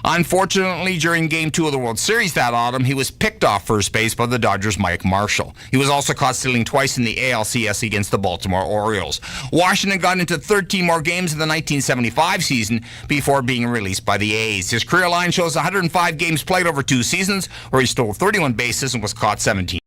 Unfortunately, during Game 2 of the World Series that autumn, he was picked off first base by the Dodgers' Mike Marshall. He was also caught stealing twice in the ALCS against the Baltimore Orioles. Washington got into 13 more games in the 1975 season before being released by the A's. His career line shows 105 games played over 2 seasons, where he stole 31 bases and was caught 17.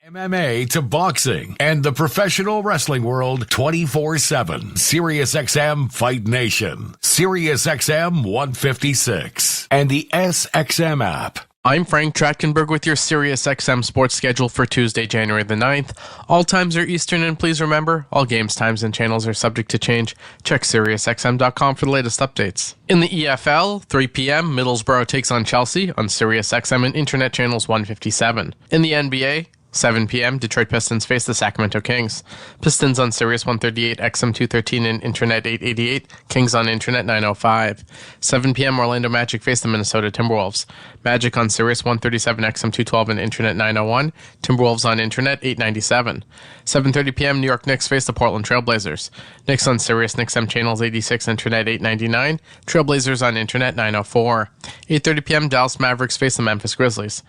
MMA to boxing and the professional wrestling world 24/7. SiriusXM Fight Nation, SiriusXM 156, and the SXM app. I'm Frank Trachtenberg with your SiriusXM sports schedule for Tuesday, January the 9th. All times are Eastern, and please remember, all games, times, and channels are subject to change. Check SiriusXM.com for the latest updates. In the EFL, 3 p.m., Middlesbrough takes on Chelsea on SiriusXM and Internet Channels 157. In the NBA, 7 p.m., Detroit Pistons face the Sacramento Kings. Pistons on Sirius 138, XM 213, and Internet 888. Kings on Internet 905. 7 p.m., Orlando Magic face the Minnesota Timberwolves. Magic on Sirius 137, XM 212, and Internet 901. Timberwolves on Internet 897. 7:30 p.m., New York Knicks face the Portland Trailblazers. Knicks on Sirius XM channels 86, Internet 899. Trailblazers on Internet 904. 8:30 p.m., Dallas Mavericks face the Memphis Grizzlies.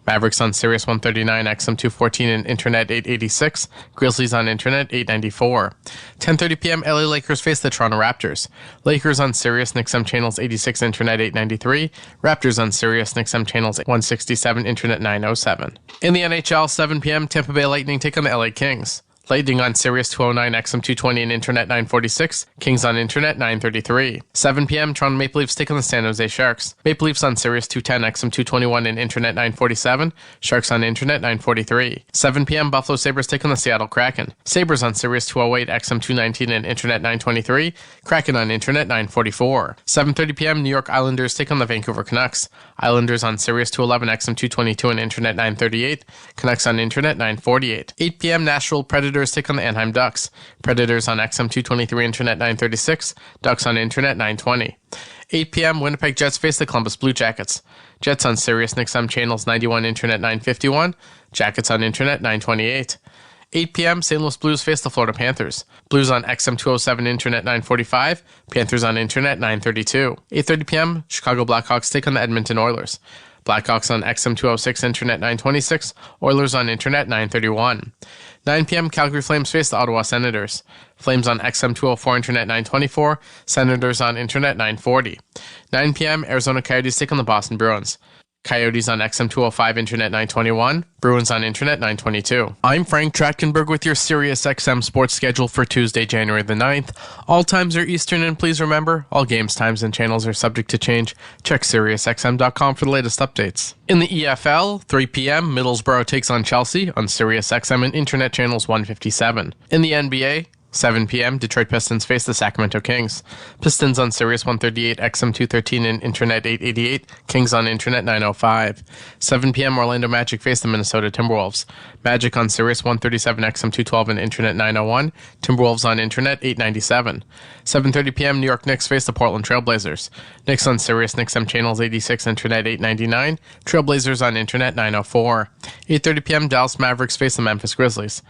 Mavericks on Sirius 139, XM 214, and Internet 886. Grizzlies on Internet 894. 10:30 p.m. LA Lakers face the Toronto Raptors. Lakers on Sirius XM channels 86, Internet 893. Raptors on Sirius XM channels 167, Internet 907. In the NHL, 7 p.m. Tampa Bay Lightning take on the LA Kings. Lightning on Sirius 209, XM 220, and Internet 946. Kings on Internet 933. 7 p.m. Toronto Maple Leafs take on the San Jose Sharks. Maple Leafs on Sirius 210, XM 221, and Internet 947. Sharks on Internet 943. 7 p.m. Buffalo Sabres take on the Seattle Kraken. Sabres on Sirius 208, XM 219, and Internet 923. Kraken on Internet 944. 7:30 p.m. New York Islanders take on the Vancouver Canucks. Islanders on Sirius 211, XM 222, and Internet 938. Canucks on Internet 948. 8 p.m. Nashville Predators take on the Anaheim Ducks. Predators on XM 223, Internet 936. Ducks on Internet 920. 8 p.m. Winnipeg Jets face the Columbus Blue Jackets. Jets on Sirius XM channels 91, Internet 951. Jackets on Internet 928. 8 p.m. St. Louis Blues face the Florida Panthers. Blues on XM 207, Internet 945. Panthers on Internet 932. 8:30 p.m. Chicago Blackhawks take on the Edmonton Oilers. Blackhawks on XM 206, Internet 926. Oilers on Internet 931. 9 p.m. Calgary Flames face the Ottawa Senators. Flames on XM 204, Internet 924. Senators on Internet 940. 9 p.m. Arizona Coyotes take on the Boston Bruins. Coyotes on XM 205, Internet 921. Bruins on Internet 922. I'm Frank Trachtenberg with your SiriusXM sports schedule for Tuesday, January the 9th. All times are Eastern, and please remember, all games, times, and channels are subject to change. Check SiriusXM.com for the latest updates. In the EFL, 3 p.m., Middlesbrough takes on Chelsea on SiriusXM and Internet Channels 157. In the NBA, 7 p.m., Detroit Pistons face the Sacramento Kings. Pistons on Sirius 138, XM 213, and Internet 888. Kings on Internet 905. 7 p.m., Orlando Magic face the Minnesota Timberwolves. Magic on Sirius 137, XM 212, and Internet 901. Timberwolves on Internet 897. 7:30 p.m., New York Knicks face the Portland Trailblazers. Knicks on Sirius XM channels 86, Internet 899. Trailblazers on Internet 904. 8:30 p.m., Dallas Mavericks face the Memphis Grizzlies.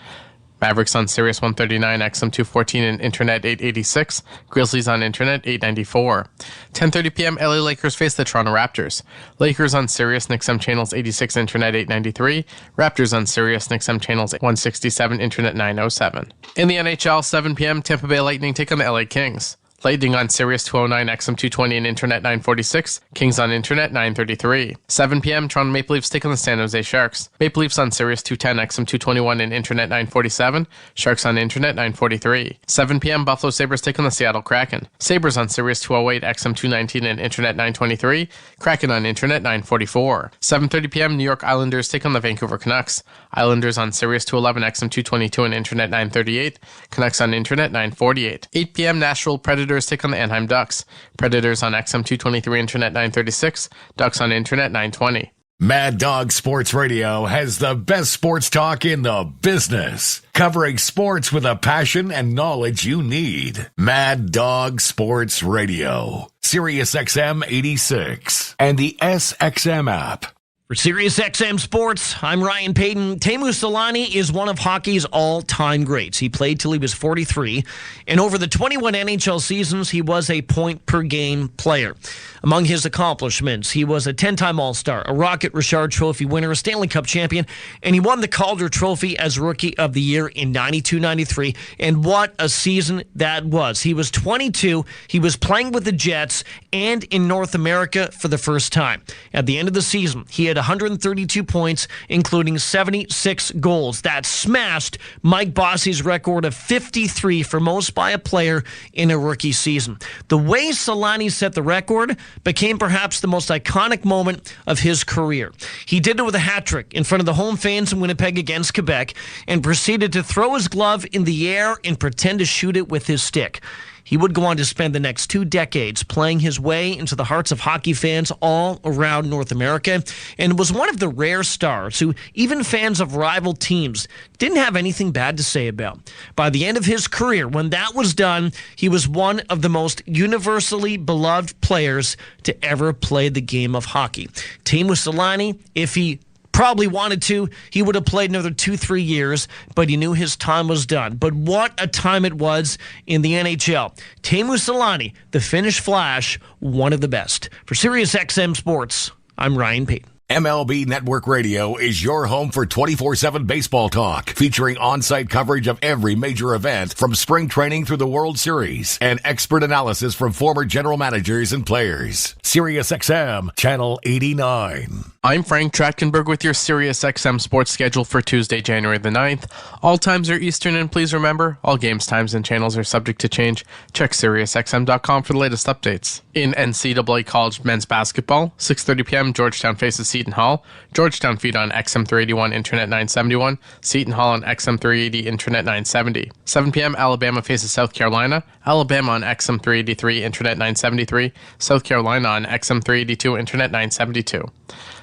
Mavericks on Sirius 139, XM 214, and Internet 886. Grizzlies on Internet 894. 10:30 p.m. LA Lakers face the Toronto Raptors. Lakers on Sirius XM channels 86, Internet 893. Raptors on Sirius XM channels 167, Internet 907. In the NHL, 7 p.m. Tampa Bay Lightning take on the LA Kings. Lightning on Sirius 209, XM 220, and Internet 946. Kings on Internet 933. 7 p.m. Toronto Maple Leafs take on the San Jose Sharks. Maple Leafs on Sirius 210, XM 221, and Internet 947. Sharks on Internet 943. 7 p.m. Buffalo Sabres take on the Seattle Kraken. Sabres on Sirius 208, XM 219, and Internet 923. Kraken on Internet 944. 7:30 p.m. New York Islanders take on the Vancouver Canucks. Islanders on Sirius 211, XM 222, and Internet 938. Canucks on Internet 948. 8 p.m. Nashville Predators take on the Anaheim Ducks. Predators on XM 223, Internet 936. Ducks on Internet 920. Mad Dog Sports Radio has the best sports talk in the business, covering sports with a passion and knowledge you need. Mad Dog Sports Radio, Sirius XM 86, and the SXM app. For SiriusXM Sports, I'm Ryan Payton. Teemu Selanne is one of hockey's all-time greats. He played till he was 43, and over the 21 NHL seasons, he was a point-per-game player. Among his accomplishments, he was a 10-time All-Star, a Rocket Richard Trophy winner, a Stanley Cup champion, and he won the Calder Trophy as Rookie of the Year in 92-93, and what a season that was. He was 22, he was playing with the Jets, and in North America for the first time. At the end of the season, he had 132 points, including 76 goals. That smashed Mike Bossy's record of 53 for most by a player in a rookie season. The way Selanne set the record became perhaps the most iconic moment of his career. He did it with a hat trick in front of the home fans in Winnipeg against Quebec and proceeded to throw his glove in the air and pretend to shoot it with his stick. He would go on to spend the next 2 decades playing his way into the hearts of hockey fans all around North America, and was one of the rare stars who even fans of rival teams didn't have anything bad to say about. By the end of his career, when that was done, he was one of the most universally beloved players to ever play the game of hockey. Teemu Selanne, if he probably wanted to, he would have played another 2-3 years, but he knew his time was done. But what a time it was in the NHL. Teemu Selanne, the Finnish Flash, one of the best. For SiriusXM Sports, I'm Ryan Payton. MLB Network Radio is your home for 24/7 baseball talk, featuring on-site coverage of every major event from spring training through the World Series and expert analysis from former general managers and players. SiriusXM Channel 89. I'm Frank Trachtenberg with your SiriusXM sports schedule for Tuesday, January the 9th. All times are Eastern, and please remember, all games, times, and channels are subject to change. Check SiriusXM.com for the latest updates. In NCAA college men's basketball, 6:30 p.m., Georgetown faces Seton Hall. Georgetown feed on XM 381, Internet 971. Seton Hall on XM 380, Internet 970. 7 p.m., Alabama faces South Carolina. Alabama on XM 383, Internet 973. South Carolina on XM 382, Internet 972.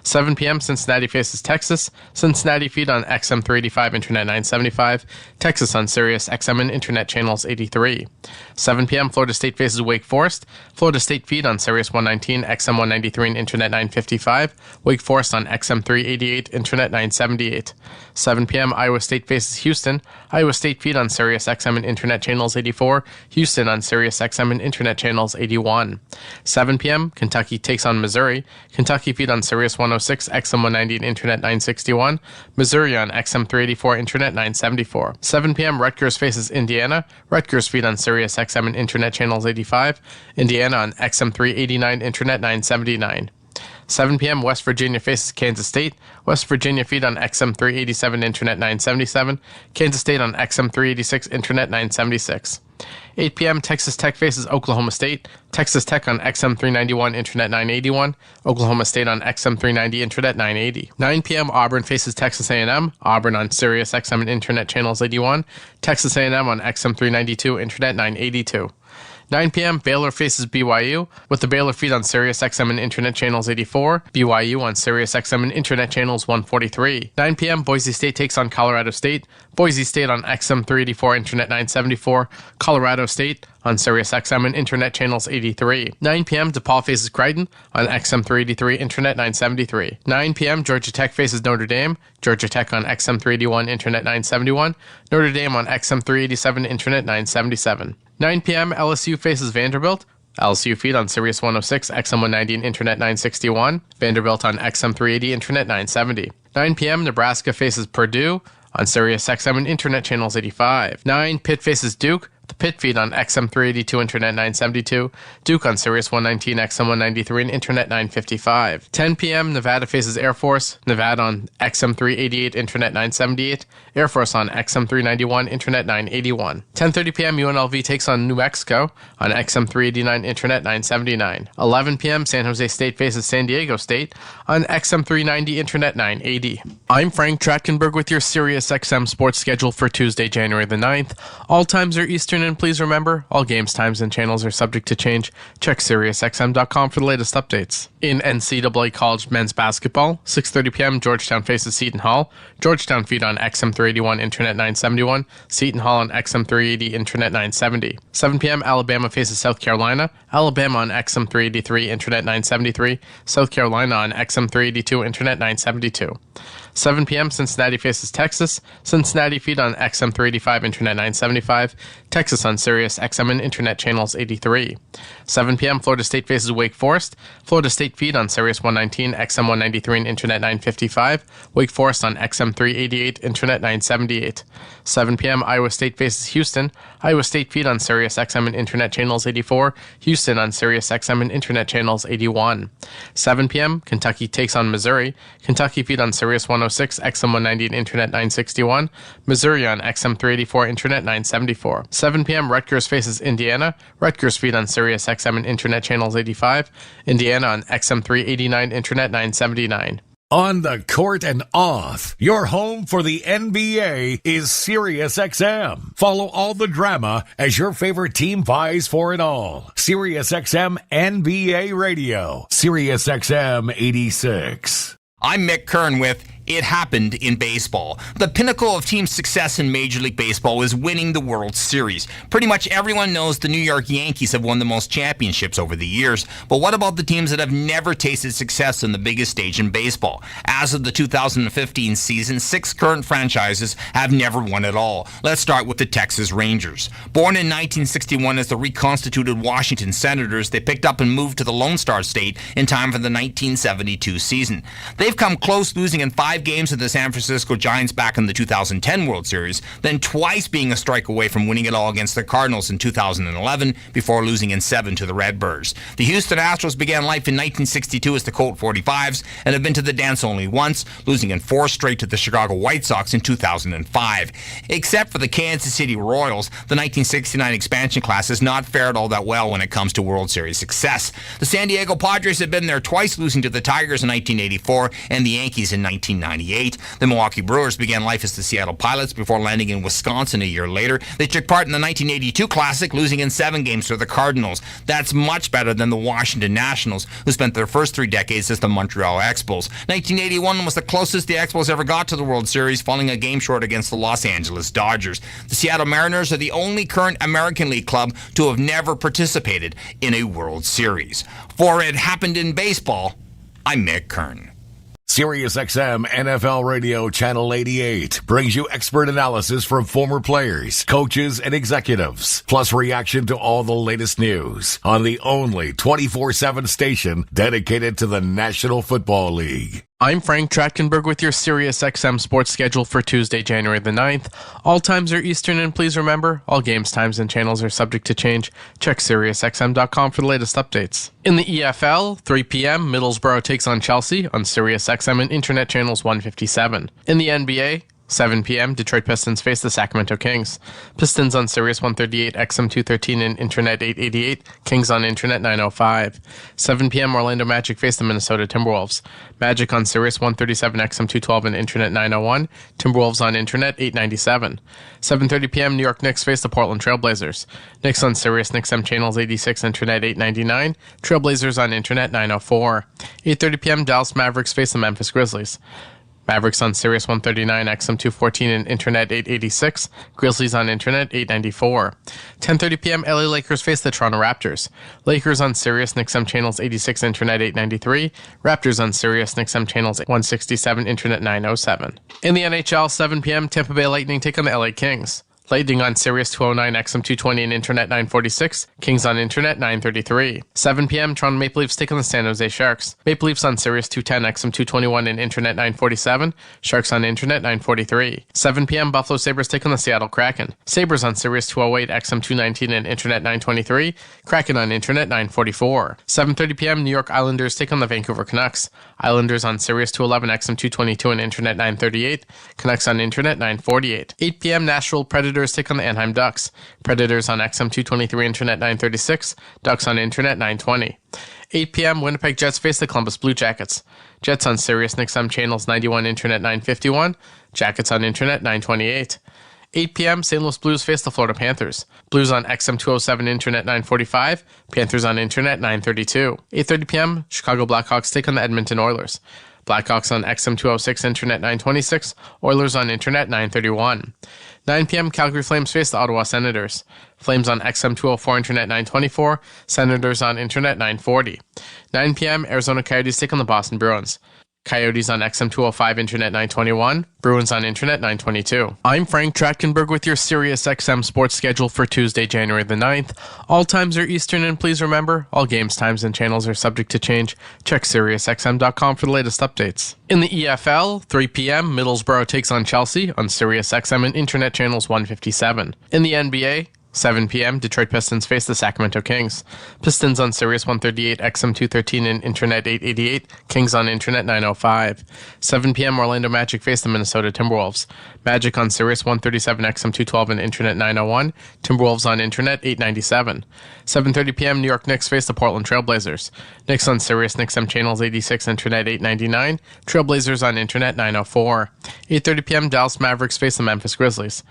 7 p.m., Cincinnati faces Texas. Cincinnati feed on XM 385, Internet 975. Texas on Sirius XM and Internet channels 83. 7 p.m., Florida State faces Wake Forest. Florida State feed on Sirius 119, XM 193 and Internet 955. Wake Forest on XM 388, Internet 978. 7 p.m., Iowa State faces Houston. Iowa State feed on Sirius XM and Internet channels 84. Houston on Sirius XM and Internet channels 81. 7 p.m., Kentucky takes on Missouri. Kentucky feed on Sirius 106, XM 190 and Internet 961. Missouri on XM 384, Internet 974. 7 p.m., Rutgers faces Indiana. Rutgers feed on Sirius XM and Internet channels 85. Indiana on XM 389, Internet 979. 7 p.m., West Virginia faces Kansas State. West Virginia feed on XM 387, Internet 977. Kansas State on XM 386, Internet 976. 8 p.m., Texas Tech faces Oklahoma State. Texas Tech on XM 391, Internet 981. Oklahoma State on XM 390, Internet 980. 9 p.m., Auburn faces Texas A&M. Auburn on Sirius XM and Internet channels 81. Texas A&M on XM 392, Internet 982. 9 p.m., Baylor faces BYU, with the Baylor feed on Sirius XM and Internet channels 84, BYU on Sirius XM and Internet channels 143. 9 p.m., Boise State takes on Colorado State, Boise State on XM 384, Internet 974, Colorado State on Sirius XM and Internet channels 83. 9 p.m., DePaul faces Creighton on XM 383, Internet 973. 9 p.m., Georgia Tech faces Notre Dame, Georgia Tech on XM 381, Internet 971, Notre Dame on XM 387, Internet 977. 9 p.m., LSU faces Vanderbilt. LSU feed on Sirius 106, XM 190 and Internet 961. Vanderbilt on XM 380, Internet 970. 9 p.m., Nebraska faces Purdue on Sirius XM and Internet channels 85. 9, Pitt faces Duke. The Pitt feed on XM 382, Internet 972. Duke on Sirius 119, XM 193 and Internet 955. 10 p.m., Nevada faces Air Force. Nevada on XM 388, Internet 978. Air Force on XM 391, Internet 981. 10:30 p.m., UNLV takes on New Mexico on XM 389, Internet 979. 11 p.m., San Jose State faces San Diego State on XM 390, Internet 980. I'm Frank Trachtenberg with your Sirius XM sports schedule for Tuesday, January the 9th. All times are Eastern, and please remember, all games, times, and channels are subject to change. Check SiriusXM.com for the latest updates. In NCAA college men's basketball, 6:30 p.m. Georgetown faces Seton Hall. Georgetown feed on XM381 Internet 971. Seton Hall on XM380 Internet 970. 7 p.m. Alabama faces South Carolina. Alabama on XM383 Internet 973. South Carolina on XM382 Internet 972. 7 p.m. Cincinnati faces Texas. Cincinnati feed on XM385 Internet 975. Texas on Sirius XM and Internet channels 83. 7 p.m. Florida State faces Wake Forest. Florida State feed on Sirius 119, XM 193 and Internet 955. Wake Forest on XM 388, Internet 978. 7 p.m. Iowa State faces Houston. Iowa State feed on Sirius XM and Internet channels 84. Houston on Sirius XM and Internet channels 81. 7 p.m. Kentucky takes on Missouri. Kentucky feed on Sirius 106, XM 190 and Internet 961. Missouri on XM 384, Internet 974. 7 p.m. Rutgers faces Indiana. Rutgers feed on Sirius XM and Internet channels 85. Indiana on XM 389, Internet 979. On the court and off, your home for the NBA is SiriusXM. Follow all the drama as your favorite team vies for it all. SiriusXM NBA Radio, SiriusXM 86. I'm Mick Kern with It Happened in Baseball. The pinnacle of team success in Major League Baseball is winning the World Series. Pretty much everyone knows the New York Yankees have won the most championships over the years, but what about the teams that have never tasted success on the biggest stage in baseball? As of the 2015 season, 6 current franchises have never won at all. Let's start with the Texas Rangers. Born in 1961 as the reconstituted Washington Senators, they picked up and moved to the Lone Star State in time for the 1972 season. They've come close, losing in 5 games to the San Francisco Giants back in the 2010 World Series, then twice being a strike away from winning it all against the Cardinals in 2011 before losing in 7 to the Redbirds. The Houston Astros began life in 1962 as the Colt 45s and have been to the dance only once, losing in 4 straight to the Chicago White Sox in 2005. Except for the Kansas City Royals, the 1969 expansion class has not fared all that well when it comes to World Series success. The San Diego Padres have been there twice, losing to the Tigers in 1984 and the Yankees in 1998. The Milwaukee Brewers began life as the Seattle Pilots before landing in Wisconsin a year later. They took part in the 1982 Classic, losing in 7 games to the Cardinals. That's much better than the Washington Nationals, who spent their first 3 decades as the Montreal Expos. 1981 was the closest the Expos ever got to the World Series, falling a game short against the Los Angeles Dodgers. The Seattle Mariners are the only current American League club to have never participated in a World Series. For It Happened in Baseball, I'm Mick Kern. SiriusXM NFL Radio Channel 88 brings you expert analysis from former players, coaches, and executives, plus reaction to all the latest news on the only 24/7 station dedicated to the National Football League. I'm Frank Trachtenberg with your SiriusXM sports schedule for Tuesday, January the 9th. All times are Eastern, and please remember, all games, times, and channels are subject to change. Check SiriusXM.com for the latest updates. In the EFL, 3 p.m., Middlesbrough takes on Chelsea on SiriusXM and Internet channels 157. In the NBA, 7 p.m., Detroit Pistons face the Sacramento Kings. Pistons on Sirius 138, XM 213, and Internet 888. Kings on Internet 905. 7 p.m., Orlando Magic face the Minnesota Timberwolves. Magic on Sirius 137, XM 212, and Internet 901. Timberwolves on Internet 897. 7:30 p.m., New York Knicks face the Portland Trailblazers. Knicks on Sirius XM channels 86, Internet 899. Trailblazers on Internet 904. 8:30 p.m., Dallas Mavericks face the Memphis Grizzlies. Mavericks on Sirius 139, XM 214, and Internet 886. Grizzlies on Internet 894. 10:30 p.m. LA Lakers face the Toronto Raptors. Lakers on Sirius XM channels 86, Internet 893. Raptors on Sirius XM channels 167, Internet 907. In the NHL, 7 p.m. Tampa Bay Lightning take on the LA Kings. Lightning on Sirius 209, XM 220, and Internet 946. Kings on Internet 933. 7 p.m. Toronto Maple Leafs take on the San Jose Sharks. Maple Leafs on Sirius 210, XM 221, and Internet 947. Sharks on Internet 943. 7 p.m. Buffalo Sabres take on the Seattle Kraken. Sabres on Sirius 208, XM 219, and Internet 923. Kraken on Internet 944. 7:30 p.m. New York Islanders take on the Vancouver Canucks. Islanders on Sirius 211, XM 222, and Internet 938. Canucks on Internet 948. 8 p.m. Nashville Predators take on the Anaheim Ducks. Predators on XM 223, Internet 936. Ducks on Internet 920. 8 p.m. Winnipeg Jets face the Columbus Blue Jackets. Jets on Sirius XM channels 91, Internet 951. Jackets on Internet 928. 8 p.m., St. Louis Blues face the Florida Panthers. Blues on XM 207, Internet 945. Panthers on Internet 932. 8:30 p.m., Chicago Blackhawks take on the Edmonton Oilers. Blackhawks on XM 206, Internet 926. Oilers on Internet 931. 9 p.m., Calgary Flames face the Ottawa Senators. Flames on XM 204, Internet 924. Senators on Internet 940. 9 p.m., Arizona Coyotes take on the Boston Bruins. Coyotes on XM 205, Internet 921. Bruins on Internet 922. I'm Frank Trachtenberg with your Sirius XM sports schedule for Tuesday, January the 9th. All times are Eastern, and please remember, all games, times, and channels are subject to change. Check SiriusXM.com for the latest updates. In the EFL, 3 p.m., Middlesbrough takes on Chelsea on Sirius XM and Internet channels 157. In the NBA, 7 p.m., Detroit Pistons face the Sacramento Kings. Pistons on Sirius 138, XM 213, and Internet 888. Kings on Internet 905. 7 p.m., Orlando Magic face the Minnesota Timberwolves. Magic on Sirius 137, XM 212, and Internet 901. Timberwolves on Internet 897. 7:30 p.m., New York Knicks face the Portland Trailblazers. Knicks on Sirius XM channels 86, Internet 899. Trailblazers on Internet 904. 8:30 p.m., Dallas Mavericks face the Memphis Grizzlies.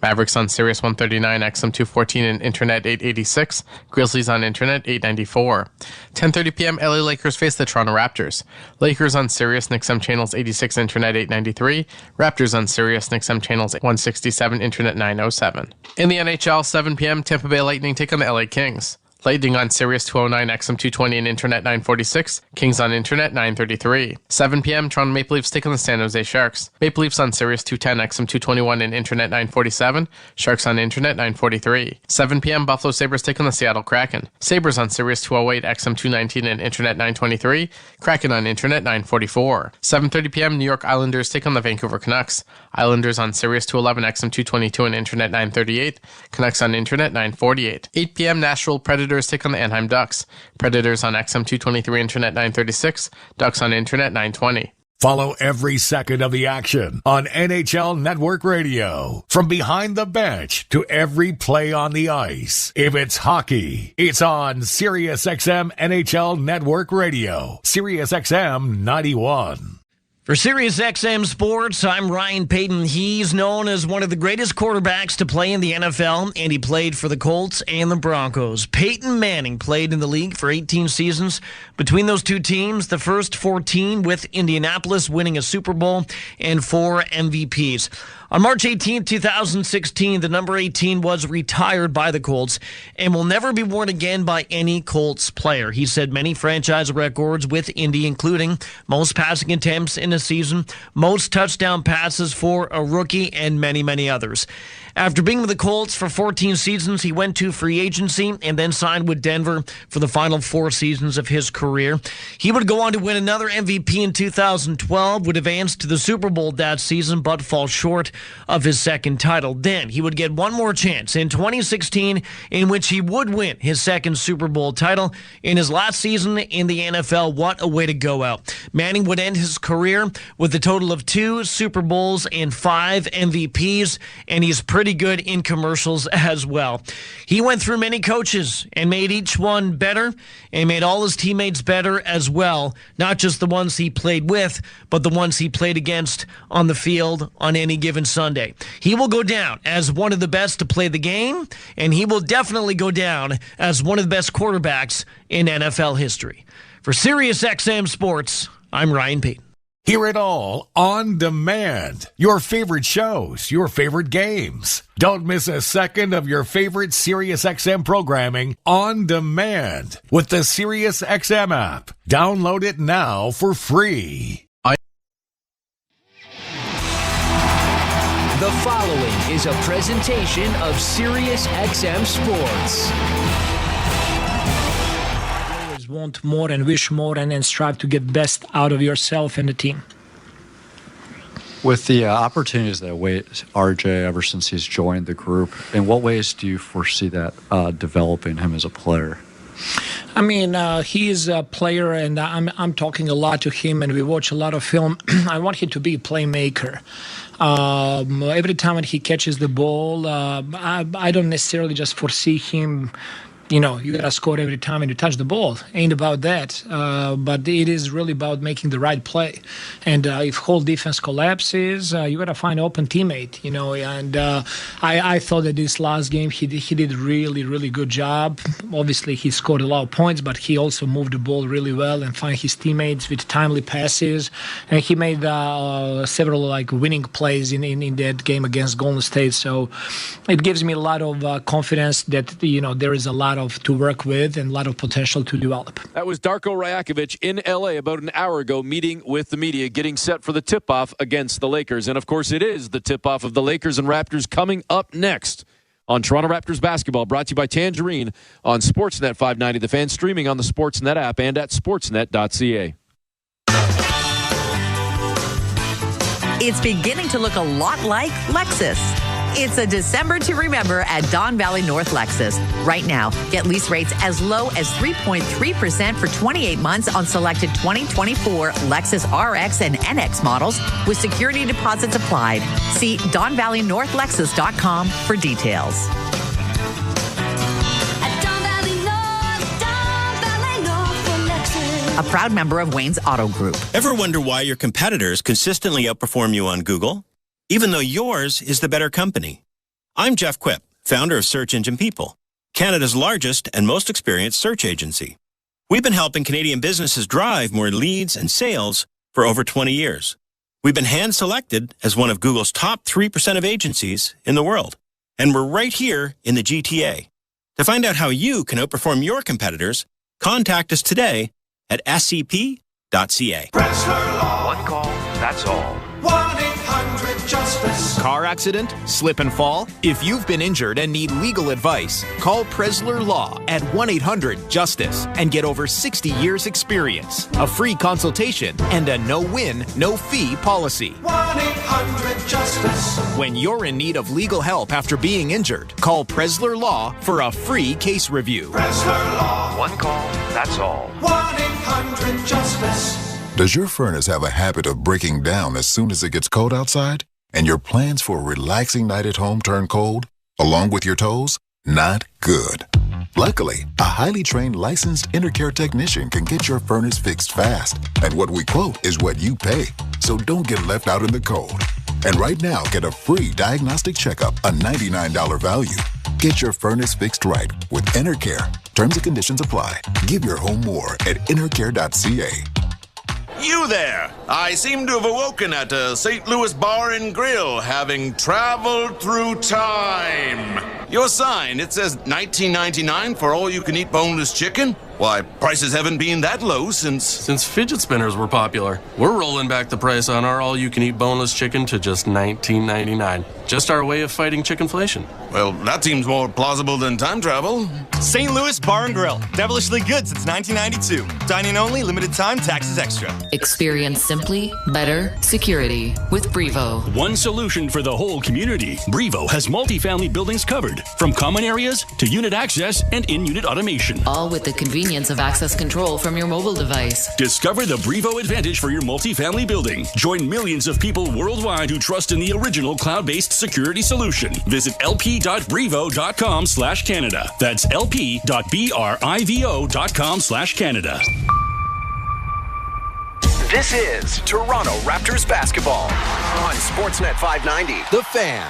Mavericks on Sirius 139, XM 214, and Internet 886. Grizzlies on Internet 894. 10:30 p.m., LA Lakers face the Toronto Raptors. Lakers on Sirius XM channels 86, Internet 893. Raptors on Sirius XM channels 167, Internet 907. In the NHL, 7 p.m., Tampa Bay Lightning take on the LA Kings. Lightning on Sirius 209, XM 220, and Internet 946. Kings on Internet 933. 7 p.m., Toronto Maple Leafs take on the San Jose Sharks. Maple Leafs on Sirius 210, XM 221, and Internet 947. Sharks on Internet 943. 7 p.m., Buffalo Sabres take on the Seattle Kraken. Sabres on Sirius 208, XM 219, and Internet 923. Kraken on Internet 944. 7:30 p.m., New York Islanders take on the Vancouver Canucks. Islanders on Sirius 211, XM 222, and Internet 938. Canucks on Internet 948. 8 p.m., Nashville Predators take on the Anaheim Ducks. Predators on XM 223, Internet 936. Ducks on Internet 920. Follow every second of the action on NHL Network Radio. From behind the bench to every play on the ice. If it's hockey, it's on SiriusXM NHL Network Radio. SiriusXM 91. For SiriusXM Sports, I'm Ryan Peyton. He's known as one of the greatest quarterbacks to play in the NFL, and he played for the Colts and the Broncos. Peyton Manning played in the league for 18 seasons. Between those two teams, the first 14 with Indianapolis winning a Super Bowl and 4 MVPs. On March 18, 2016, the number 18 was retired by the Colts and will never be worn again by any Colts player. He set many franchise records with Indy, including most passing attempts in a season, most touchdown passes for a rookie, and many, many others. After being with the Colts for 14 seasons, he went to free agency and then signed with Denver for the final 4 seasons of his career. He would go on to win another MVP in 2012, would advance to the Super Bowl that season, but fall short of his second title. Then he would get one more chance in 2016, in which he would win his second Super Bowl title. In his last season in the NFL, what a way to go out. Manning would end his career with a total of 2 Super Bowls and 5 MVPs, and he's pretty good in commercials as well. He went through many coaches and made each one better and made all his teammates better as well, not just the ones he played with, but the ones he played against on the field on any given Sunday. He will go down as one of the best to play the game, and he will definitely go down as one of the best quarterbacks in NFL history. For SiriusXM Sports, I'm Ryan Peyton. Hear it all on demand. Your favorite shows, your favorite games. Don't miss a second of your favorite SiriusXM programming on demand with the SiriusXM app. Download it now for free. The following is a presentation of SiriusXM Sports. Want more and wish more and then strive to get best out of yourself and the team. With the opportunities that await RJ ever since he's joined the group, in what ways do you foresee that developing him as a player? I mean, he is a player, and I'm talking a lot to him, and we watch a lot of film. I want him to be a playmaker. Every time when he catches the ball, I don't necessarily just foresee him you gotta score every time and you touch the ball. Ain't about that. But it is really about making the right play. And if whole defense collapses, you gotta find an open teammate. And I thought that this last game he did really, really good job. Obviously, he scored a lot of points, but he also moved the ball really well and find his teammates with timely passes. And he made several winning plays in that game against Golden State. So it gives me a lot of confidence that there is a lot to work with and a lot of potential to develop. That was Darko Rajakovic in L.A. about an hour ago, meeting with the media, getting set for the tip-off against the Lakers. And, of course, it is the tip-off of the Lakers and Raptors coming up next on Toronto Raptors basketball, brought to you by Tangerine on Sportsnet 590 The Fan, streaming on the Sportsnet app and at sportsnet.ca. It's beginning to look a lot like Lexus. It's a December to remember at Don Valley North Lexus. Right now, get lease rates as low as 3.3% for 28 months on selected 2024 Lexus RX and NX models with security deposits applied. See DonValleyNorthLexus.com for details. A proud member of Wayne's Auto Group. Ever wonder why your competitors consistently outperform you on Google, even though yours is the better company? I'm Jeff Quipp, founder of Search Engine People, Canada's largest and most experienced search agency. We've been helping Canadian businesses drive more leads and sales for over 20 years. We've been hand-selected as one of Google's top 3% of agencies in the world, and we're right here in the GTA. To find out how you can outperform your competitors, contact us today at scp.ca. One call, that's all. 1-800-JUSTICE. Car accident? Slip and fall? If you've been injured and need legal advice, call Presler Law at 1-800-JUSTICE and get over 60 years experience, a free consultation, and a no-win, no-fee policy. 1-800-JUSTICE. When you're in need of legal help after being injured, call Presler Law for a free case review. Presler Law. One call, that's all. 1-800-JUSTICE. Does your furnace have a habit of breaking down as soon as it gets cold outside? And your plans for a relaxing night at home turn cold, along with your toes? Not good. Luckily, a highly trained licensed Intercare technician can get your furnace fixed fast. And what we quote is what you pay. So don't get left out in the cold. And right now, get a free diagnostic checkup, a $99 value. Get your furnace fixed right with Intercare. Terms and conditions apply. Give your home more at intercare.ca. You there! I seem to have awoken at a St. Louis Bar and Grill, having traveled through time. Your sign, it says $19.99 for all-you-can-eat boneless chicken? Why, prices haven't been that low since fidget spinners were popular. We're rolling back the price on our all-you-can-eat boneless chicken to just $19.99. Just our way of fighting chickenflation. Well, that seems more plausible than time travel. St. Louis Bar and Grill. Devilishly good since 1992. Dining only, limited time, taxes extra. Experience simply better security with Brevo. One solution for the whole community. Brevo has multifamily buildings covered, from common areas to unit access and in-unit automation. All with the convenience of access control from your mobile device. Discover the Brevo advantage for your multifamily building. Join millions of people worldwide who trust in the original cloud-based security solution. Visit lp.brevo.com/Canada. That's lp.brivo.com/Canada. This is Toronto Raptors basketball on Sportsnet 590. The Fan.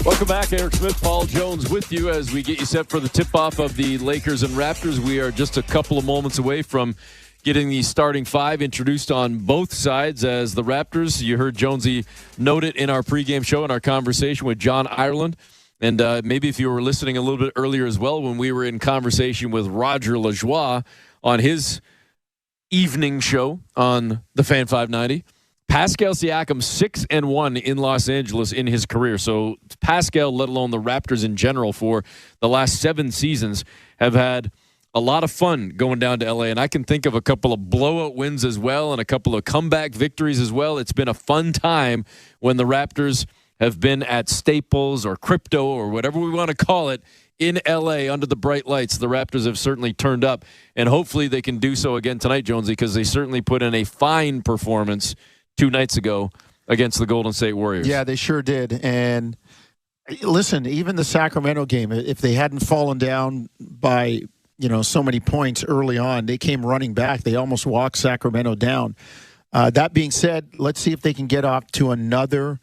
Welcome back. Eric Smith, Paul Jones with you as we get you set for the tip-off of the Lakers and Raptors. We are just a couple of moments away from getting the starting five introduced on both sides as the Raptors. You heard Jonesy note it in our pregame show in our conversation with John Ireland. And maybe if you were listening a little bit earlier as well when we were in conversation with Roger Lajoie on his evening show on the Fan 590. Pascal Siakam 6-1 in Los Angeles in his career. So Pascal, let alone the Raptors in general, for the last 7 seasons, have had a lot of fun going down to LA. And I can think of a couple of blowout wins as well and a couple of comeback victories as well. It's been a fun time when the Raptors have been at Staples or Crypto or whatever we want to call it in LA under the bright lights. The Raptors have certainly turned up, and hopefully they can do so again tonight, Jonesy, because they certainly put in a fine performance 2 nights ago against the Golden State Warriors. Yeah, they sure did. And listen, even the Sacramento game, if they hadn't fallen down by, so many points early on, they came running back. They almost walked Sacramento down. That being said, let's see if they can get off to another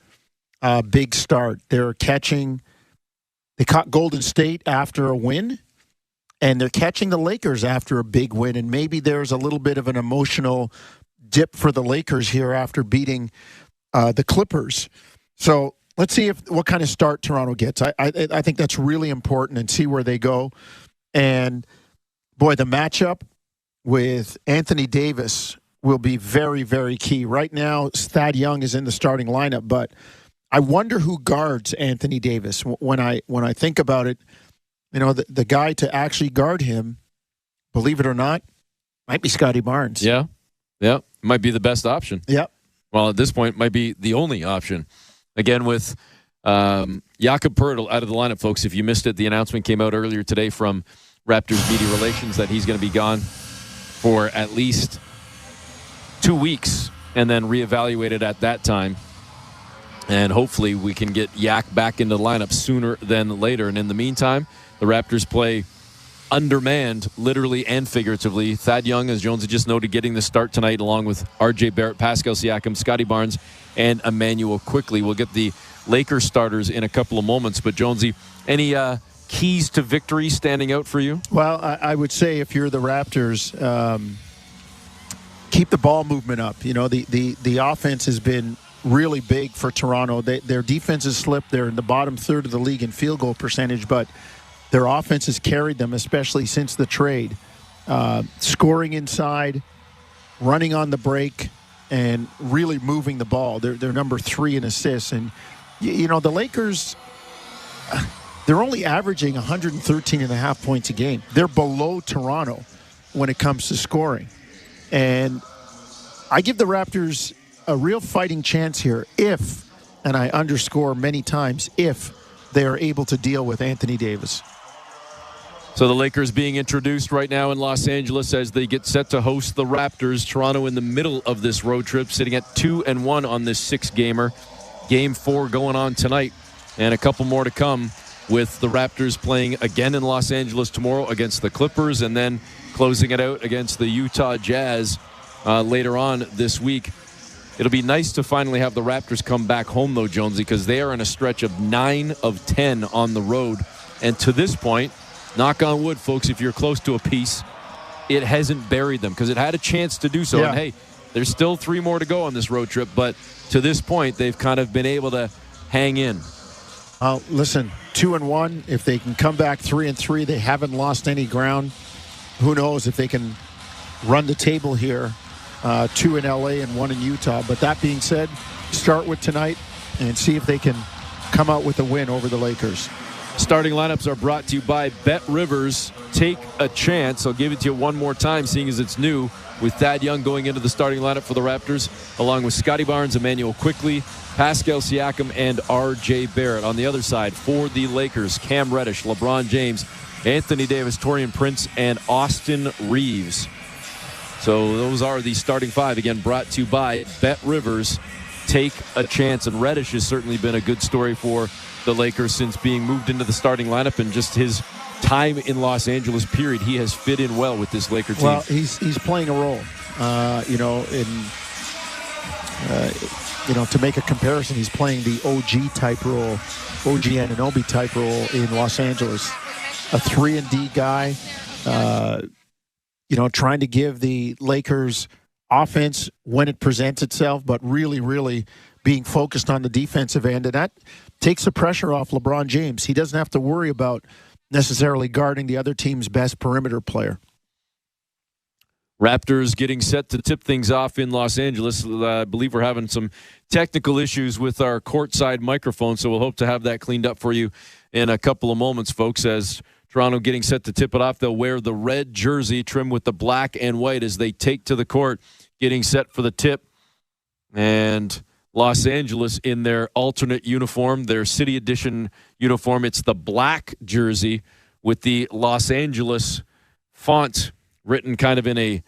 big start. They caught Golden State after a win, and they're catching the Lakers after a big win. And maybe there's a little bit of an emotional dip for the Lakers here after beating the Clippers. So let's see what kind of start Toronto gets. I think that's really important, and see where they go. And, boy, the matchup with Anthony Davis will be very, very key. Right now, Thad Young is in the starting lineup, but I wonder who guards Anthony Davis. When I think about it, the guy to actually guard him, believe it or not, might be Scotty Barnes. Yeah. Might be the best option. Yeah. Well, at this point, might be the only option. Again, with Jakob Poeltl out of the lineup, folks. If you missed it, the announcement came out earlier today from Raptors Media Relations that he's going to be gone for at least 2 weeks and then reevaluated at that time. And hopefully we can get Yak back into the lineup sooner than later. And in the meantime, the Raptors play undermanned, literally and figuratively. Thad Young, as Jonesy just noted, getting the start tonight along with R.J. Barrett, Pascal Siakam, Scotty Barnes, and Emmanuel Quickly. We'll get the Lakers starters in a couple of moments. But Jonesy, any keys to victory standing out for you? Well, I would say if you're the Raptors, keep the ball movement up. The offense has been really big for Toronto. Their defense has slipped. They're in the bottom third of the league in field goal percentage, but their offense has carried them, especially since the trade. Scoring inside, running on the break, and really moving the ball. They're number 3 in assists. And, the Lakers, they're only averaging 113.5 points a game. They're below Toronto when it comes to scoring. And I give the Raptors a real fighting chance here if, and I underscore many times, if they are able to deal with Anthony Davis. So the Lakers being introduced right now in Los Angeles as they get set to host the Raptors. Toronto in the middle of this road trip, sitting at 2-1 on this 6-gamer. Game 4 going on tonight, and a couple more to come with the Raptors playing again in Los Angeles tomorrow against the Clippers, and then closing it out against the Utah Jazz later on this week. It'll be nice to finally have the Raptors come back home, though, Jonesy, because they are in a stretch of 9 of 10 on the road. And to this point, knock on wood, folks, if you're close to a piece, it hasn't buried them because it had a chance to do so. Yeah. And, hey, there's still 3 more to go on this road trip. But to this point, they've kind of been able to hang in. Listen, 2-1. If they can come back 3-3, they haven't lost any ground. Who knows if they can run the table here. 2 in LA and 1 in Utah. But that being said, start with tonight and see if they can come out with a win over the Lakers. Starting lineups are brought to you by Bet Rivers. Take a chance. I'll give it to you one more time, seeing as it's new, with Thad Young going into the starting lineup for the Raptors, along with Scotty Barnes, Emmanuel Quickly, Pascal Siakam, and R.J. Barrett. On the other side, for the Lakers, Cam Reddish, LeBron James, Anthony Davis, Taurean Prince, and Austin Reeves. So those are the starting 5, again, brought to you by Bet Rivers. Take a chance. And Reddish has certainly been a good story for the Lakers since being moved into the starting lineup, and just his time in Los Angeles, period. He has fit in well with this Laker team. Well, he's playing a role. To make a comparison, he's playing the OG type role, OG Anunoby type role in Los Angeles. A 3-and-D guy, trying to give the Lakers offense when it presents itself, but really, really being focused on the defensive end. And that takes the pressure off LeBron James. He doesn't have to worry about necessarily guarding the other team's best perimeter player. Raptors getting set to tip things off in Los Angeles. I believe we're having some technical issues with our courtside microphone, so we'll hope to have that cleaned up for you in a couple of moments, folks, as Toronto getting set to tip it off. They'll wear the red jersey trimmed with the black and white as they take to the court, getting set for the tip. And Los Angeles in their alternate uniform, their city edition uniform. It's the black jersey with the Los Angeles font written kind of in a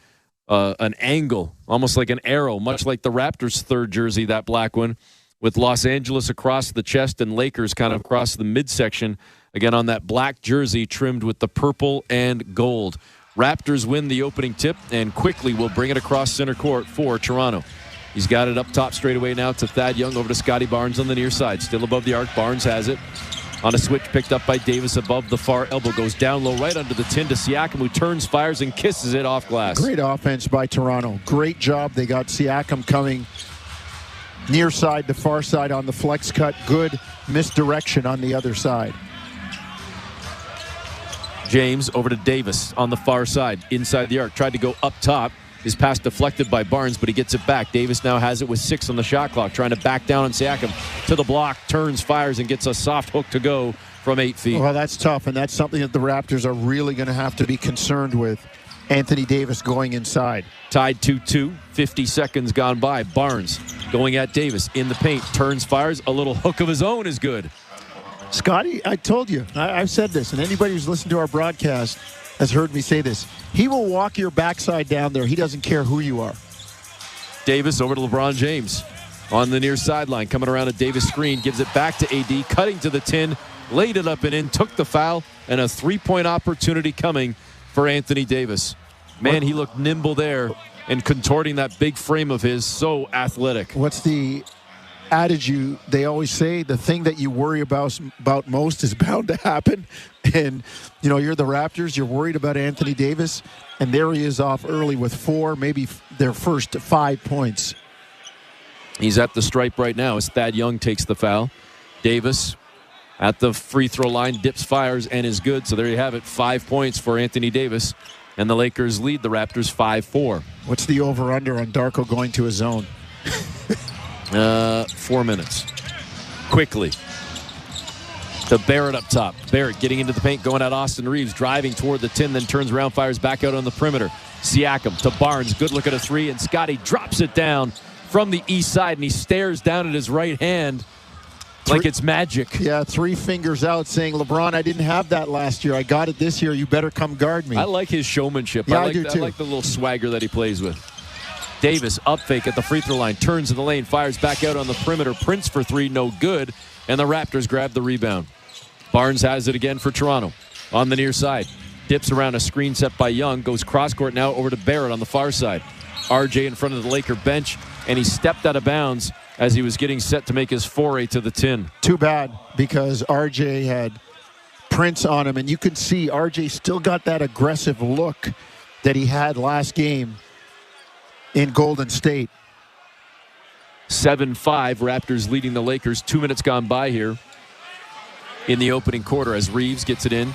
an angle, almost like an arrow, much like the Raptors' third jersey, that black one, with Los Angeles across the chest and Lakers kind of across the midsection, again on that black jersey trimmed with the purple and gold. Raptors win the opening tip and quickly will bring it across center court for Toronto. He's got it up top straight away now to Thad Young, over to Scotty Barnes on the near side. Still above the arc. Barnes has it. On a switch picked up by Davis above the far elbow. Goes down low right under the tin to Siakam, who turns, fires, and kisses it off glass. Great offense by Toronto. Great job. They got Siakam coming near side to far side on the flex cut. Good misdirection on the other side. James over to Davis on the far side, inside the arc. Tried to go up top. His pass deflected by Barnes, but he gets it back. Davis now has it with 6 on the shot clock, trying to back down on Siakam. To the block, turns, fires, and gets a soft hook to go from 8 feet. Well, that's tough, and that's something that the Raptors are really going to have to be concerned with. Anthony Davis going inside. Tied 2-2, 50 seconds gone by. Barnes going at Davis in the paint, turns, fires. A little hook of his own is good. Scotty, I told you, I've said this, and anybody who's listened to our broadcast has heard me say this. He will walk your backside down there. He doesn't care who you are. Davis over to LeBron James on the near sideline, coming around a Davis screen, gives it back to AD, cutting to the tin, laid it up and in, took the foul, and a three-point opportunity coming for Anthony Davis. Man, he looked nimble there and contorting that big frame of his, so athletic. What's the adage they always say? The thing that you worry about most is bound to happen. And, you know, you're the Raptors, you're worried about Anthony Davis, and there he is off early with 4, maybe their first 5 points. He's at the stripe right now as Thad Young takes the foul. Davis at the free throw line, dips, fires, and is good. So there you have it, 5 points for Anthony Davis. And the Lakers lead the Raptors 5-4. What's the over-under on Darko going to his zone? 4 minutes. Quickly. To Barrett up top. Barrett getting into the paint, going at Austin Reeves, driving toward the tin, then turns around, fires back out on the perimeter. Siakam to Barnes. Good look at a three, and Scotty drops it down from the east side, and he stares down at his right hand like it's magic. Yeah, 3 fingers out saying, LeBron, I didn't have that last year. I got it this year. You better come guard me. I like his showmanship. Yeah, I do too. I like the little swagger that he plays with. Davis up fake at the free throw line, turns in the lane, fires back out on the perimeter. Prince for 3, no good, and the Raptors grab the rebound. Barnes has it again for Toronto on the near side. Dips around a screen set by Young, goes cross court now over to Barrett on the far side. RJ in front of the Laker bench, and he stepped out of bounds as he was getting set to make his foray to the tin. Too bad, because RJ had Prince on him, and you can see RJ still got that aggressive look that he had last game in Golden State. 7-5, Raptors leading the Lakers. 2 minutes gone by here in the opening quarter as Reeves gets it in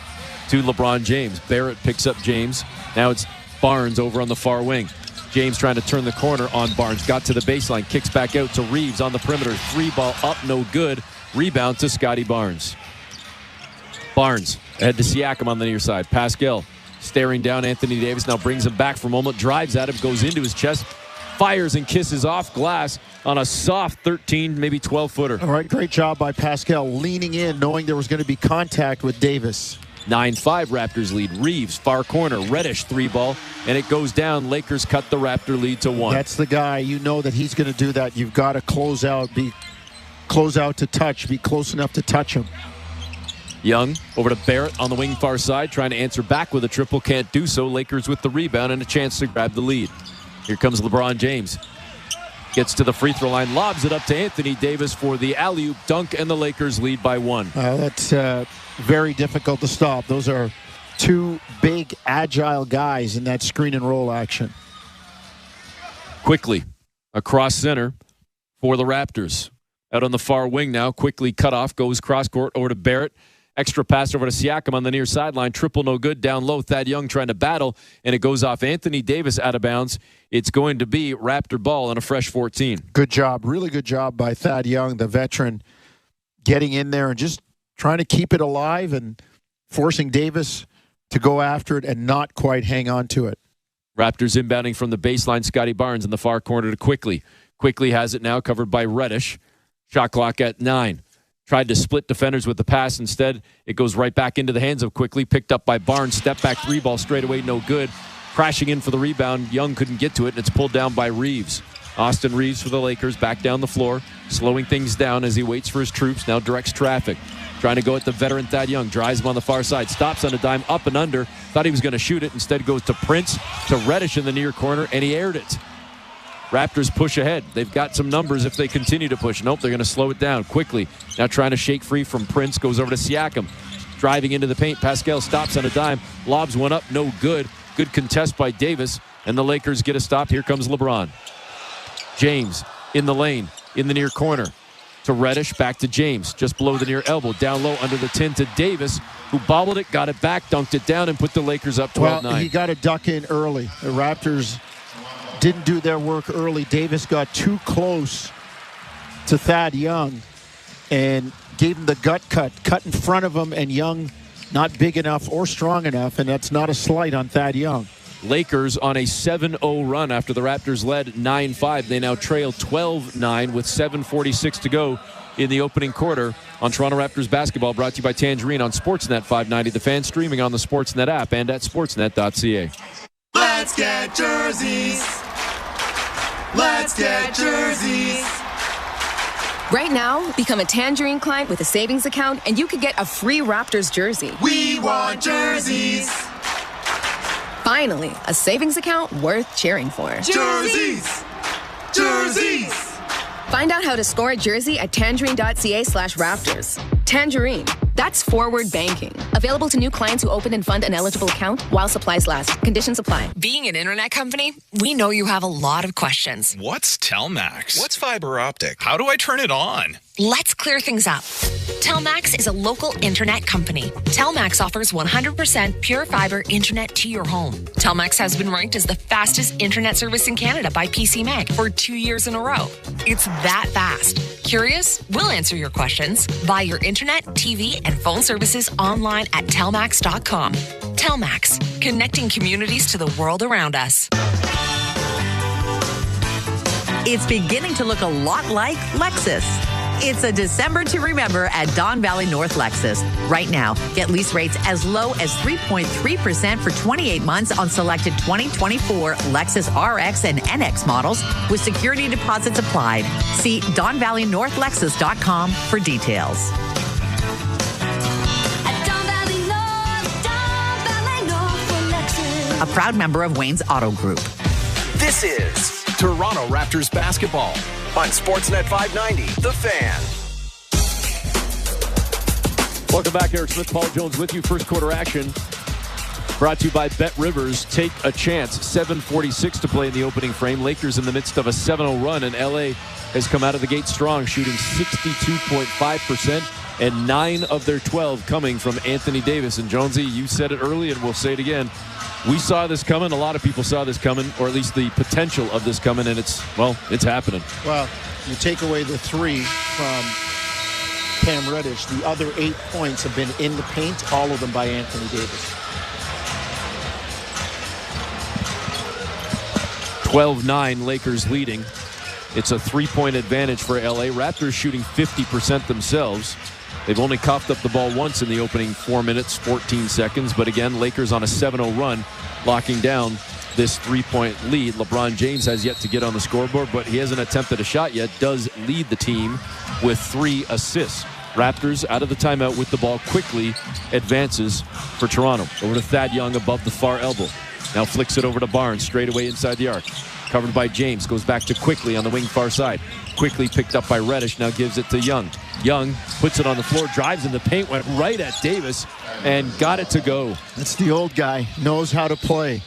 to LeBron James. Barrett picks up James. Now it's Barnes over on the far wing. James trying to turn the corner on Barnes. Got to the baseline. Kicks back out to Reeves on the perimeter. 3 ball up, no good. Rebound to Scotty Barnes. Barnes ahead to Siakam on the near side. Pascal staring down Anthony Davis. Now brings him back for a moment. Drives at him. Goes into his chest. Fires and kisses off glass on a soft 13, maybe 12-footer. All right, great job by Pascal leaning in, knowing there was going to be contact with Davis. 9-5 Raptors lead. Reeves, far corner, Reddish 3-ball, and it goes down. Lakers cut the Raptor lead to 1. That's the guy. You know that he's going to do that. You've got to close out to touch, be close enough to touch him. Young over to Barrett on the wing far side, trying to answer back with a triple. Can't do so. Lakers with the rebound and a chance to grab the lead. Here comes LeBron James. Gets to the free throw line, lobs it up to Anthony Davis for the alley-oop dunk, and the Lakers lead by 1. That's very difficult to stop. Those are 2 big, agile guys in that screen and roll action. Quickly across center for the Raptors. Out on the far wing now, quickly cut off, goes cross court over to Barrett. Extra pass over to Siakam on the near sideline. Triple no good. Down low, Thad Young trying to battle, and it goes off Anthony Davis out of bounds. It's going to be Raptor ball on a fresh 14. Good job. Really good job by Thad Young, the veteran, getting in there and just trying to keep it alive and forcing Davis to go after it and not quite hang on to it. Raptors inbounding from the baseline. Scotty Barnes in the far corner to Quickly. Quickly has it now, covered by Reddish. Shot clock at 9. Tried to split defenders with the pass. Instead, it goes right back into the hands of Quickly. Picked up by Barnes. Step back 3-ball straight away. No good. Crashing in for the rebound. Young couldn't get to it, and it's pulled down by Reeves. Austin Reeves for the Lakers back down the floor, slowing things down as he waits for his troops. Now directs traffic. Trying to go at the veteran Thad Young. Drives him on the far side. Stops on a dime, up and under. Thought he was going to shoot it. Instead goes to Prince, to Reddish in the near corner, and he aired it. Raptors push ahead. They've got some numbers if they continue to push. Nope, they're going to slow it down quickly. Now trying to shake free from Prince. Goes over to Siakam. Driving into the paint. Pascal stops on a dime. Lobs one up. No good. Good contest by Davis. And the Lakers get a stop. Here comes LeBron. James in the lane, in the near corner. To Reddish, back to James, just below the near elbow. Down low under the 10 to Davis, who bobbled it, got it back, dunked it down, and put the Lakers up 12-9. Well, he got to duck in early. The Raptors didn't do their work early. Davis got too close to Thad Young and gave him the gut cut in front of him, and Young not big enough or strong enough, and that's not a slight on Thad Young. Lakers on a 7-0 run after the Raptors led 9-5. They now trail 12-9 with 7:46 to go in the opening quarter. On Toronto Raptors basketball, brought to you by Tangerine on Sportsnet 590. The Fan, streaming on the Sportsnet app and at sportsnet.ca. Let's get jerseys. Let's get jerseys. Right now, become a Tangerine client with a savings account and you could get a free Raptors jersey. We want jerseys. Finally, a savings account worth cheering for. Jerseys! Jerseys! Find out how to score a jersey at tangerine.ca/Raptors. Tangerine. That's forward banking. Available to new clients who open and fund an eligible account while supplies last. Conditions apply. Being an internet company, we know you have a lot of questions. What's Telmax? What's fiber optic? How do I turn it on? Let's clear things up. Telmax is a local internet company. Telmax offers 100% pure fiber internet to your home. Telmax has been ranked as the fastest internet service in Canada by PCMag for 2 years in a row. It's that fast. Curious? We'll answer your questions. Buy your internet, TV, and phone services online at telmax.com. Telmax, connecting communities to the world around us. It's beginning to look a lot like Lexus. It's a December to remember at Don Valley North Lexus. Right now, get lease rates as low as 3.3% for 28 months on selected 2024 Lexus RX and NX models with security deposits applied. See DonValleyNorthLexus.com for details. A proud member of Wayne's Auto Group. This is Toronto Raptors basketball on Sportsnet 590, The Fan. Welcome back. Eric Smith, Paul Jones with you. First quarter action brought to you by Bet Rivers. Take a chance. 7:46 to play in the opening frame. Lakers in the midst of a 7-0 run, and LA has come out of the gate strong, shooting 62.5%, and 9 of their 12 coming from Anthony Davis. And Jonesy, you said it early, and we'll say it again. We saw this coming. A lot of people saw this coming, or at least the potential of this coming, and it's happening. Well, you take away the 3 from Cam Reddish. The other 8 points have been in the paint, all of them by Anthony Davis. 12-9, Lakers leading. It's a 3-point advantage for LA. Raptors shooting 50% themselves. They've only coughed up the ball once in the opening 4 minutes, 14 seconds. But again, Lakers on a 7-0 run, locking down this 3-point lead. LeBron James has yet to get on the scoreboard, but he hasn't attempted a shot yet. Does lead the team with 3 assists. Raptors out of the timeout with the ball, quickly advances for Toronto. Over to Thad Young above the far elbow. Now flicks it over to Barnes, straight away inside the arc. Covered by James, goes back to Quickly on the wing far side. Quickly picked up by Reddish, now gives it to Young. Young puts it on the floor, drives in the paint, went right at Davis, and got it to go. That's the old guy, knows how to play.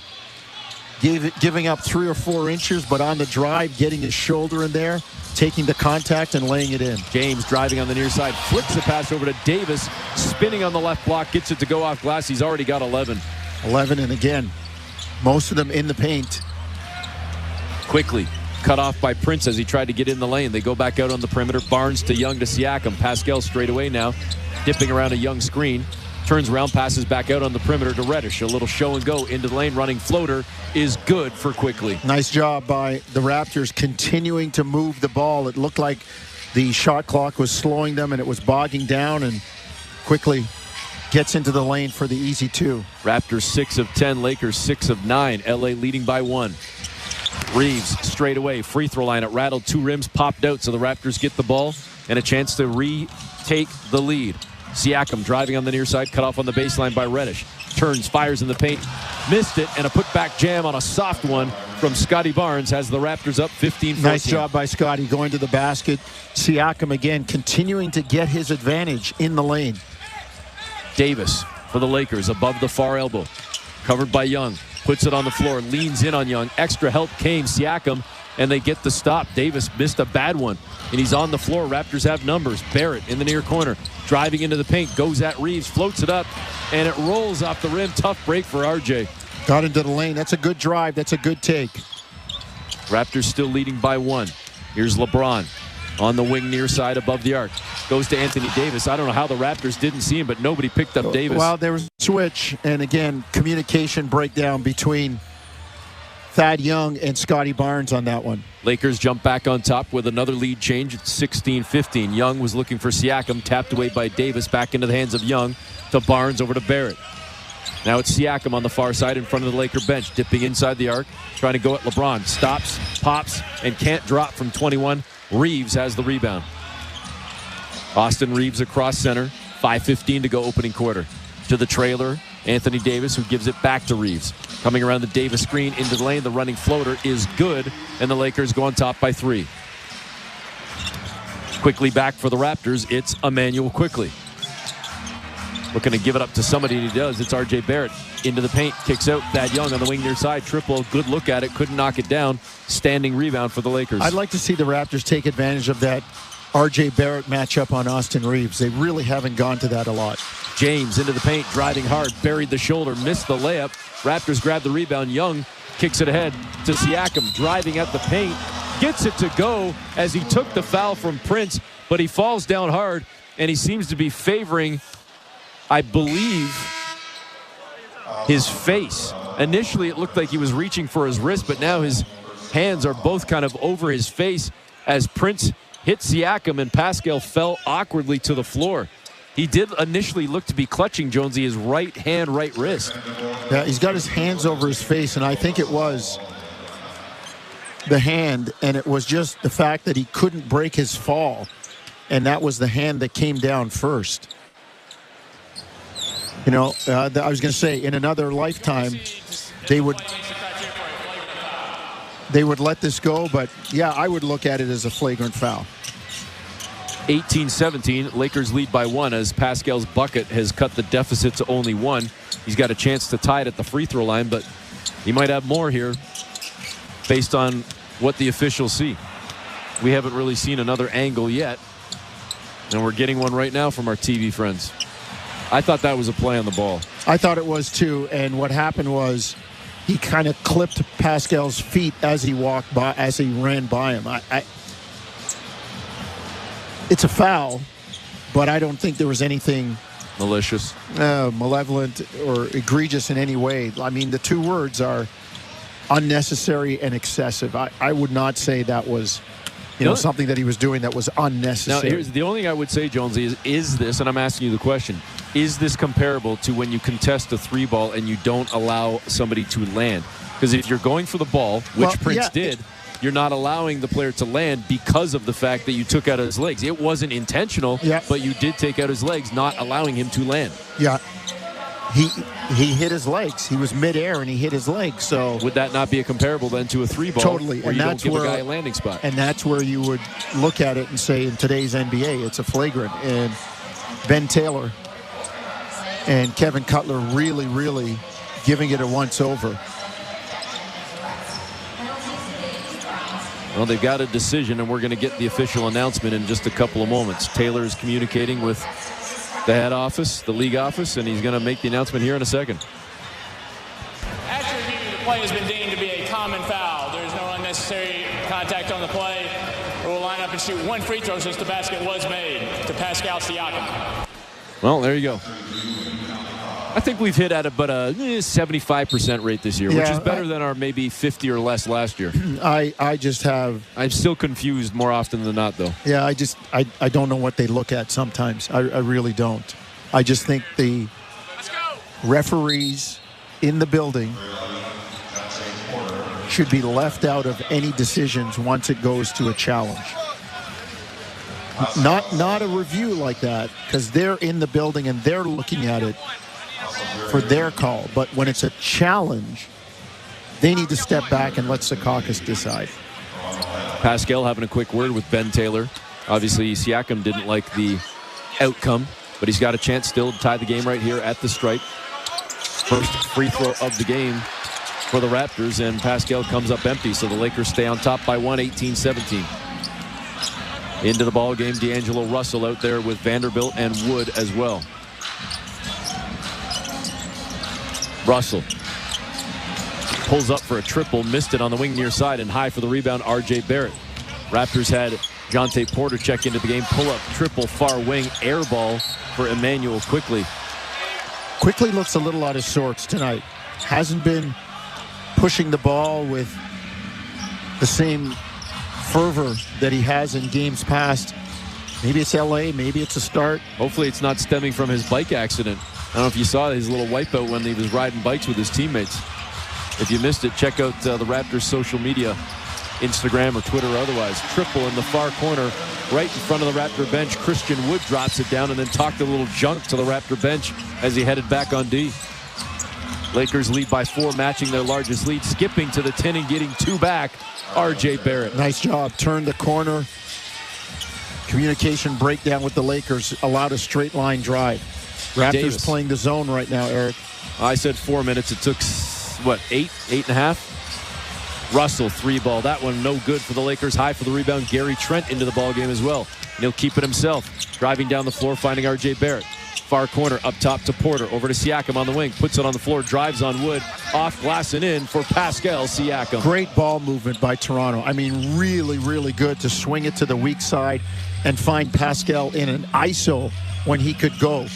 Giving up 3 or 4 inches, but on the drive, getting his shoulder in there, taking the contact and laying it in. James driving on the near side, flicks the pass over to Davis, spinning on the left block, gets it to go off glass. He's already got 11. 11, and again, most of them in the paint. Quickly cut off by Prince as he tried to get in the lane. They go back out on the perimeter. Barnes to Young to Siakam. Pascal straight away now, dipping around a Young screen. Turns around, passes back out on the perimeter to Reddish. A little show and go into the lane. Running floater is good for Quickly. Nice job by the Raptors continuing to move the ball. It looked like the shot clock was slowing them and it was bogging down, and Quickly gets into the lane for the easy 2. Raptors 6 of 10, Lakers 6 of 9. LA leading by 1. Reeves straight away, free throw line. It rattled 2 rims, popped out, so the Raptors get the ball and a chance to retake the lead. Siakam driving on the near side, cut off on the baseline by Reddish. Turns, fires in the paint, missed it, and a putback jam on a soft one from Scotty Barnes has the Raptors up 15-14. Nice job by Scotty going to the basket. Siakam again continuing to get his advantage in the lane. Davis for the Lakers above the far elbow. Covered by Young. Puts it on the floor, leans in on Young. Extra help came, Siakam, and they get the stop. Davis missed a bad one, and he's on the floor. Raptors have numbers. Barrett in the near corner, driving into the paint, goes at Reeves, floats it up, and it rolls off the rim. Tough break for RJ. Got into the lane. That's a good drive. That's a good take. Raptors still leading by 1. Here's LeBron on the wing near side above the arc. Goes to Anthony Davis. I don't know how the Raptors didn't see him, but nobody picked up Davis. Well, there was a switch, and again, communication breakdown between Thad Young and Scotty Barnes on that one. Lakers jump back on top with another lead change at 16-15. Young was looking for Siakam, tapped away by Davis, back into the hands of Young to Barnes over to Barrett. Now it's Siakam on the far side in front of the Laker bench, dipping inside the arc, trying to go at LeBron. Stops, pops, and can't drop from 21. Reeves has the rebound. Austin Reeves across center. 5:15 to go opening quarter. To the trailer, Anthony Davis, who gives it back to Reeves. Coming around the Davis screen into the lane. The running floater is good, and the Lakers go on top by 3. Quickly back for the Raptors. It's Emmanuel Quickly. Looking to give it up to somebody, and he does. It's RJ Barrett into the paint. Kicks out Thad Young on the wing near side. Triple, good look at it. Couldn't knock it down. Standing rebound for the Lakers. I'd like to see the Raptors take advantage of that RJ Barrett matchup on Austin Reeves. They really haven't gone to that a lot. James into the paint, driving hard, buried the shoulder, missed the layup. Raptors grab the rebound. Young kicks it ahead to Siakam, driving at the paint. Gets it to go as he took the foul from Prince, but he falls down hard, and he seems to be favoring, I believe, his face. Initially, it looked like he was reaching for his wrist, but now his hands are both kind of over his face as Prince hit Siakam, and Pascal fell awkwardly to the floor. He did initially look to be clutching, Jonesy, his right hand, right wrist. Yeah, he's got his hands over his face, and I think it was the hand, and it was just the fact that he couldn't break his fall, and that was the hand that came down first. You know, I was going to say, in another lifetime, they would let this go, but yeah, I would look at it as a flagrant foul. 18-17, Lakers lead by 1 as Pascal's bucket has cut the deficit to only 1. He's got a chance to tie it at the free throw line, but he might have more here based on what the officials see. We haven't really seen another angle yet, and we're getting one right now from our TV friends. I thought that was a play on the ball. I thought it was too, and what happened was he kind of clipped Pascal's feet as he walked by, as he ran by him. It's a foul, but I don't think there was anything malicious, malevolent, or egregious in any way. I mean, the two words are unnecessary and excessive. I would not say that was, something that he was doing that was unnecessary. Now, here's the only thing I would say, Jonesy, is this, and I'm asking you the question, is this comparable to when you contest a 3-ball and you don't allow somebody to land? Because if you're going for the ball, which Prince did, you're not allowing the player to land because of the fact that you took out his legs. It wasn't intentional, but you did take out his legs, not allowing him to land. Yeah. He hit his legs. He was midair and he hit his legs. So would that not be a comparable then to a 3-ball? Totally. Where and you that's don't give where a guy a landing spot. And that's where you would look at it and say, in today's NBA, it's a flagrant. And Ben Taylor and Kevin Cutler really, really giving it a once-over. Well, they've got a decision, and we're going to get the official announcement in just a couple of moments. Taylor is communicating with the head office, the league office, and he's going to make the announcement here in a second. After review, the play has been deemed to be a common foul. There is no unnecessary contact on the play. We'll line up and shoot 1 free throw since the basket was made to Pascal Siakam. Well, there you go. I think we've hit at about a 75% rate this year, which is better than our maybe 50 or less last year. I'm still confused more often than not, though. Yeah, I don't know what they look at sometimes. I really don't. I just think the referees in the building should be left out of any decisions once it goes to a challenge. Not a review like that, because they're in the building and they're looking at it for their call. But when it's a challenge, they need to step back and let Secaucus decide. Pascal having a quick word with Ben Taylor. Obviously, Siakam didn't like the outcome, but he's got a chance still to tie the game right here at the stripe. First free throw of the game for the Raptors, and Pascal comes up empty, so the Lakers stay on top by 18-17. Into the ball game, D'Angelo Russell out there with Vanderbilt and Wood as well. Russell pulls up for a triple, missed it on the wing near side, and high for the rebound, R.J. Barrett. Raptors had Jonte Porter check into the game, pull up, triple, far wing, air ball for Emmanuel Quickley. Quickley looks a little out of sorts tonight. Hasn't been pushing the ball with the same fervor that he has in games past. Maybe it's LA, maybe it's a start. Hopefully it's not stemming from his bike accident. I don't know if you saw his little wipeout when he was riding bikes with his teammates. If you missed it, check out the Raptors' social media, Instagram or Twitter or otherwise. Triple in the far corner, right in front of the Raptor bench. Christian Wood drops it down and then talked a little junk to the Raptor bench as he headed back on D. Lakers lead by 4, matching their largest lead. Skipping to the 10 and getting 2 back, R.J. Barrett. Nice job. Turned the corner. Communication breakdown with the Lakers. Allowed a straight line drive. Raptors Davis playing the zone right now, Eric. I said 4 minutes. It took, 8.5? Russell, 3 ball. That one no good for the Lakers. High for the rebound. Gary Trent into the ball game as well. And he'll keep it himself. Driving down the floor, finding R.J. Barrett. Far corner, up top to Porter. Over to Siakam on the wing. Puts it on the floor, drives on Wood. Off glass and in for Pascal Siakam. Great ball movement by Toronto. I mean, really, really good to swing it to the weak side and find Pascal in an ISO when he could go.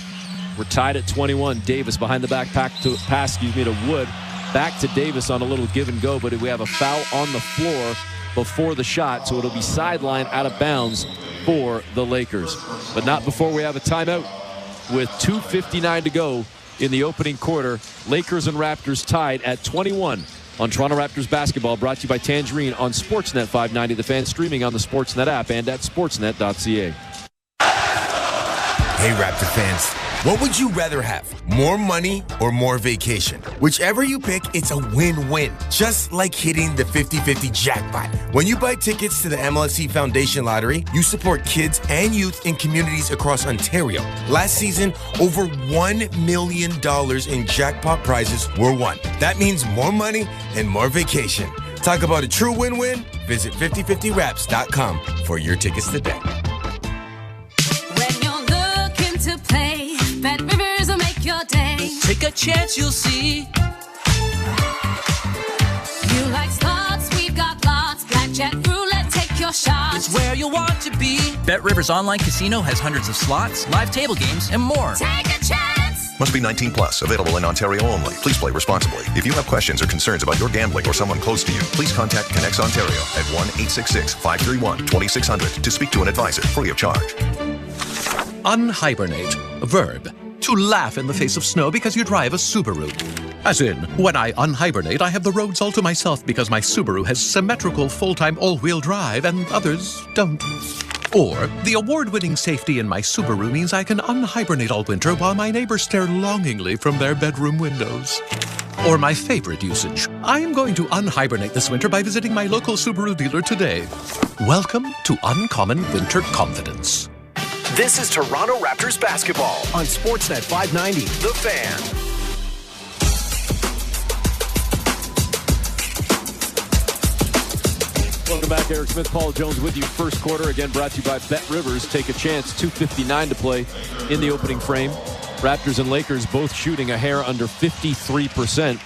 We're tied at 21. Davis behind the back pass to Wood. Back to Davis on a little give and go, but we have a foul on the floor before the shot, so it'll be sideline out of bounds for the Lakers. But not before we have a timeout. With 2:59 to go in the opening quarter, Lakers and Raptors tied at 21 on Toronto Raptors basketball, brought to you by Tangerine on Sportsnet 590, The Fan, streaming on the Sportsnet app and at sportsnet.ca. Hey, Raptor fans. What would you rather have? More money or more vacation? Whichever you pick, it's a win-win. Just like hitting the 50-50 jackpot. When you buy tickets to the MLSE Foundation Lottery, you support kids and youth in communities across Ontario. Last season, over $1 million in jackpot prizes were won. That means more money and more vacation. Talk about a true win-win? Visit 5050raps.com for your tickets today. To play, Bet Rivers will make your day. Take a chance, you'll see. You like slots, we've got lots. Blackjack, roulette, take your shot. It's where you want to be. Bet Rivers Online Casino has hundreds of slots, live table games, and more. Take a chance. Must be 19 plus. Available in Ontario only. Please play responsibly. If you have questions or concerns about your gambling or someone close to you, please contact Connects Ontario at 1-866-531-2600 to speak to an advisor free of charge. Unhibernate, a verb. To laugh in the face of snow because you drive a Subaru. As in, when I unhibernate, I have the roads all to myself because my Subaru has symmetrical full-time all-wheel drive and others don't. Or, the award-winning safety in my Subaru means I can unhibernate all winter while my neighbors stare longingly from their bedroom windows. Or my favorite usage, I am going to unhibernate this winter by visiting my local Subaru dealer today. Welcome to Uncommon Winter Confidence. This is Toronto Raptors basketball on Sportsnet 590, The Fan. Welcome back. Eric Smith, Paul Jones with you. First quarter, again brought to you by Bet Rivers. Take a chance. 2:59 to play in the opening frame. Raptors and Lakers both shooting a hair under 53%,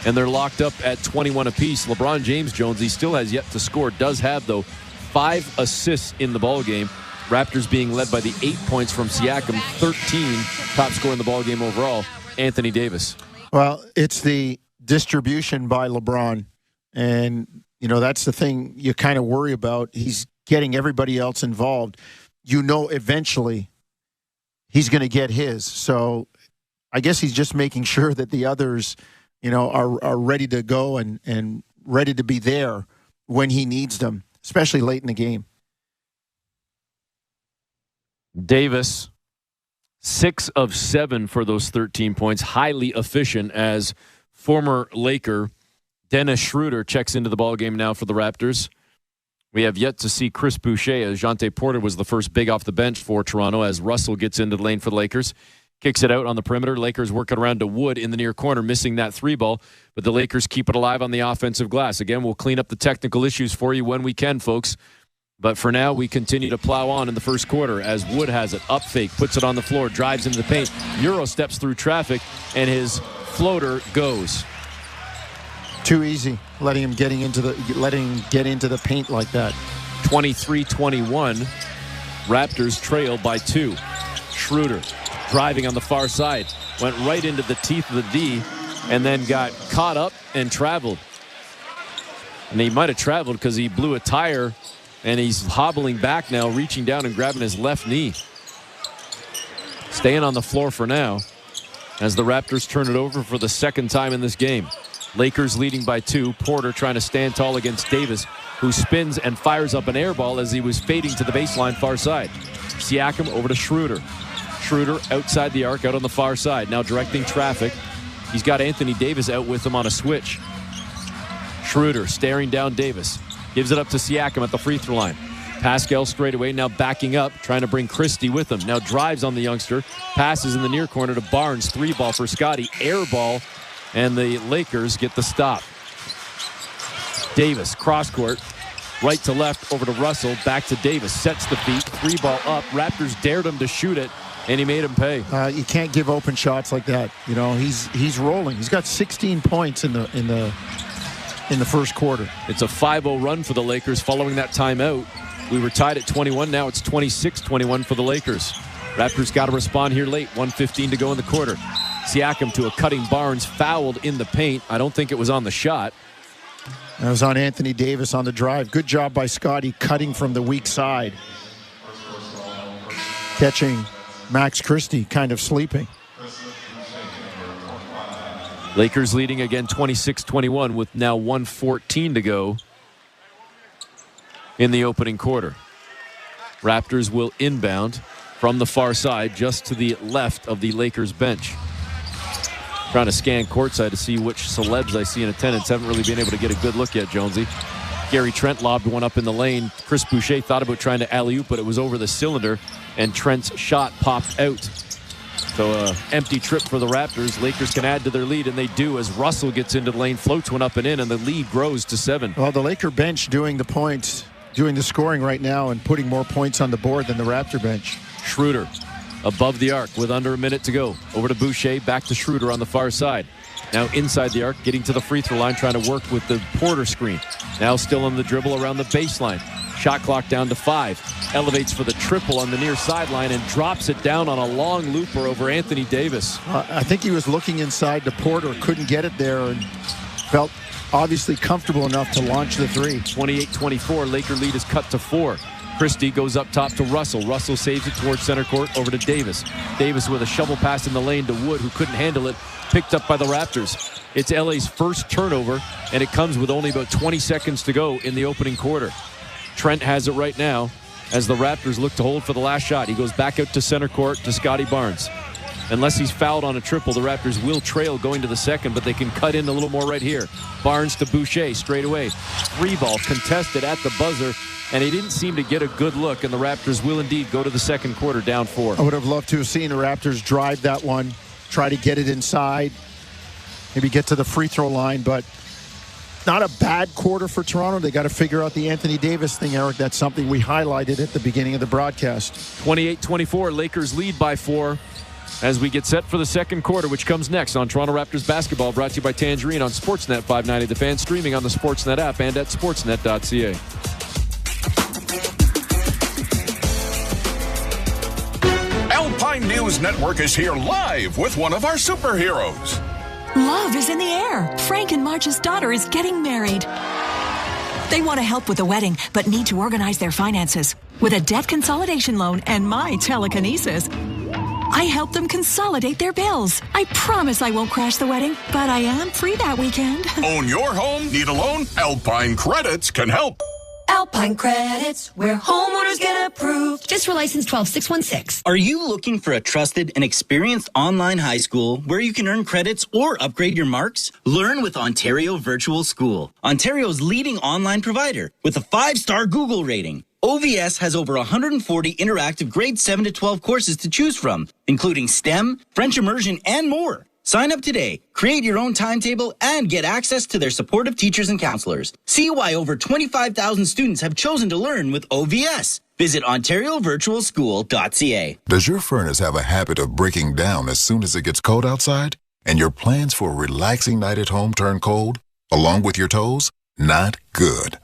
and they're locked up at 21 apiece. LeBron James, Jones, he still has yet to score. Does have, though, 5 assists in the ballgame. Raptors being led by the 8 points from Siakam, 13 top scorer in the ballgame overall, Anthony Davis. Well, it's the distribution by LeBron. And, you know, that's the thing you kind of worry about. He's getting everybody else involved. You know, eventually he's going to get his. So I guess he's just making sure that the others, are ready to go and ready to be there when he needs them, especially late in the game. Davis, 6 of 7 for those 13 points. Highly efficient as former Laker Dennis Schroeder checks into the ballgame now for the Raptors. We have yet to see Chris Boucher, as Jonte Porter was the first big off the bench for Toronto, as Russell gets into the lane for the Lakers. Kicks it out on the perimeter. Lakers working around to Wood in the near corner, missing that 3 ball. But the Lakers keep it alive on the offensive glass. Again, we'll clean up the technical issues for you when we can, folks. But for now, we continue to plow on in the first quarter as Wood has it. Up fake, puts it on the floor, drives into the paint. Euro steps through traffic, and his floater goes. Too easy, letting him get into the paint like that. 23-21. Raptors trail by 2. Schroeder driving on the far side. Went right into the teeth of the D and then got caught up and traveled. And he might have traveled because he blew a tire, and he's hobbling back now, reaching down and grabbing his left knee. Staying on the floor for now as the Raptors turn it over for the second time in this game. Lakers leading by 2. Porter trying to stand tall against Davis, who spins and fires up an air ball as he was fading to the baseline far side. Siakam over to Schroeder. Schroeder outside the arc, out on the far side, now directing traffic. He's got Anthony Davis out with him on a switch. Schroeder staring down Davis. Gives it up to Siakam at the free throw line. Pascal straight away, now backing up, trying to bring Christie with him. Now drives on the youngster. Passes in the near corner to Barnes. 3 ball for Scotty. Air ball. And the Lakers get the stop. Davis, cross court. Right to left, over to Russell. Back to Davis. Sets the feet. 3 ball up. Raptors dared him to shoot it, and he made him pay. You can't give open shots like that. He's rolling. He's got 16 points in the first quarter. It's a 5-0 run for the Lakers following that timeout. We were tied at 21. Now it's 26-21 for the Lakers. Raptors got to respond here late. 1:15 to go in the quarter. Siakam to a cutting Barnes, fouled in the paint. I don't think it was on the shot. That was on Anthony Davis on the drive. Good job by Scotty cutting from the weak side. Catching Max Christie kind of sleeping. Lakers leading again 26-21 with now 1:14 to go in the opening quarter. Raptors will inbound from the far side just to the left of the Lakers bench. Trying to scan courtside to see which celebs I see in attendance. Haven't really been able to get a good look yet, Jonesy. Gary Trent lobbed one up in the lane. Chris Boucher thought about trying to alley-oop, but it was over the cylinder, and Trent's shot popped out. So empty trip for the Raptors. Lakers can add to their lead, and they do as Russell gets into the lane, floats one up and in, and the lead grows to 7. Well, the Laker bench doing the points, doing the scoring right now and putting more points on the board than the Raptor bench. Schroeder above the arc with under a minute to go. Over to Boucher, back to Schroeder on the far side. Now inside the arc, getting to the free throw line, trying to work with the Porter screen. Now still on the dribble around the baseline. Shot clock down to 5. Elevates for the triple on the near sideline and drops it down on a long looper over Anthony Davis. I think he was looking inside to Porter, couldn't get it there, and felt obviously comfortable enough to launch the 3. 28-24, Laker lead is cut to 4. Christie goes up top to Russell. Russell saves it towards center court, over to Davis. Davis with a shovel pass in the lane to Wood, who couldn't handle it. Picked up by the Raptors. It's LA's first turnover, and it comes with only about 20 seconds to go in the opening quarter. Trent has it right now as the Raptors look to hold for the last shot. He goes back out to center court to Scotty Barnes. Unless he's fouled on a triple, the Raptors will trail going to the second, but they can cut in a little more right here. Barnes to Boucher straight away. 3 ball contested at the buzzer, and he didn't seem to get a good look, and the Raptors will indeed go to the second quarter down 4. I would have loved to have seen the Raptors drive that one, try to get it inside, maybe get to the free throw line, but not a bad quarter for Toronto. They got to figure out the Anthony Davis thing, Eric. That's something we highlighted at the beginning of the broadcast. 28-24, Lakers lead by 4 as we get set for the second quarter, which comes next on Toronto Raptors basketball, brought to you by Tangerine on Sportsnet 590 The Fan, streaming on the Sportsnet app and at sportsnet.ca. Alpine News Network is here live with one of our superheroes. Love is in the air. Frank and Marge's daughter is getting married. They want to help with the wedding, but need to organize their finances. With a debt consolidation loan and my telekinesis, I help them consolidate their bills. I promise I won't crash the wedding, but I am free that weekend. Own your home? Need a loan? Alpine Credits can help. Alpine Credits, where homeowners get approved. Just for license 12616. Are you looking for a trusted and experienced online high school where you can earn credits or upgrade your marks? Learn with Ontario Virtual School, Ontario's leading online provider with a 5-star Google rating. OVS has over 140 interactive grade 7 to 12 courses to choose from, including STEM, French immersion, and more. Sign up today, create your own timetable, and get access to their supportive teachers and counselors. See why over 25,000 students have chosen to learn with OVS. Visit OntarioVirtualSchool.ca. Does your furnace have a habit of breaking down as soon as it gets cold outside? And your plans for a relaxing night at home turn cold, along with your toes? Not good.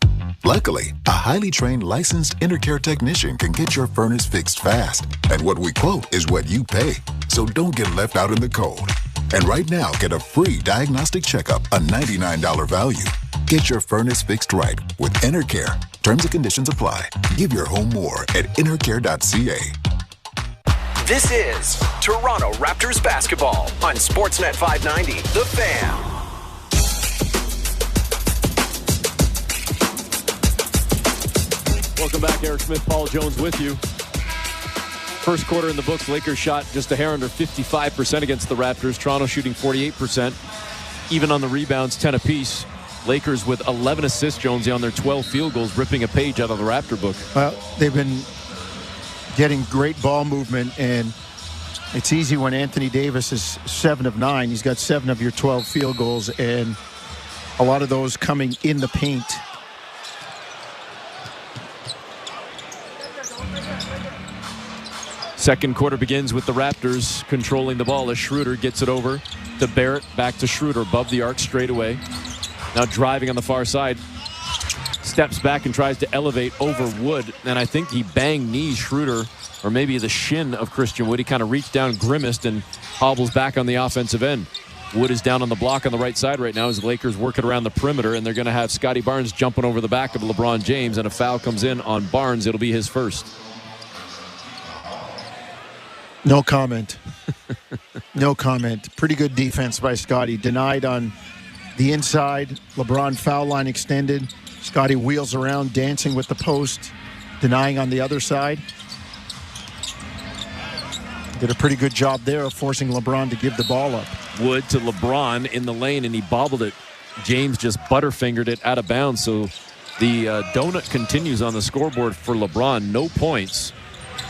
Luckily, a highly trained licensed Intercare technician can get your furnace fixed fast. And what we quote is what you pay. So don't get left out in the cold. And right now, get a free diagnostic checkup, a $99 value. Get your furnace fixed right with Intercare. Terms and conditions apply. Give your home more at intercare.ca. This is Toronto Raptors basketball on Sportsnet 590, The Fan. Welcome back. Eric Smith, Paul Jones with you. First quarter in the books, Lakers shot just a hair under 55% against the Raptors. Toronto shooting 48%. Even on the rebounds, 10 apiece. Lakers with 11 assists, Jonesy, on their 12 field goals, ripping a page out of the Raptor book. Well, they've been getting great ball movement, and it's easy when Anthony Davis is 7 of 9. He's got 7 of your 12 field goals, and a lot of those coming in the paint. Second quarter begins with the Raptors controlling the ball as Schroeder gets it over to Barrett, back to Schroeder, above the arc straight away. Now driving on the far side, steps back and tries to elevate over Wood, and I think he banged knees Schroeder, or maybe the shin of Christian Wood. He kind of reached down, grimaced, and hobbles back on the offensive end. Wood is down on the block on the right side right now as the Lakers work it around the perimeter, and they're going to have Scotty Barnes jumping over the back of LeBron James, and a foul comes in on Barnes. It'll be his first. No comment. No comment. Pretty good defense by Scotty. Denied on the inside. LeBron foul line extended. Scotty wheels around, dancing with the post. Denying on the other side. Did a pretty good job there of forcing LeBron to give the ball up. Wood to LeBron in the lane, and he bobbled it. James just butterfingered it out of bounds. So the donut continues on the scoreboard for LeBron. No points.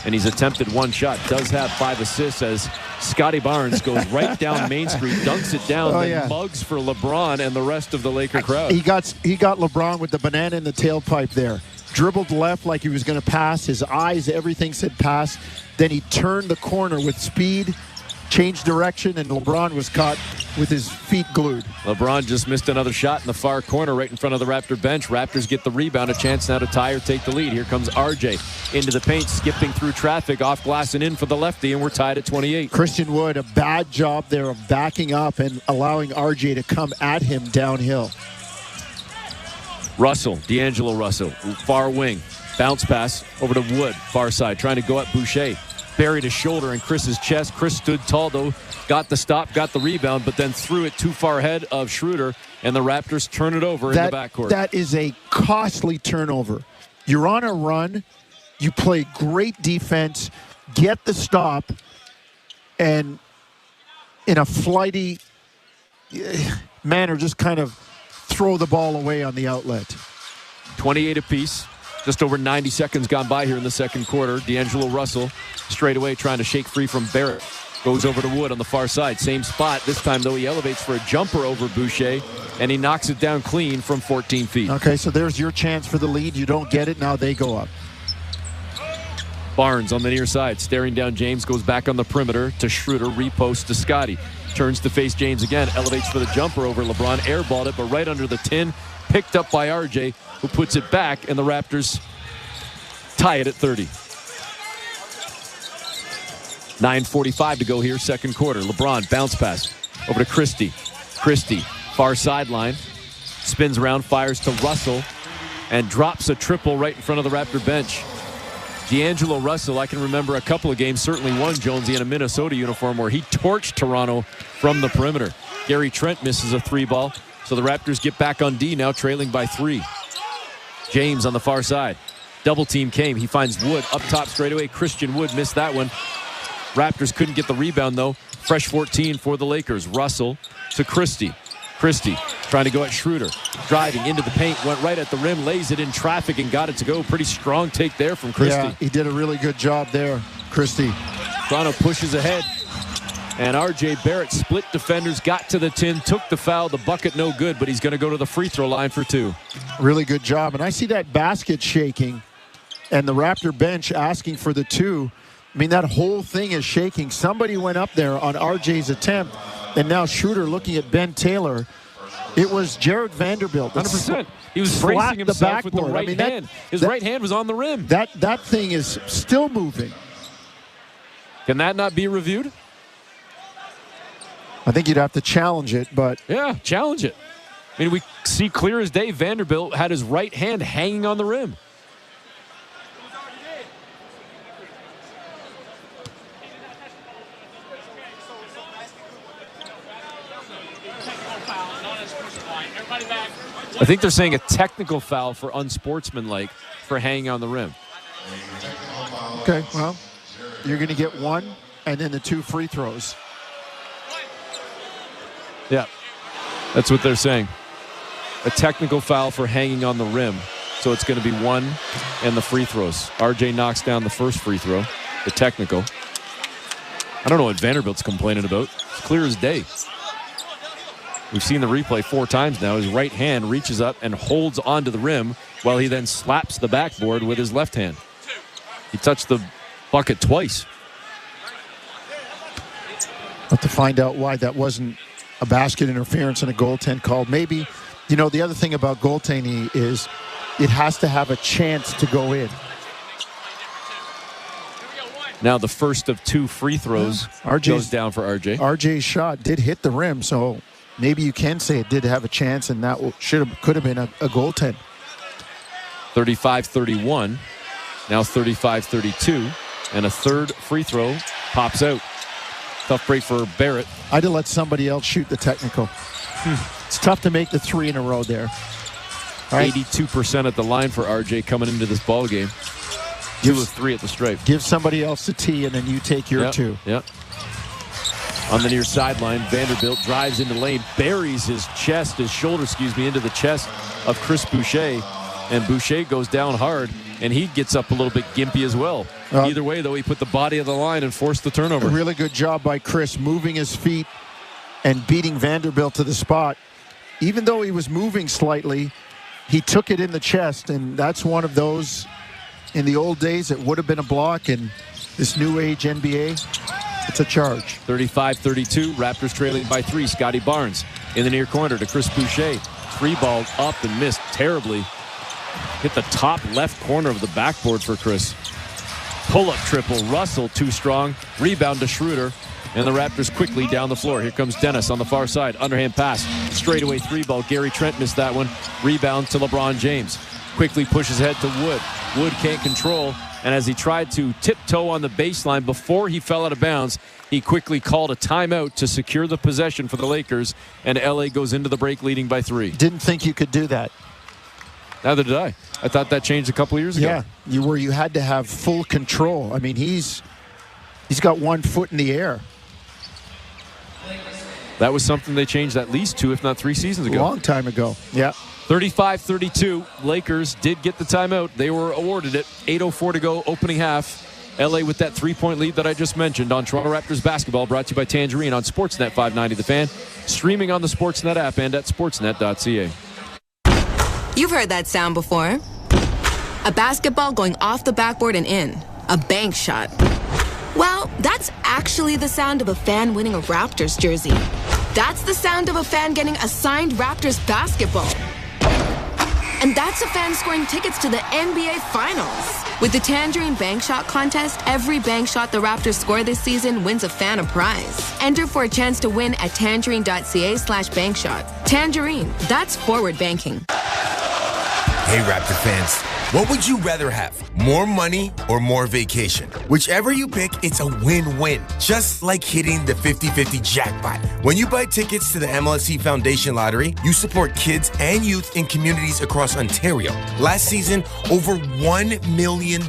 And he's attempted one shot. Does have 5 assists as Scotty Barnes goes right down Main Street, dunks it down, mugs for LeBron and the rest of the Laker crowd. He got LeBron with the banana in the tailpipe there. Dribbled left like he was going to pass. His eyes, everything said pass. Then he turned the corner with speed, changed direction, and LeBron was caught with his feet glued. LeBron just missed another shot in the far corner right in front of the Raptor bench. Raptors get the rebound, a chance now to tie or take the lead. Here comes RJ into the paint, skipping through traffic, off glass and in for the lefty, and we're tied at 28. Christian Wood, a bad job there of backing up and allowing RJ to come at him downhill. Russell, D'Angelo Russell, far wing. Bounce pass over to Wood, far side, trying to go at Boucher. Buried his shoulder in Chris's chest. Chris stood tall, though, got the stop, got the rebound, but then threw it too far ahead of Schroeder, and the Raptors turn it over in the backcourt. That is a costly turnover. You're on a run. You play great defense, get the stop, and in a flighty manner, just kind of throw the ball away on the outlet. 28 apiece. Just over 90 seconds gone by here in the second quarter. D'Angelo Russell straight away trying to shake free from Barrett. Goes over to Wood on the far side. Same spot. This time, though, he elevates for a jumper over Boucher, and he knocks it down clean from 14 feet. Okay, so there's your chance for the lead. You don't get it. Now they go up. Barnes on the near side, staring down James, goes back on the perimeter to Schroeder, reposts to Scotty. Turns to face James again, elevates for the jumper over LeBron, airballed it, but right under the tin, picked up by RJ, who puts it back, and the Raptors tie it at 30. 9:45 to go here, second quarter. LeBron, bounce pass over to Christie. Christie, far sideline, spins around, fires to Russell, and drops a triple right in front of the Raptor bench. D'Angelo Russell, I can remember a couple of games, certainly one, Jonesy, in a Minnesota uniform where he torched Toronto from the perimeter. Gary Trent misses a 3-ball, so the Raptors get back on D, now trailing by 3. James on the far side. Double team came. He finds Wood up top straight away. Christian Wood missed that one. Raptors couldn't get the rebound, though. Fresh 14 for the Lakers. Russell to Christie. Christie trying to go at Schroeder. Driving into the paint, went right at the rim, lays it in traffic and got it to go. Pretty strong take there from Christie. Yeah, he did a really good job there, Christie. Toronto pushes ahead. And R.J. Barrett split defenders, got to the tin, took the foul. The bucket no good, but he's going to go to the free throw line for 2. Really good job. And I see that basket shaking and the Raptor bench asking for the 2. I mean, that whole thing is shaking. Somebody went up there on R.J.'s attempt. And now Schroeder looking at Ben Taylor. It was Jared Vanderbilt. 100%. He was bracing himself with the right hand. His right hand was on the rim. That thing is still moving. Can that not be reviewed? I think you'd have to challenge it, but... Yeah, challenge it. I mean, we see clear as day Vanderbilt had his right hand hanging on the rim. I think they're saying a technical foul for unsportsmanlike for hanging on the rim. Okay, well, you're going to get 1 and then the 2 free throws. Yeah, that's what they're saying. A technical foul for hanging on the rim. So it's going to be 1 and the free throws. RJ knocks down the first free throw, the technical. I don't know what Vanderbilt's complaining about. It's clear as day. We've seen the replay 4 times now. His right hand reaches up and holds onto the rim while he then slaps the backboard with his left hand. He touched the bucket twice. Have to find out why that wasn't a basket interference and a goaltend called. Maybe, you know, the other thing about goaltending is it has to have a chance to go in. Now the first of 2 free throws goes down for RJ. RJ's shot did hit the rim, so maybe you can say it did have a chance, and that could have been a goaltend. 35-31. Now 35-32. And a third free throw pops out. Tough break for Barrett. I'd have let somebody else shoot the technical. It's tough to make the 3 in a row there. Right. 82% at the line for RJ coming into this ball game. 2 of 3 at the stripe. Give somebody else the tee, and then you take your 2. Yep. On the near sideline, Vanderbilt drives into lane, buries his shoulder, into the chest of Chris Boucher. And Boucher goes down hard, and he gets up a little bit gimpy as well. Either way, though, he put the body of the line and forced the turnover. A really good job by Chris moving his feet and beating Vanderbilt to the spot. Even though he was moving slightly, he took it in the chest, and that's one of those. In the old days, it would have been a block. In this new age NBA, it's a charge. 35-32, Raptors trailing by 3. Scotty Barnes in the near corner to Chris Boucher. 3-ball up and missed terribly. Hit the top left corner of the backboard for Chris. Pull-up triple. Russell too strong. Rebound to Schroeder. And the Raptors quickly down the floor. Here comes Dennis on the far side. Underhand pass. Straightaway 3-ball. Gary Trent missed that one. Rebound to LeBron James. Quickly pushes ahead to Wood. Wood can't control. And as he tried to tiptoe on the baseline before he fell out of bounds, he quickly called a timeout to secure the possession for the Lakers. And LA goes into the break leading by 3. Didn't think you could do that. Neither did I. I thought that changed a couple of years ago. Yeah, you had to have full control. I mean, he's got 1 foot in the air. That was something they changed at least 2, if not 3 seasons ago. A long time ago, yeah. 35-32. Lakers did get the timeout. They were awarded it. 8:04 to go, opening half. LA with that 3-point lead that I just mentioned on Toronto Raptors basketball, brought to you by Tangerine on Sportsnet 590 The Fan. Streaming on the Sportsnet app and at sportsnet.ca. You've heard that sound before. A basketball going off the backboard and in. A bank shot. Well, that's actually the sound of a fan winning a Raptors jersey. That's the sound of a fan getting a signed Raptors basketball. And that's a fan scoring tickets to the NBA Finals. With the Tangerine Bank Shot contest, every bank shot the Raptors score this season wins a fan a prize. Enter for a chance to win at tangerine.ca/bankshot. Tangerine, that's forward banking. Hey, Raptor fans. What would you rather have? More money or more vacation? Whichever you pick, it's a win-win. Just like hitting the 50-50 jackpot. When you buy tickets to the MLSE Foundation Lottery, you support kids and youth in communities across Ontario. Last season, over $1 million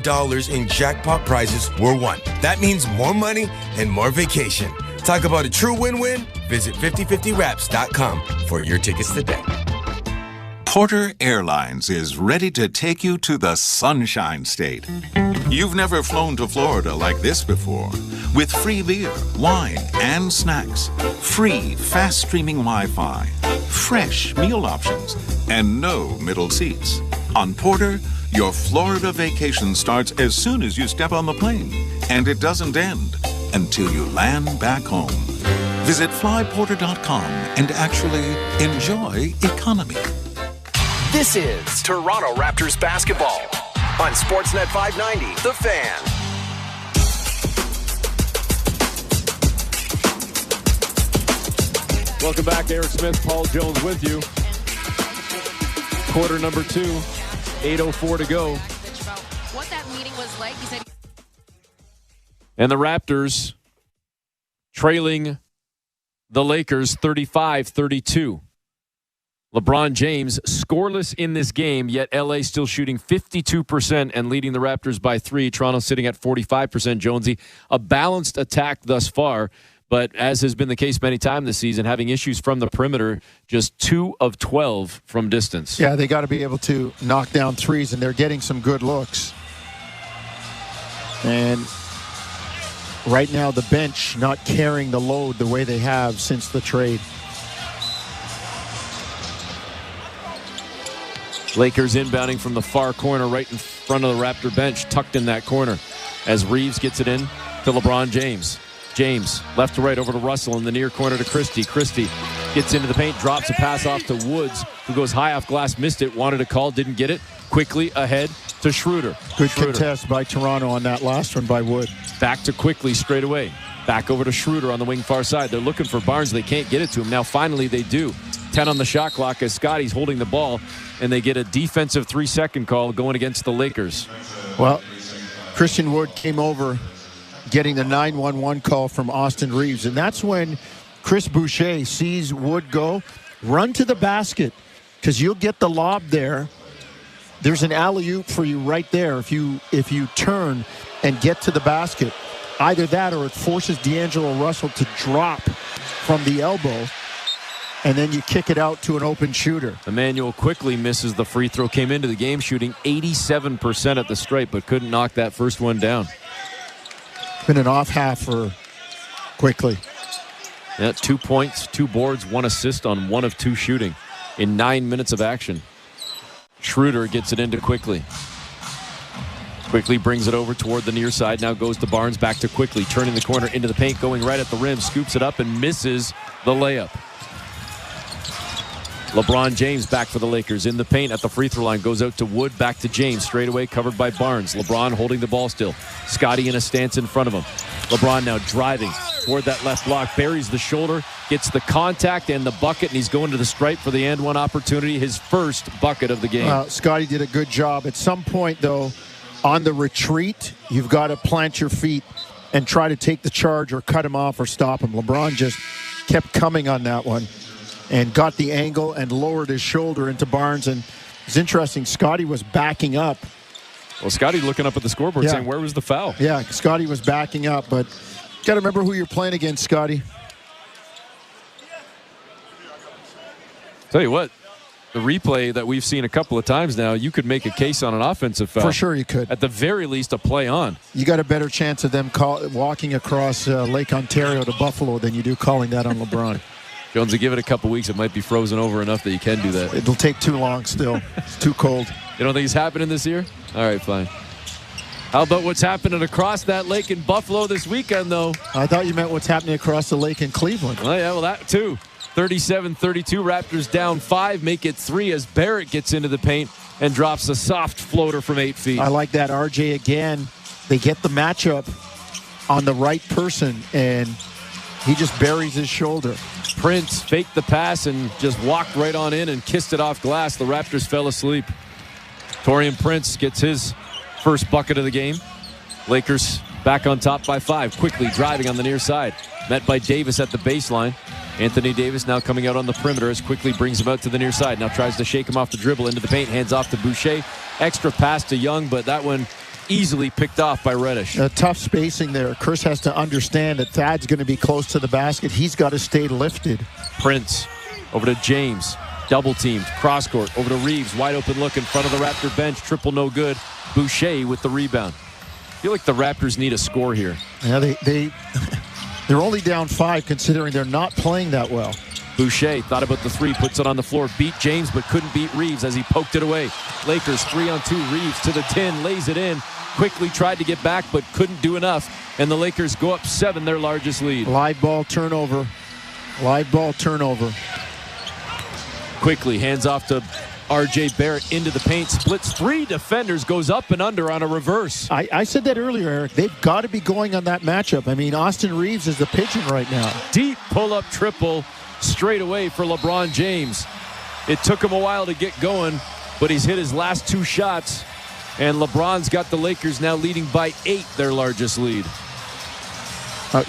in jackpot prizes were won. That means more money and more vacation. Talk about a true win-win? Visit 5050raps.com for your tickets today. Porter Airlines is ready to take you to the Sunshine State. You've never flown to Florida like this before. With free beer, wine, and snacks. Free, fast-streaming Wi-Fi. Fresh meal options. And no middle seats. On Porter, your Florida vacation starts as soon as you step on the plane. And it doesn't end until you land back home. Visit flyporter.com and actually enjoy economy. This is Toronto Raptors basketball on Sportsnet 590, The Fan. Welcome back. Eric Smith, Paul Jones with you. Quarter number 2, 8:04 to go. What that meeting was like, he said. And the Raptors trailing the Lakers 35-32. LeBron James scoreless in this game, yet LA still shooting 52% and leading the Raptors by 3. Toronto sitting at 45%. Jonesy, a balanced attack thus far, but as has been the case many times this season, having issues from the perimeter, just 2 of 12 from distance. Yeah, they got to be able to knock down threes, and they're getting some good looks. And right now, the bench not carrying the load the way they have since the trade. Lakers inbounding from the far corner right in front of the Raptor bench, tucked in that corner as Reeves gets it in to LeBron James. James, left to right over to Russell in the near corner to Christie. Christie gets into the paint, drops a pass off to Woods, who goes high off glass, missed it, wanted a call, didn't get it. Quickly ahead to Schroeder. Good contest by Toronto on that last one by Wood. Back to Quickly straight away. Back over to Schroeder on the wing far side. They're looking for Barnes. They can't get it to him. Now finally they do. 10 on the shot clock as Scotty's holding the ball, and they get a defensive 3-second call going against the Lakers. Well, Christian Wood came over getting the 9-1-1 call from Austin Reeves, and that's when Chris Boucher sees Wood go, run to the basket, because you'll get the lob there. There's an alley-oop for you right there if you turn and get to the basket. Either that or it forces D'Angelo Russell to drop from the elbow, and then you kick it out to an open shooter. Emmanuel Quickly misses the free throw. Came into the game shooting 87% at the stripe, but couldn't knock that first one down. Been an off half for Quickly. Yeah, 2 points, 2 boards, 1 assist on 1 of 2 shooting in 9 minutes of action. Schroeder gets it into Quickly. Quickly brings it over toward the near side. Now goes to Barnes, back to Quickly, turning the corner into the paint, going right at the rim, scoops it up and misses the layup. LeBron James back for the Lakers in the paint at the free throw line. Goes out to Wood, back to James. Straight away covered by Barnes. LeBron holding the ball still. Scotty in a stance in front of him. LeBron now driving toward that left block. Buries the shoulder. Gets the contact and the bucket. And he's going to the stripe for the and one opportunity. His first bucket of the game. Scotty did a good job. At some point, though, on the retreat, you've got to plant your feet and try to take the charge or cut him off or stop him. LeBron just kept coming on that one and got the angle and lowered his shoulder into Barnes. And it's interesting, Scotty was backing up. Well, Scotty looking up at the scoreboard saying, where was the foul? Yeah, Scotty was backing up, but got to remember who you're playing against, Scotty. Tell you what, the replay that we've seen a couple of times now, you could make a case on an offensive foul. For sure you could. At the very least, a play on. You got a better chance of them walking across Lake Ontario to Buffalo than you do calling that on LeBron. Jonesy, give it a couple weeks. It might be frozen over enough that you can do that. It'll take too long still. It's too cold. You don't think it's happening this year? All right, fine. How about what's happening across that lake in Buffalo this weekend, though? I thought you meant what's happening across the lake in Cleveland. Oh, yeah, well, that too. 37-32, Raptors down 5, make it 3 as Barrett gets into the paint and drops a soft floater from 8 feet. I like that, RJ, again. They get the matchup on the right person, and he just buries his shoulder. Prince faked the pass and just walked right on in and kissed it off glass. The Raptors fell asleep. Taurean Prince gets his first bucket of the game. Lakers back on top by 5. Quickly driving on the near side. Met by Davis at the baseline. Anthony Davis now coming out on the perimeter as Quickly brings him out to the near side. Now tries to shake him off the dribble into the paint. Hands off to Boucher. Extra pass to Young, but that one easily picked off by Reddish. Tough spacing there. Chris has to understand that Thad's going to be close to the basket. He's got to stay lifted. Prince over to James. Double teamed. Cross court over to Reeves. Wide open look in front of the Raptor bench. Triple no good. Boucher with the rebound. I feel like the Raptors need a score here. Yeah, they're only down 5 considering they're not playing that well. Boucher thought about the 3, puts it on the floor, beat James but couldn't beat Reeves as he poked it away. Lakers 3-on-2. Reeves to the 10, lays it in. Quickly tried to get back but couldn't do enough. And the Lakers go up 7, their largest lead. Live ball turnover. Quickly hands off to R.J. Barrett into the paint, splits 3 defenders, goes up and under on a reverse. I said that earlier, Eric. They've got to be going on that matchup. I mean, Austin Reeves is the pigeon right now. Deep pull-up triple straight away for LeBron James. It took him a while to get going, but he's hit his last 2 shots, and LeBron's got the Lakers now leading by 8, their largest lead.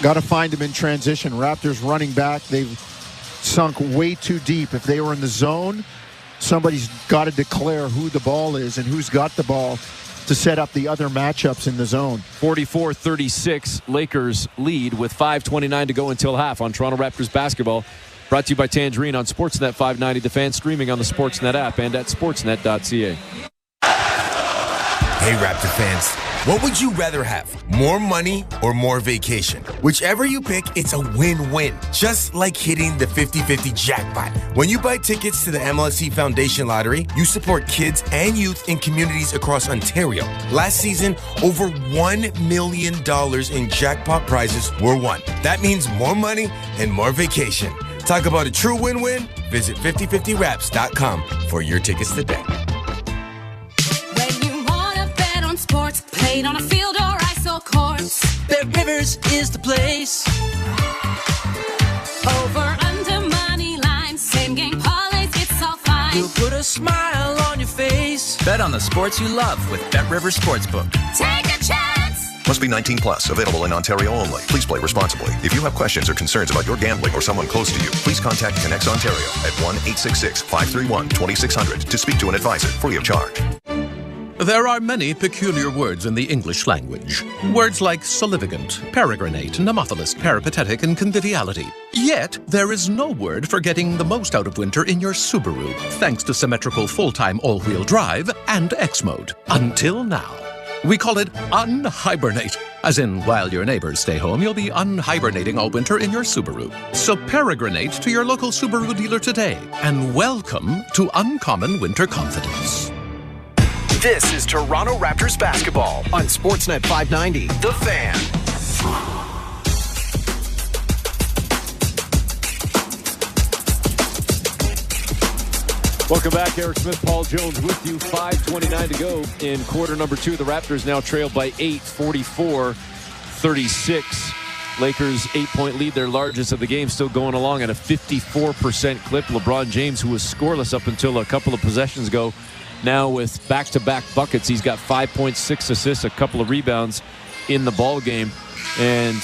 Got to find him in transition. Raptors running back. They've sunk way too deep. If they were in the zone, somebody's got to declare who the ball is and who's got the ball to set up the other matchups in the zone. 44-36, Lakers lead with 5:29 to go until half on Toronto Raptors basketball. Brought to you by Tangerine on Sportsnet 590, the fan, streaming on the Sportsnet app and at sportsnet.ca. Hey, Raptor fans, what would you rather have? More money or more vacation? Whichever you pick, it's a win-win. Just like hitting the 50-50 jackpot. When you buy tickets to the MLSE Foundation Lottery, you support kids and youth in communities across Ontario. Last season, over $1 million in jackpot prizes were won. That means more money and more vacation. Talk about a true win-win? Visit 5050raps.com for your tickets today. Sports played on a field or ice or courts. Bet Rivers is the place. Over, under, money lines, same game parlays, it's all fine. You'll put a smile on your face. Bet on the sports you love with Bet Rivers Sportsbook. Take a chance. Must be 19 plus. Available in Ontario only. Please play responsibly. If you have questions or concerns about your gambling or someone close to you, please contact Connects Ontario at 1-866-531-2600 to speak to an advisor free of charge. There are many peculiar words in the English language. Words like salivigant, peregrinate, nemophilus, peripatetic, and conviviality. Yet, there is no word for getting the most out of winter in your Subaru, thanks to symmetrical full-time all-wheel drive and X-Mode. Until now. We call it unhibernate. As in, while your neighbors stay home, you'll be unhibernating all winter in your Subaru. So peregrinate to your local Subaru dealer today, and welcome to Uncommon Winter Confidence. This is Toronto Raptors basketball on Sportsnet 590, The Fan. Welcome back. Eric Smith, Paul Jones with you. 5:29 to go in quarter number 2. The Raptors now trail by 8, 44-36. Lakers 8-point lead, their largest of the game, still going along at a 54% clip. LeBron James, who was scoreless up until a couple of possessions ago, now with back-to-back buckets. He's got 5 points, 6 assists, a couple of rebounds in the ball game. And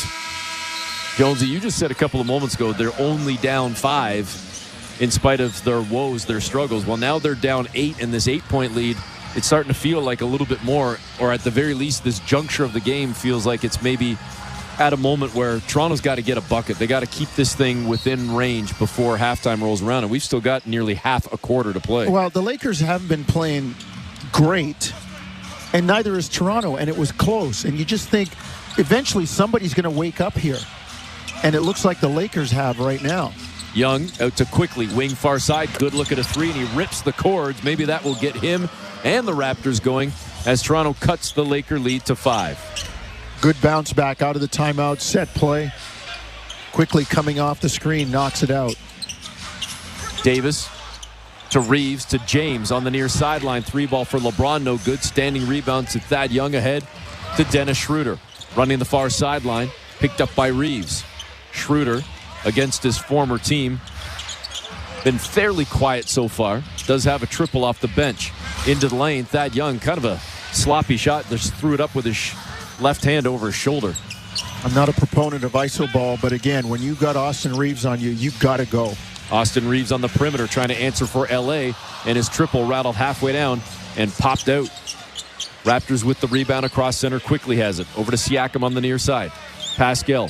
Jonesy, you just said a couple of moments ago they're only down 5 in spite of their woes, their struggles. Well, now they're down 8 in this 8-point lead. It's starting to feel like a little bit more, or at the very least, this juncture of the game feels like it's maybe at a moment where Toronto's got to get a bucket. They got to keep this thing within range before halftime rolls around, and we've still got nearly half a quarter to play. Well, the Lakers haven't been playing great, and neither is Toronto, and it was close. And you just think eventually somebody's going to wake up here, and it looks like the Lakers have right now. Young out to Quickly, wing far side, good look at a 3, and he rips the cords. Maybe that will get him and the Raptors going as Toronto cuts the Laker lead to 5. Good bounce back out of the timeout, set play. Quickly coming off the screen, knocks it out. Davis to Reeves to James on the near sideline. 3 ball for LeBron, no good. Standing rebound to Thad Young ahead to Dennis Schroeder. Running the far sideline, picked up by Reeves. Schroeder against his former team. Been fairly quiet so far. Does have a triple off the bench. into the lane. Thad Young, kind of a sloppy shot, just threw it up with his left hand over his shoulder. I'm not a proponent of iso ball, but again, when you got Austin Reeves on you, you got to go. Austin Reeves on the perimeter trying to answer for LA, and his triple rattled halfway down and popped out. Raptors with the rebound across center. Quickly has it over to Siakam on the near side. Pascal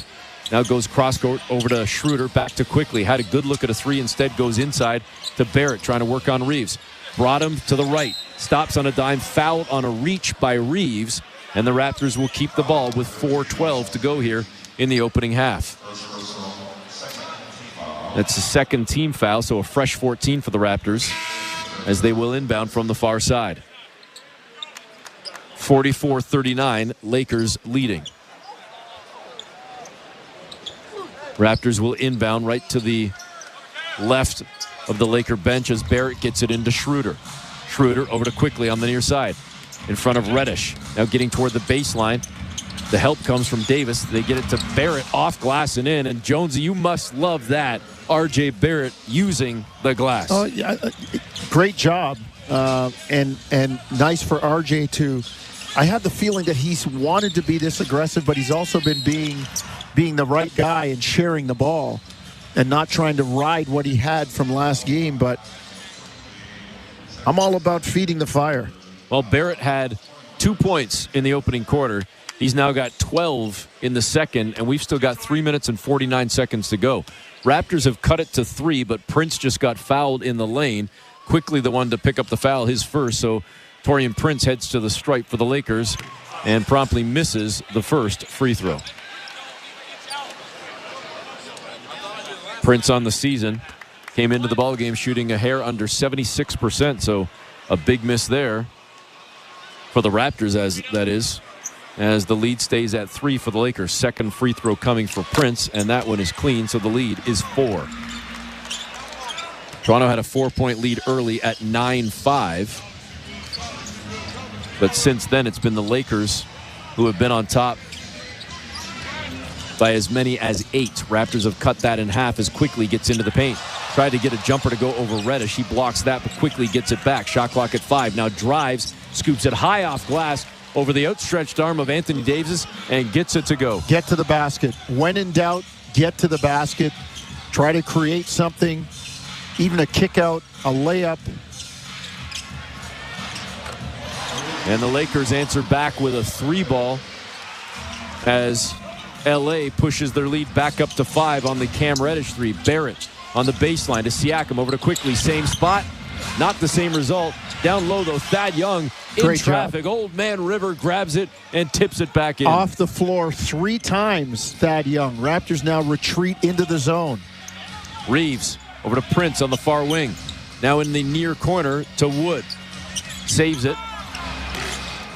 now goes cross court over to Schroeder, back to Quickly. Had a good look at a three, instead goes inside to Barrett trying to work on Reeves. Brought him to the right, stops on a dime, fouled on a reach by Reeves, and the Raptors will keep the ball with 4:12 to go here in the opening half. That's the second team foul, so a fresh 14 for the Raptors as they will inbound from the far side. 44-39, Lakers leading. Raptors will inbound right to the left of the Laker bench as Barrett gets it into Schroeder. Schroeder over to Quickly on the near side in front of Reddish. Now getting toward the baseline. The help comes from Davis. They get it to Barrett off glass and in. And Jonesy, you must love that. R.J. Barrett using the glass. Oh, yeah, great job. And nice for R.J. to... I had the feeling that he's wanted to be this aggressive, but he's also been being the right guy and sharing the ball and not trying to ride what he had from last game. But I'm all about feeding the fire. Well, Barrett had 2 points in the opening quarter. He's now got 12 in the second, and we've still got 3 minutes and 49 seconds to go. Raptors have cut it to 3, but Prince just got fouled in the lane. Quickly the one to pick up the foul, his first. So Taurean Prince heads to the stripe for the Lakers and promptly misses the first free throw. Prince on the season came into the ballgame shooting a hair under 76%, so a big miss there for the Raptors, as the lead stays at 3 for the Lakers. Second free throw coming for Prince, and that one is clean, so the lead is 4. Toronto had a 4-point lead early at 9-5. But since then, it's been the Lakers who have been on top by as many as 8. Raptors have cut that in half as Quickly gets into the paint. Tried to get a jumper to go over Reddish. He blocks that, but Quickly gets it back. Shot clock at 5. Now drives, scoops it high off glass over the outstretched arm of Anthony Davis and gets it to go. Get to the basket. When in doubt, get to the basket. Try to create something, even a kick out, a layup. And the Lakers answer back with a 3-ball as LA pushes their lead back up to 5 on the Cam Reddish 3. Barrett on the baseline to Siakam, over to Quickly. Same spot, not the same result. Down low, though, Thad Young in Great traffic. job. Old man River grabs it and tips it back in. Off the floor 3 times, Thad Young. Raptors now retreat into the zone. Reeves over to Prince on the far wing. Now in the near corner to Wood. Saves it.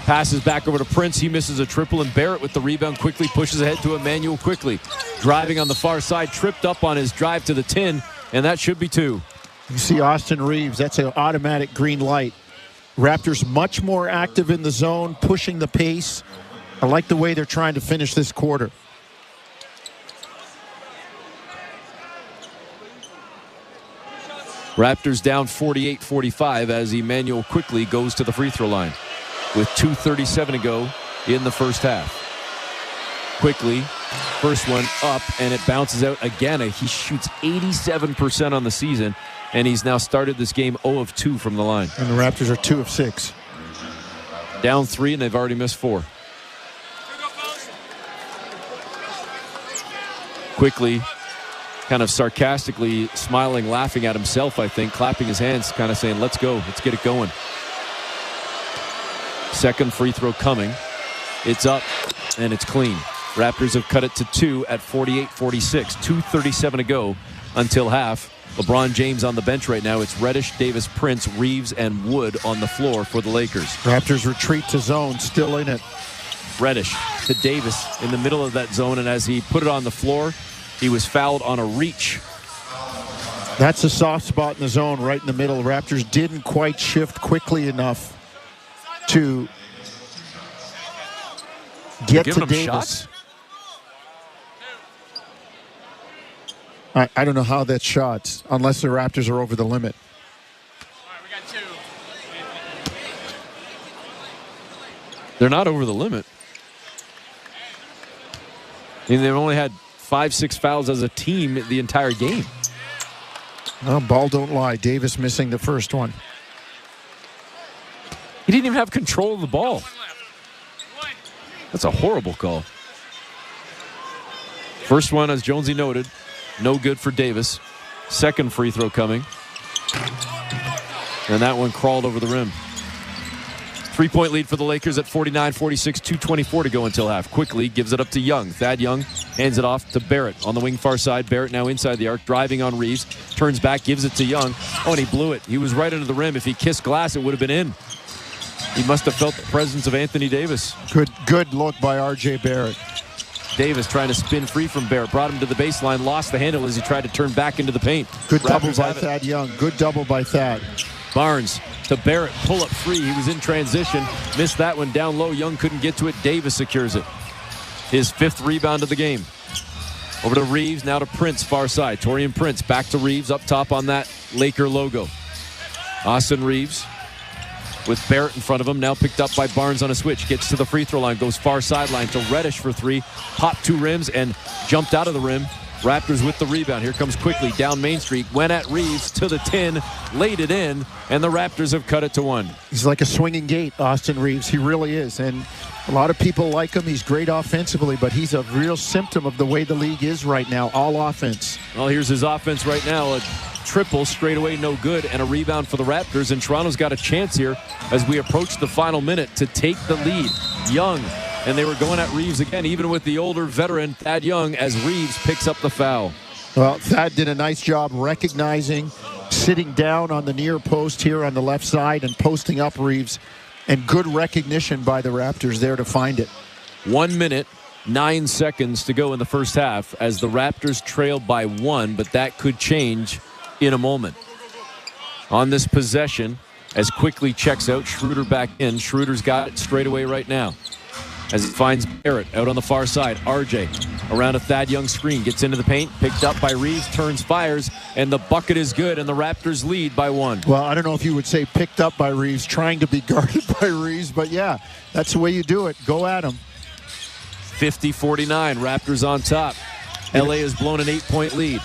Passes back over to Prince. He misses a triple, and Barrett with the rebound quickly pushes ahead to Emmanuel Quickly. Driving on the far side, tripped up on his drive to the tin, and that should be 2. You see Austin Reeves, that's an automatic green light. Raptors much more active in the zone, pushing the pace. I like the way they're trying to finish this quarter. Raptors down 48-45 as Emmanuel Quickly goes to the free throw line with 2:37 to go in the first half. Quickly, first one up, and it bounces out again. He shoots 87% on the season, and he's now started this game 0 of 2 from the line. And the Raptors are 2 of 6. Down 3, and they've already missed 4. Quickly, kind of sarcastically smiling, laughing at himself, I think, clapping his hands, kind of saying, let's go, let's get it going. Second free throw coming. It's up, and it's clean. Raptors have cut it to 2 at 48-46. 2:37 to go until half. LeBron James on the bench right now. It's Reddish, Davis, Prince, Reeves, and Wood on the floor for the Lakers. Raptors retreat to zone, still in it. Reddish to Davis in the middle of that zone, and as he put it on the floor, he was fouled on a reach. That's a soft spot in the zone right in the middle. Raptors didn't quite shift quickly enough to get to Davis. Shots? I don't know how that's shot, unless the Raptors are over the limit. They're not over the limit. I mean, they've only had 5-6 fouls as a team the entire game. Well, ball don't lie. Davis missing the first one. He didn't even have control of the ball. That's a horrible call. First one, as Jonesy noted, no good for Davis. Second free throw coming. And that one crawled over the rim. 3-point lead for the Lakers at 49-46, 2:24 to go until half. Quickly gives it up to Young. Thad Young hands it off to Barrett on the wing far side. Barrett now inside the arc, driving on Reeves. Turns back, gives it to Young. Oh, and he blew it. He was right under the rim. If he kissed glass, it would have been in. He must have felt the presence of Anthony Davis. Good look by R.J. Barrett. Davis trying to spin free from Barrett. Brought him to the baseline, lost the handle as he tried to turn back into the paint. Good Raptors double by Thad Young. Good double by Thad. Barnes to Barrett, pull up free. He was in transition, missed that one down low. Young couldn't get to it. Davis secures it. His 5th rebound of the game. Over to Reeves, now to Prince, far side. Taurean Prince back to Reeves up top on that Laker logo. Austin Reeves with Barrett in front of him, now picked up by Barnes on a switch. Gets to the free throw line, goes far sideline to Reddish for 3. Popped 2 rims and jumped out of the rim. Raptors with the rebound. Here comes Quickly down Main Street. Went at Reeves to the tin, laid it in, and the Raptors have cut it to 1. He's like a swinging gate, Austin Reeves. He really is. And a lot of people like him. He's great offensively, but he's a real symptom of the way the league is right now. All offense. Well, here's his offense right now. A triple straight away, no good, and a rebound for the Raptors. And Toronto's got a chance here as we approach the final minute to take the lead. Young. And they were going at Reeves again, even with the older veteran, Thad Young, as Reeves picks up the foul. Well, Thad did a nice job recognizing, sitting down on the near post here on the left side and posting up Reeves. And good recognition by the Raptors there to find it. 1 minute, 9 seconds to go in the first half as the Raptors trail by 1, but that could change in a moment. On this possession, as Quickly checks out, Schroeder back in. Schroeder's got it straight away right now. As he finds Barrett out on the far side. RJ around a Thad Young screen. Gets into the paint. Picked up by Reeves. Turns, fires. And the bucket is good. And the Raptors lead by 1. Well, I don't know if you would say picked up by Reeves. Trying to be guarded by Reeves. But, yeah, that's the way you do it. Go at him. 50-49. Raptors on top. LA has blown an 8-point lead.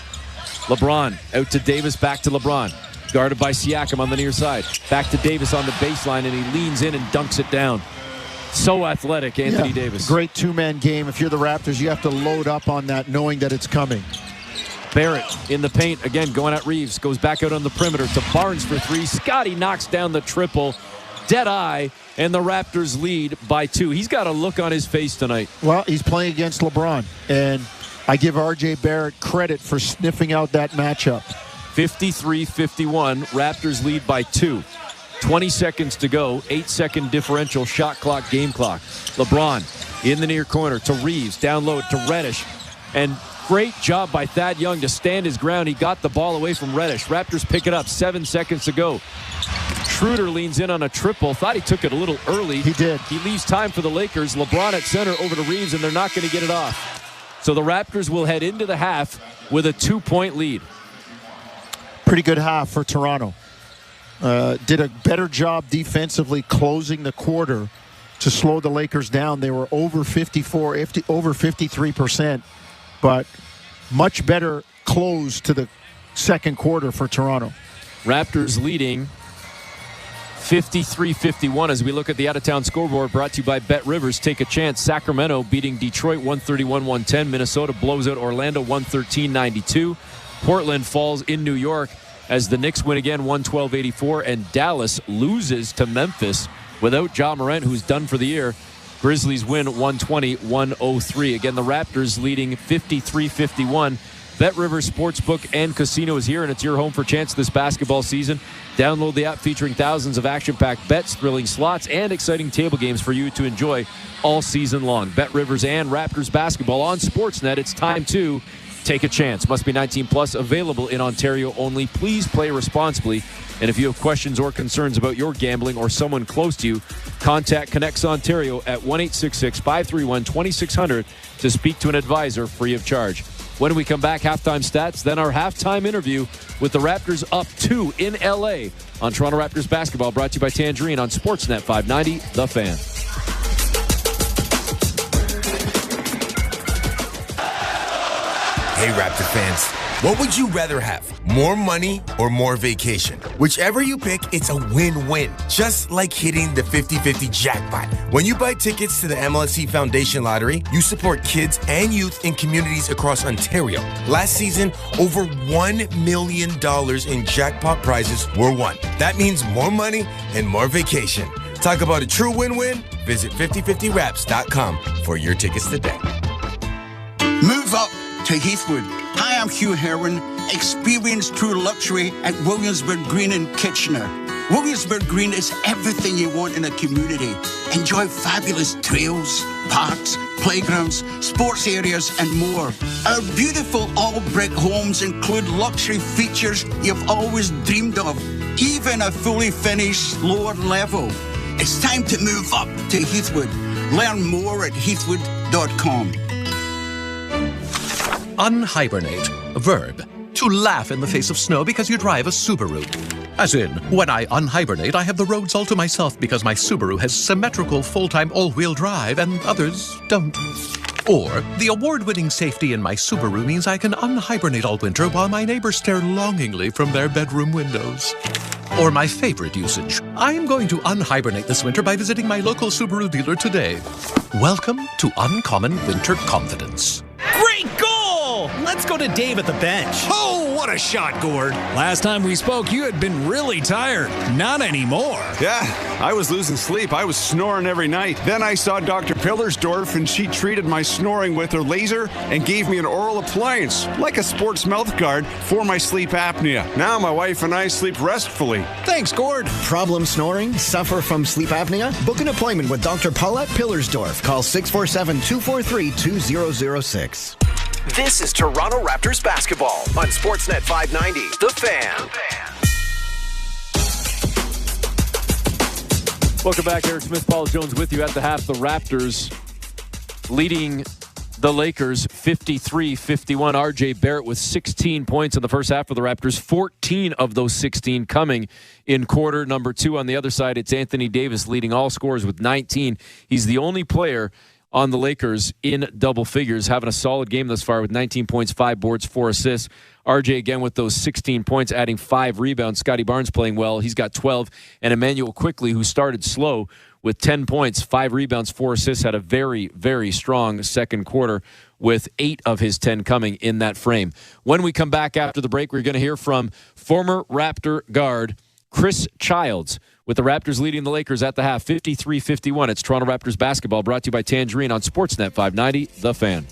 LeBron out to Davis. Back to LeBron. Guarded by Siakam on the near side. Back to Davis on the baseline. And he leans in and dunks it down. So athletic, Anthony Davis. Great 2-man game. If you're the Raptors, you have to load up on that knowing that it's coming. Barrett in the paint, again going at Reeves. Goes back out on the perimeter to Barnes for 3. Scotty knocks down the triple. Dead eye, and the Raptors lead by 2. He's got a look on his face tonight. Well, he's playing against LeBron, and I give R.J. Barrett credit for sniffing out that matchup. 53-51, Raptors lead by 2. 20 seconds to go, 8-second differential, shot clock, game clock. LeBron in the near corner to Reeves, down low to Reddish. And great job by Thad Young to stand his ground. He got the ball away from Reddish. Raptors pick it up, 7 seconds to go. Schroeder leans in on a triple. Thought he took it a little early. He did. He leaves time for the Lakers. LeBron at center over to Reeves, and they're not going to get it off. So the Raptors will head into the half with a 2-point lead. Pretty good half for Toronto. Did a better job defensively closing the quarter to slow the Lakers down. They were over 53%, but much better close to the second quarter for Toronto. Raptors leading 53-51 as we look at the out-of-town scoreboard, brought to you by Bet Rivers. Take a chance. Sacramento beating Detroit 131-110. Minnesota blows out Orlando 113-92. Portland falls in New York as the Knicks win again 112-84, and Dallas loses to Memphis without Ja Morant, who's done for the year. Grizzlies win 120-103. Again, the Raptors leading 53-51. Bet Rivers Sportsbook and Casino is here, and it's your home for chance this basketball season. Download the app featuring thousands of action-packed bets, thrilling slots, and exciting table games for you to enjoy all season long. Bet Rivers and Raptors basketball on Sportsnet. It's time to take a chance. Must be 18 plus. Available in Ontario only. Please play responsibly. And if you have questions or concerns about your gambling or someone close to you, contact Connects Ontario at 1-866-531-2600 to speak to an advisor free of charge. When we come back, halftime stats, then our halftime interview with the Raptors up 2 in LA on Toronto Raptors basketball, brought to you by Tangerine on Sportsnet 590, The Fan. Hey, Raptor fans, what would you rather have? More money or more vacation? Whichever you pick, it's a win-win. Just like hitting the 50-50 jackpot. When you buy tickets to the MLSE Foundation Lottery, you support kids and youth in communities across Ontario. Last season, over $1 million in jackpot prizes were won. That means more money and more vacation. Talk about a true win-win? Visit 5050raps.com for your tickets today. Move up to Heathwood. Hi, I'm Hugh Herwin. Experience true luxury at Williamsburg Green in Kitchener. Williamsburg Green is everything you want in a community. Enjoy fabulous trails, parks, playgrounds, sports areas, and more. Our beautiful all-brick homes include luxury features you've always dreamed of, even a fully finished lower level. It's time to move up to Heathwood. Learn more at heathwood.com. Unhibernate. Verb. To laugh in the face of snow because you drive a Subaru. As in, when I unhibernate, I have the roads all to myself because my Subaru has symmetrical full-time all-wheel drive and others don't. Or, the award-winning safety in my Subaru means I can unhibernate all winter while my neighbors stare longingly from their bedroom windows. Or my favorite usage. I am going to unhibernate this winter by visiting my local Subaru dealer today. Welcome to Uncommon Winter Confidence. Great goal! Let's go to Dave at the bench. Oh, what a shot, Gord. Last time we spoke, you had been really tired. Not anymore. Yeah, I was losing sleep. I was snoring every night. Then I saw Dr. Pillersdorf, and she treated my snoring with her laser and gave me an oral appliance, like a sports mouth guard, for my sleep apnea. Now my wife and I sleep restfully. Thanks, Gord. Problem snoring? Suffer from sleep apnea? Book an appointment with Dr. Paulette Pillersdorf. Call 647-243-2006. This is Toronto Raptors basketball on Sportsnet 590, The Fan. Welcome back. Eric Smith, Paul Jones with you at the half. The Raptors leading the Lakers 53-51. RJ Barrett with 16 points in the first half for the Raptors. 14 of those 16 coming in quarter number 2. On the other side, it's Anthony Davis leading all scorers with 19. He's the only player on the Lakers in double figures, having a solid game thus far with 19 points, 5 boards, 4 assists. RJ again with those 16 points, adding 5 rebounds. Scotty Barnes playing well. He's got 12. And Emmanuel Quickly, who started slow with 10 points, 5 rebounds, 4 assists, had a very, very strong second quarter with 8 of his 10 coming in that frame. When we come back after the break, we're going to hear from former Raptor guard Chris Childs, with the Raptors leading the Lakers at the half, 53-51. It's Toronto Raptors basketball, brought to you by Tangerine on Sportsnet 590, The Fan.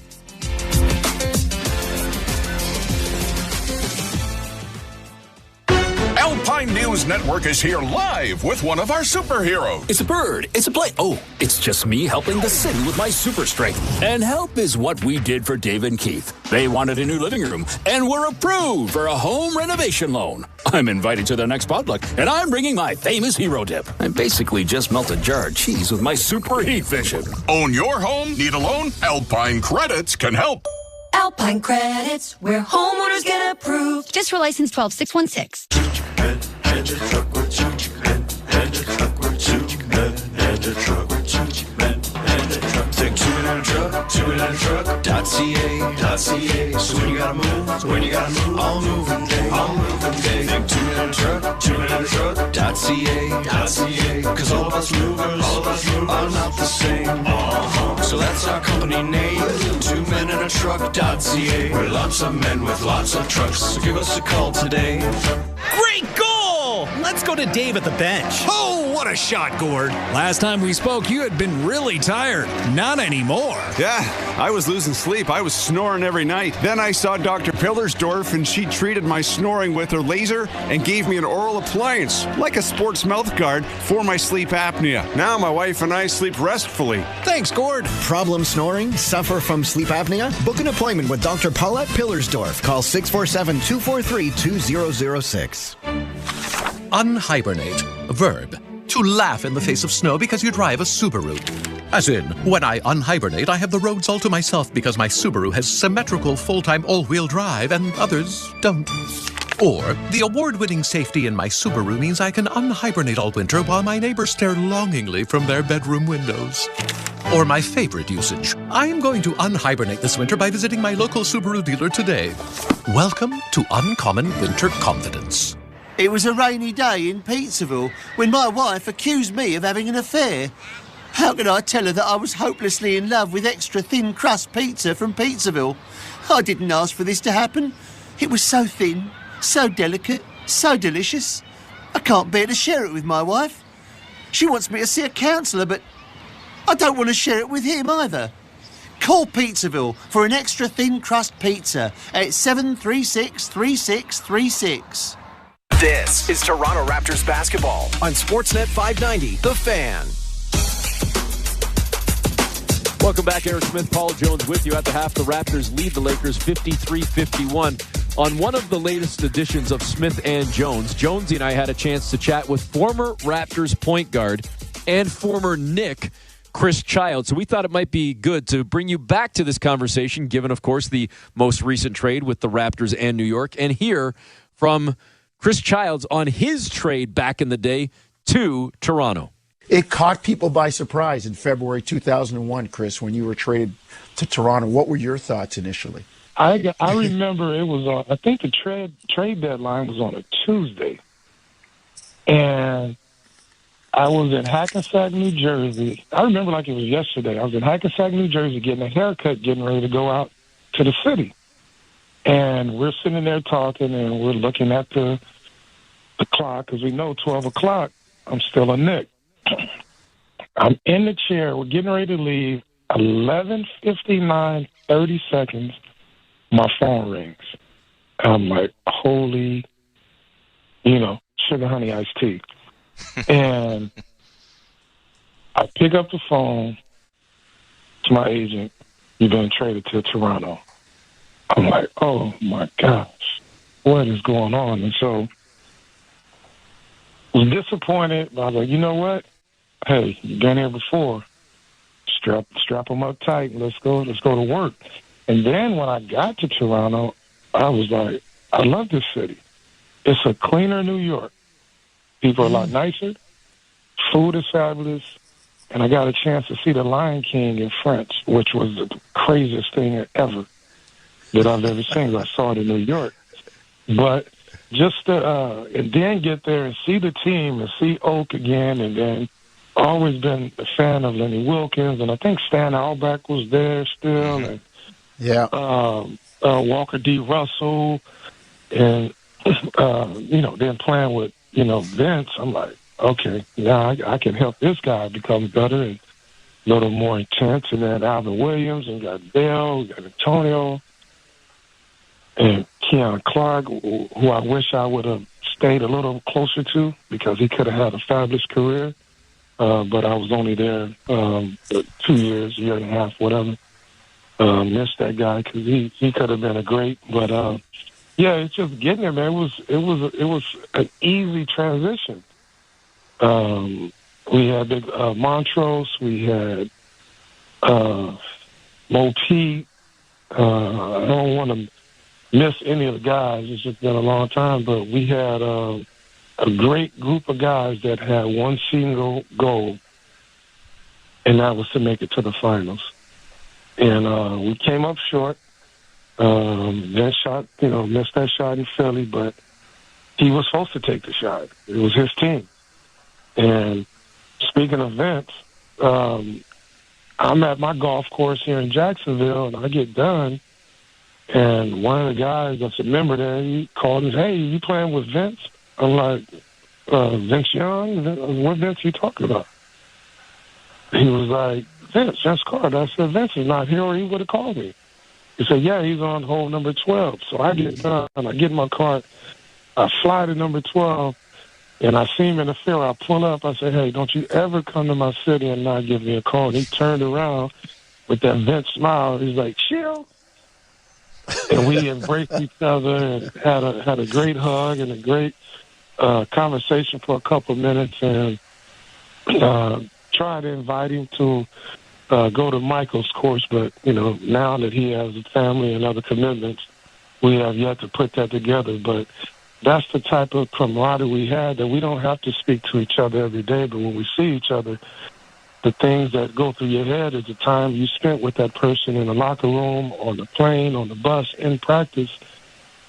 Alpine News Network is here live with one of our superheroes. It's a bird. It's a plane. Oh, it's just me helping the city with my super strength. And help is what we did for Dave and Keith. They wanted a new living room and were approved for a home renovation loan. I'm invited to their next potluck, and I'm bringing my famous hero dip. I basically just melt a jar of cheese with my super heat vision. Own your home? Need a loan? Alpine Credits can help. Alpine Credits, where homeowners get approved. Just for license 12616. Think two-wheeler-truck.ca. So when you gotta move, all moving day. Think two-wheeler-truck.ca. Cause all of us movers are not the same. So that's our company name, 2menintruck.ca. We're lots of men with lots of trucks, so give us a call today. Great goal! Let's go to Dave at the bench. Oh, what a shot, Gord. Last time we spoke, you had been really tired. Not anymore. Yeah, I was losing sleep. I was snoring every night. Then I saw Dr. Pillersdorf, and she treated my snoring with her laser and gave me an oral appliance, like a sports mouth guard, for my sleep apnea. Now my wife and I sleep restfully. Thanks, Gord. Problem snoring? Suffer from sleep apnea? Book an appointment with Dr. Paulette Pillersdorf. Call 647-243-2006. Unhibernate. Verb. To laugh in the face of snow because you drive a Subaru. As in, when I unhibernate, I have the roads all to myself because my Subaru has symmetrical full-time all-wheel drive and others don't. Or the award-winning safety in my Subaru means I can unhibernate all winter while my neighbors stare longingly from their bedroom windows. Or my favorite usage, I am going to unhibernate this winter by visiting my local Subaru dealer today. Welcome to Uncommon Winter Confidence. It was a rainy day in Pizzaville when my wife accused me of having an affair. How could I tell her that I was hopelessly in love with extra thin crust pizza from Pizzaville? I didn't ask for this to happen. It was so thin, so delicate, so delicious. I can't bear to share it with my wife. She wants me to see a counsellor, but I don't want to share it with him either. Call Pizzaville for an extra thin crust pizza at 736-3636. This is Toronto Raptors basketball on Sportsnet 590, The Fan. Welcome back, Eric Smith, Paul Jones with you. At the half, the Raptors lead the Lakers 53-51. On one of the latest editions of Smith and Jones, Jonesy and I had a chance to chat with former Raptors point guard and former Knick, Chris Childs. So we thought it might be good to bring you back to this conversation, given, of course, the most recent trade with the Raptors and New York, and hear from Chris Childs on his trade back in the day to Toronto. It caught people by surprise in February 2001, Chris, when you were traded to Toronto. What were your thoughts initially? I remember it was on, I think the trade deadline was on a Tuesday. And I was in Hackensack, New Jersey. I remember like it was yesterday. I was in Hackensack, New Jersey, getting a haircut, getting ready to go out to the city. And we're sitting there talking, and we're looking at the clock, because we know 12 o'clock, I'm still a Knick. I'm in the chair. We're getting ready to leave. 11:59, 30 seconds, my phone rings. I'm like, holy, sugar honey iced tea. And I pick up the phone to my agent. You've been traded to Toronto. I'm like, oh, my gosh, what is going on? And so I was disappointed, but I was like, you know what? Hey, you've been here before. Strap them up tight. Let's go to work. And then when I got to Toronto, I was like, I love this city. It's a cleaner New York. People are a lot nicer. Food is fabulous. And I got a chance to see the Lion King in French, which was the craziest thing ever that I've ever seen. I saw it in New York. But just and then get there and see the team and see Oak again, and then always been a fan of Lenny Wilkins, and I think Stan Auerbach was there still, and Walker D. Russell, and then playing with Vince. I'm like, okay, now I can help this guy become better and a little more intense. And then Alvin Williams, and got Dale, got Antonio, and Keon Clark, who I wish I would have stayed a little closer to, because he could have had a fabulous career. But I was only there 2 years, year and a half, whatever. Missed that guy because he could have been a great. But it's just getting there, man. It was an easy transition. We had big Montrose, we had Mo Pete. I don't want to miss any of the guys. It's just been a long time, but we had a great group of guys that had one single goal, and that was to make it to the finals. And we came up short. That shot, missed that shot in Philly, but he was supposed to take the shot. It was his team. And speaking of Vince, I'm at my golf course here in Jacksonville, and I get done, and one of the guys that's a member there, he called and said, hey, you playing with Vince? I'm like, Vince Young? What Vince are you talking about? He was like, Vince Carter. I said, Vince is not here, or he would have called me. He said, yeah, he's on hole number 12. So I get done, and I get in my car. I fly to number 12, and I see him in the field. I pull up. I say, hey, don't you ever come to my city and not give me a call. And he turned around with that Vince smile. He's like, chill. And we embraced each other and had a great hug and a great conversation for a couple of minutes, and tried to invite him to go to Michael's course. But, now that he has a family and other commitments, we have yet to put that together. But that's the type of camaraderie we had, that we don't have to speak to each other every day, but when we see each other, the things that go through your head is the time you spent with that person in the locker room, on the plane, on the bus, in practice.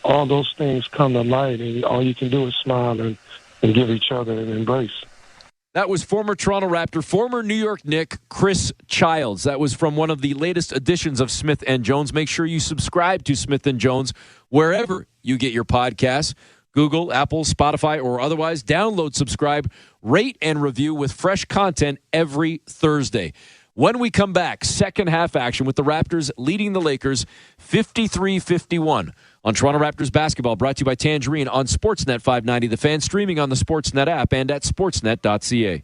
All those things come to light, and all you can do is smile and give each other an embrace. That was former Toronto Raptor, former New York Knick, Chris Childs. That was from one of the latest editions of Smith & Jones. Make sure you subscribe to Smith & Jones wherever you get your podcasts. Google, Apple, Spotify, or otherwise. Download, subscribe, rate, and review with fresh content every Thursday. When we come back, second half action with the Raptors leading the Lakers 53-51 on Toronto Raptors basketball, brought to you by Tangerine on Sportsnet 590, The Fan, streaming on the Sportsnet app and at sportsnet.ca.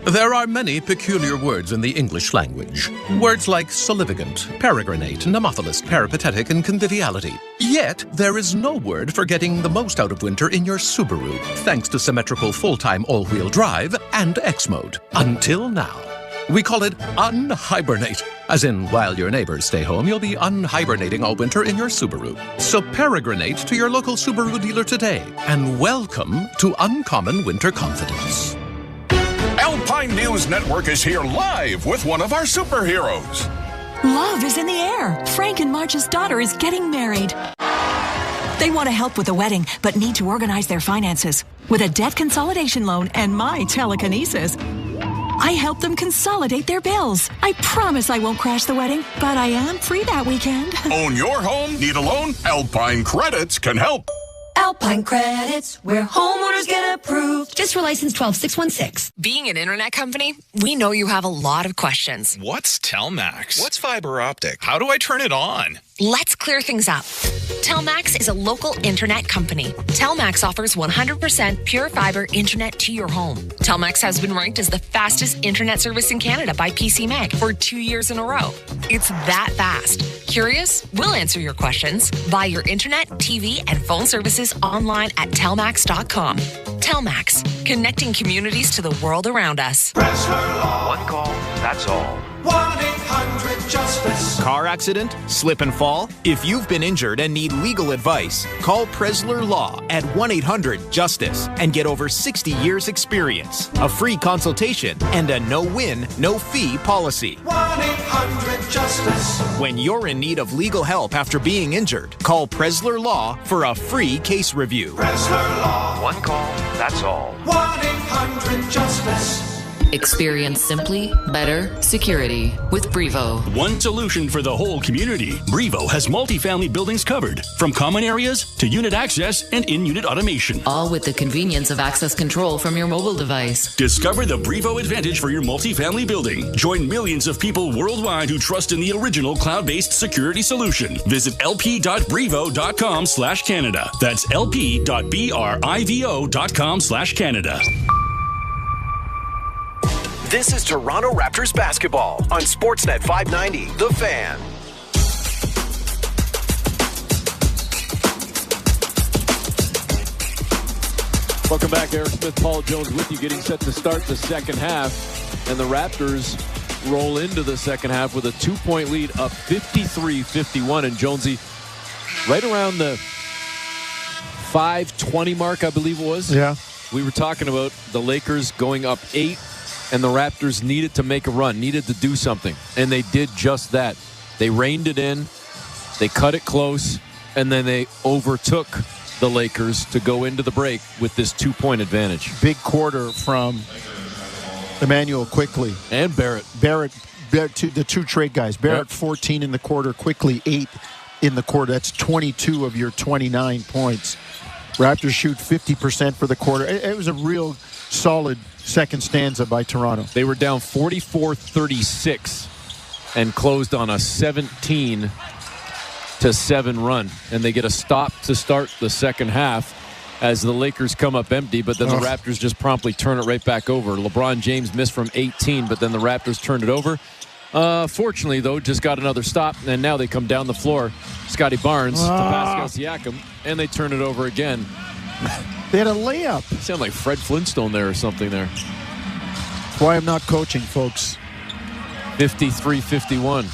There are many peculiar words in the English language. Words like solivigant, peregrinate, nemophilist, peripatetic, and conviviality. Yet, there is no word for getting the most out of winter in your Subaru, thanks to symmetrical full-time all-wheel drive and X-Mode. Until now. We call it unhibernate. As in, while your neighbors stay home, you'll be unhibernating all winter in your Subaru. So peregrinate to your local Subaru dealer today, and welcome to uncommon winter confidence. Alpine News Network is here live with one of our superheroes. Love is in the air. Frank and Marge's daughter is getting married. They want to help with the wedding, but need to organize their finances. With a debt consolidation loan and my telekinesis, I help them consolidate their bills. I promise I won't crash the wedding, but I am free that weekend. Own your home? Need a loan? Alpine Credits can help. Alpine Credits, where homeowners get approved. Just for license 12616. Being an internet company, we know you have a lot of questions. What's Telmax? What's fiber optic? How do I turn it on? Let's clear things up. Telmax is a local internet company. Telmax offers 100% pure fiber internet to your home. Telmax has been ranked as the fastest internet service in Canada by PCMag for 2 years in a row. It's that fast. Curious? We'll answer your questions. Buy your internet, TV, and phone services online at telmax.com. Telmax, connecting communities to the world around us. One call, that's all. 1-800-JUSTICE. Car accident? Slip and fall? If you've been injured and need legal advice, call Presler Law at 1-800-JUSTICE and get over 60 years experience, a free consultation, and a no-win, no-fee policy. 1-800-JUSTICE. When you're in need of legal help after being injured, call Presler Law for a free case review. Presler Law. One call, that's all. 1-800-JUSTICE. Experience simply better security with Brevo. One solution for the whole community. Brevo has multifamily buildings covered, from common areas to unit access and in-unit automation. All with the convenience of access control from your mobile device. Discover the Brevo advantage for your multifamily building. Join millions of people worldwide who trust in the original cloud-based security solution. Visit lp.brevo.com/Canada. That's lp.brivo.com/Canada. This is Toronto Raptors basketball on Sportsnet 590, The Fan. Welcome back. Eric Smith, Paul Jones with you, getting set to start the second half. And the Raptors roll into the second half with a 2-point lead, up 53-51. And Jonesy, right around the 5:20 mark, I believe it was. Yeah. We were talking about the Lakers going up 8. And the Raptors needed to make a run, needed to do something. And they did just that. They reined it in, they cut it close, and then they overtook the Lakers to go into the break with this 2-point advantage. Big quarter from Emmanuel Quickly. And Barrett. Barrett, the two trade guys. Barrett, 14 in the quarter, Quickly 8 in the quarter. That's 22 of your 29 points. Raptors shoot 50% for the quarter. It was a real solid second stanza by Toronto. They were down 44-36 and closed on a 17-7 run. And they get a stop to start the second half as the Lakers come up empty, but then the Raptors just promptly turn it right back over. LeBron James missed from 18, but then the Raptors turned it over. Fortunately, though, just got another stop, and now they come down the floor. Scotty Barnes to Pascal Siakam, and they turn it over again. They had a layup. Sound like Fred Flintstone there or something there. That's why I'm not coaching, folks. 53-51.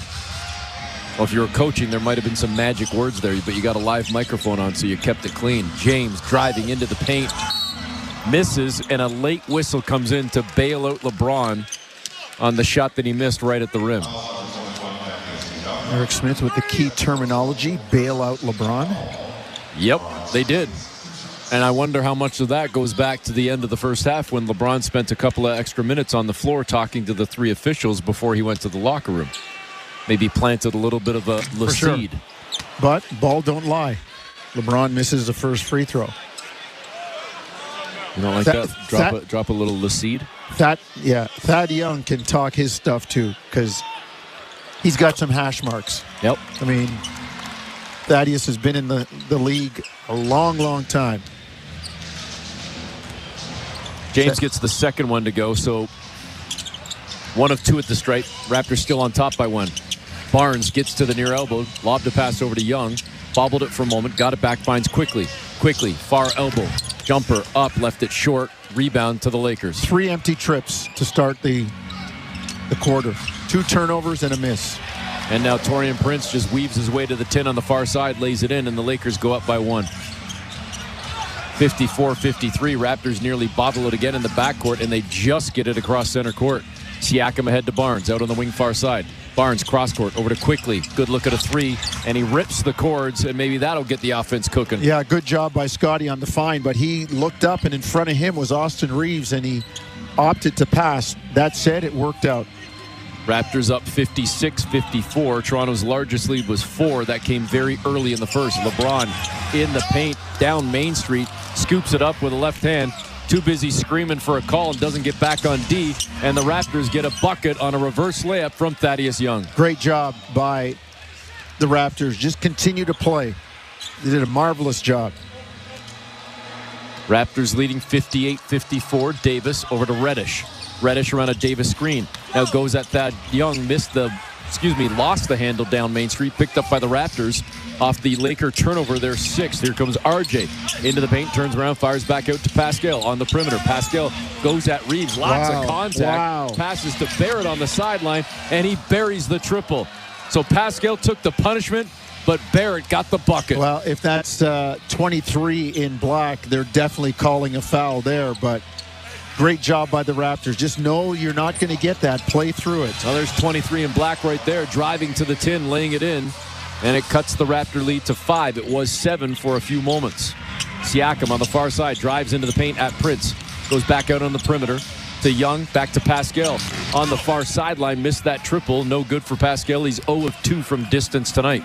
Well, if you were coaching, there might have been some magic words there, but you got a live microphone on, so you kept it clean. James driving into the paint, misses, and a late whistle comes in to bail out LeBron on the shot that he missed right at the rim. Eric Smith with the key terminology, bail out LeBron. Yep, they did. And I wonder how much of that goes back to the end of the first half when LeBron spent a couple of extra minutes on the floor talking to the three officials before he went to the locker room. Maybe planted a little bit of a seed. Sure. But ball don't lie. LeBron misses the first free throw. You don't like that? Drop a little seed? Thad Young can talk his stuff too, because he's got some hash marks. Yep. I mean, Thaddeus has been in the league a long, long time. James gets the second one to go, so 1 of 2 at the stripe. Raptors still on top by 1. Barnes gets to the near elbow, lobbed a pass over to Young, bobbled it for a moment, got it back, finds quickly, far elbow, jumper up, left it short, rebound to the Lakers. 3 empty trips to start the quarter. 2 turnovers and a miss. And now Taurean Prince just weaves his way to the 10 on the far side, lays it in, and the Lakers go up by 1. 54-53, Raptors nearly bottle it again in the backcourt, and they just get it across center court. Siakam ahead to Barnes, out on the wing far side. Barnes cross-court over to Quickly. Good look at a 3, and he rips the cords, and maybe that'll get the offense cooking. Yeah, good job by Scotty on the find, but he looked up, and in front of him was Austin Reeves, and he opted to pass. That said, it worked out. Raptors up 56-54. Toronto's largest lead was 4. That came very early in the first. LeBron in the paint, down Main Street, scoops it up with a left hand. Too busy screaming for a call and doesn't get back on D. And the Raptors get a bucket on a reverse layup from Thaddeus Young. Great job by the Raptors. Just continue to play. They did a marvelous job. Raptors leading 58-54. Davis over to Reddish. Reddish around a Davis screen. Now goes at Thad Young. Lost the handle down Main Street. Picked up by the Raptors off the Laker turnover. Their 6th. Here comes RJ into the paint. Turns around. Fires back out to Pascal on the perimeter. Pascal goes at Reeves. Lots of contact. Passes to Barrett on the sideline. And he buries the triple. So Pascal took the punishment, but Barrett got the bucket. Well, if that's 23 in black, they're definitely calling a foul there. But great job by the Raptors. Just know you're not going to get that. Play through it. Well, there's 23 in black right there, driving to the 10, laying it in, and it cuts the Raptor lead to 5. It was 7 for a few moments. Siakam on the far side drives into the paint at Prince. Goes back out on the perimeter to Young, back to Pascal. On the far sideline, missed that triple. No good for Pascal. He's 0 of 2 from distance tonight.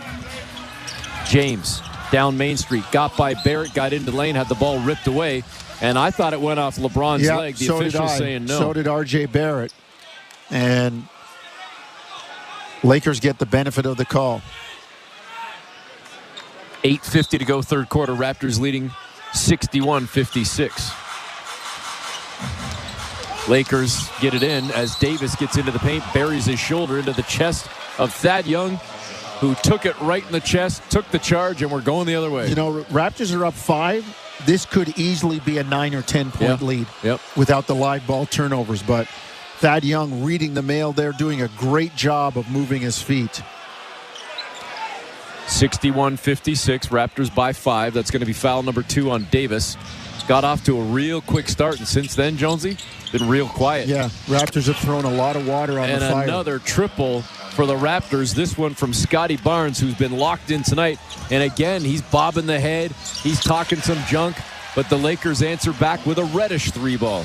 James down Main Street. Got by Barrett, got into lane, had the ball ripped away. And I thought it went off LeBron's leg. The official saying no. So did RJ Barrett. And Lakers get the benefit of the call. 8:50 to go, third quarter. Raptors leading 61-56. Lakers get it in as Davis gets into the paint, buries his shoulder into the chest of Thad Young, who took it right in the chest, took the charge, and we're going the other way. You know, Raptors are up 5. This could easily be a 9 or 10 point lead without the live ball turnovers. But Thad Young reading the mail there, doing a great job of moving his feet. 61-56, Raptors by 5. That's going to be foul number 2 on Davis. Got off to a real quick start, and since then, Jonesy, been real quiet. Yeah, Raptors have thrown a lot of water on the fire. And another triple for the Raptors. This one from Scotty Barnes, who's been locked in tonight. And again, he's bobbing the head. He's talking some junk. But the Lakers answer back with a Reddish 3-ball.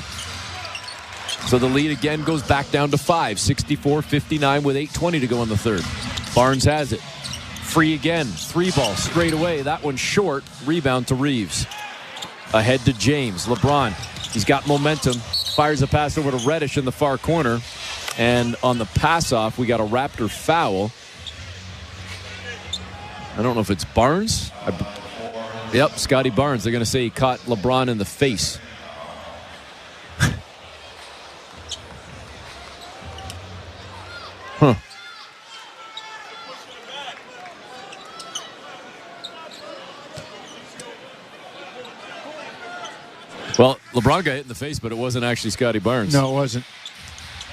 So the lead again goes back down to 5. 64-59 with 8:20 to go in the third. Barnes has it. Free again. 3-ball straight away. That one short. Rebound to Reeves. Ahead to James. LeBron. He's got momentum. Fires a pass over to Reddish in the far corner. And on the pass-off, we got a Raptor foul. I don't know if it's Barnes. Yep, Scotty Barnes. They're going to say he caught LeBron in the face. Huh. Well, LeBron got hit in the face, but it wasn't actually Scotty Barnes. No, it wasn't.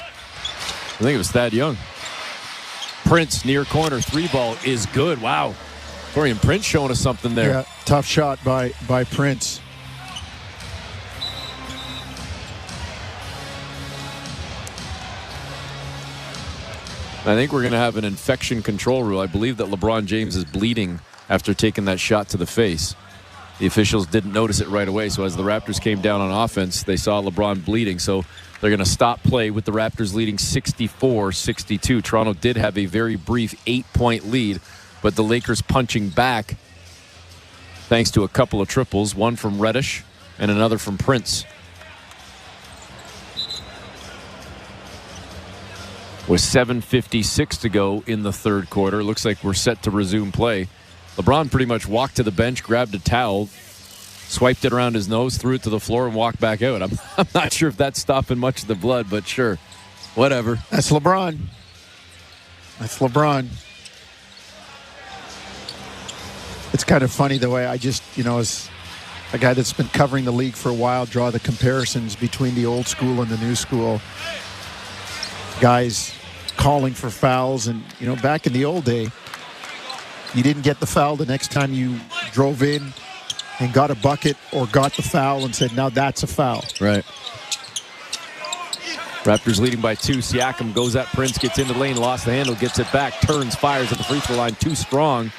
I think it was Thad Young. Prince, near corner, 3-ball is good. Wow. Torian Prince showing us something there. Yeah, tough shot by Prince. I think we're going to have an infection control rule. I believe that LeBron James is bleeding after taking that shot to the face. The officials didn't notice it right away, so as the Raptors came down on offense, they saw LeBron bleeding. So they're going to stop play with the Raptors leading 64-62. Toronto did have a very brief 8-point lead, but the Lakers punching back thanks to a couple of triples, one from Reddish and another from Prince. With 7:56 to go in the third quarter, looks like we're set to resume play. LeBron pretty much walked to the bench, grabbed a towel, swiped it around his nose, threw it to the floor, and walked back out. I'm not sure if that's stopping much of the blood, but sure, whatever. That's LeBron. That's LeBron. It's kind of funny the way I just, as a guy that's been covering the league for a while, draw the comparisons between the old school and the new school. Guys calling for fouls, and back in the old day, you didn't get the foul the next time you drove in and got a bucket or got the foul and said, now that's a foul. Right. Raptors leading by 2. Siakam goes at Prince, gets into the lane, lost the handle, gets it back, turns, fires at the free throw line, too strong,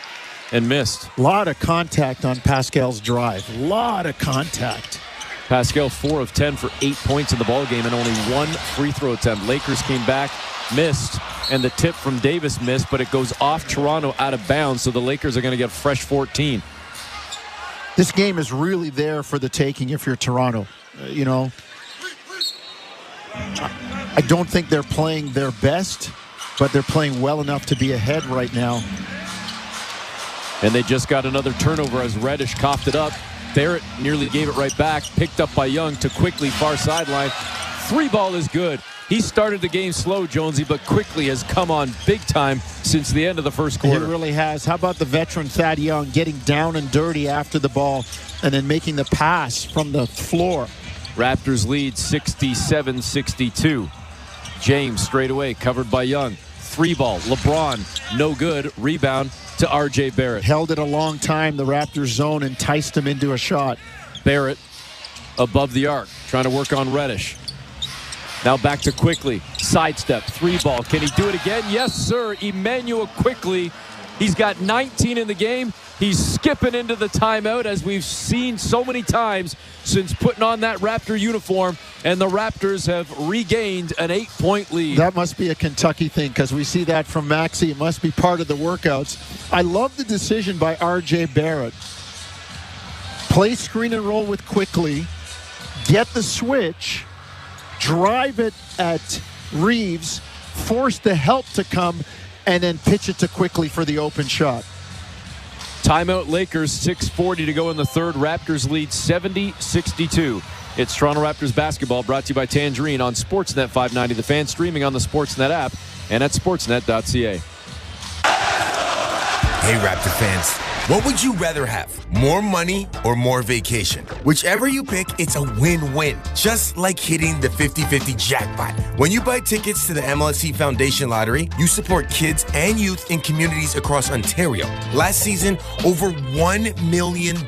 and missed. A lot of contact on Pascal's drive. A lot of contact. Pascal 4 of 10 for 8 points in the ballgame and only 1 free throw attempt. Lakers came back, missed, and the tip from Davis missed, but it goes off Toronto out of bounds, so the Lakers are going to get a fresh 14. This game is really there for the taking if you're Toronto. I don't think they're playing their best, but they're playing well enough to be ahead right now. And they just got another turnover as Reddish coughed it up. Barrett nearly gave it right back, picked up by Young to Quickly, far sideline. 3-ball is good. He started the game slow, Jonesy, but Quickly has come on big time since the end of the first quarter. He really has. How about the veteran Thad Young getting down and dirty after the ball and then making the pass from the floor? Raptors lead 67-62. James straight away, covered by Young. 3-ball, LeBron, no good. Rebound to R.J. Barrett. Held it a long time. The Raptors zone enticed him into a shot. Barrett above the arc, trying to work on Reddish. Now back to Quickly. Sidestep, 3-ball. Can he do it again? Yes, sir. Emmanuel Quickly. He's got 19 in the game. He's skipping into the timeout, as we've seen so many times since putting on that Raptor uniform, and the Raptors have regained an 8-point lead. That must be a Kentucky thing, because we see that from Maxey. It must be part of the workouts. I love the decision by R.J. Barrett. Play screen and roll with Quickly, get the switch, drive it at Reeves, force the help to come, and then pitch it to Quickly for the open shot. Timeout Lakers, 6:40 to go in the third. Raptors lead 70-62. It's Toronto Raptors basketball, brought to you by Tangerine on Sportsnet 590. The Fan, streaming on the Sportsnet app and at sportsnet.ca. Hey, Raptor fans, what would you rather have? More money or more vacation? Whichever you pick, it's a win-win. Just like hitting the 50-50 jackpot. When you buy tickets to the MLSE Foundation Lottery, you support kids and youth in communities across Ontario. Last season, over $1 million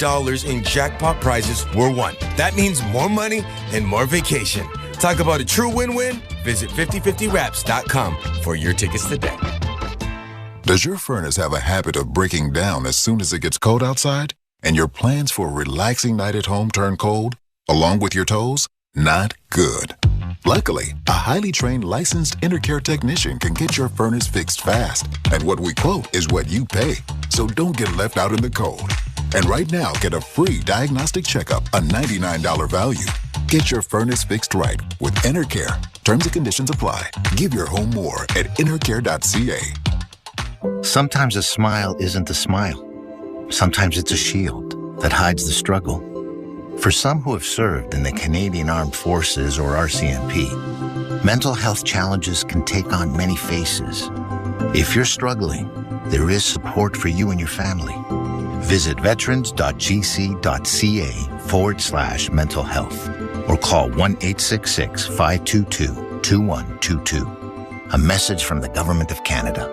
in jackpot prizes were won. That means more money and more vacation. Talk about a true win-win? Visit 5050raps.com for your tickets today. Does your furnace have a habit of breaking down as soon as it gets cold outside? And your plans for a relaxing night at home turn cold, along with your toes? Not good. Luckily, a highly trained licensed Intercare technician can get your furnace fixed fast. And what we quote is what you pay. So don't get left out in the cold. And right now, get a free diagnostic checkup, a $99 value. Get your furnace fixed right with Intercare. Terms and conditions apply. Give your home more at intercare.ca. Sometimes a smile isn't a smile. Sometimes it's a shield that hides the struggle. For some who have served in the Canadian Armed Forces or RCMP, mental health challenges can take on many faces. If you're struggling, there is support for you and your family. Visit veterans.gc.ca/mental health or call 1-866-522-2122. A message from the Government of Canada.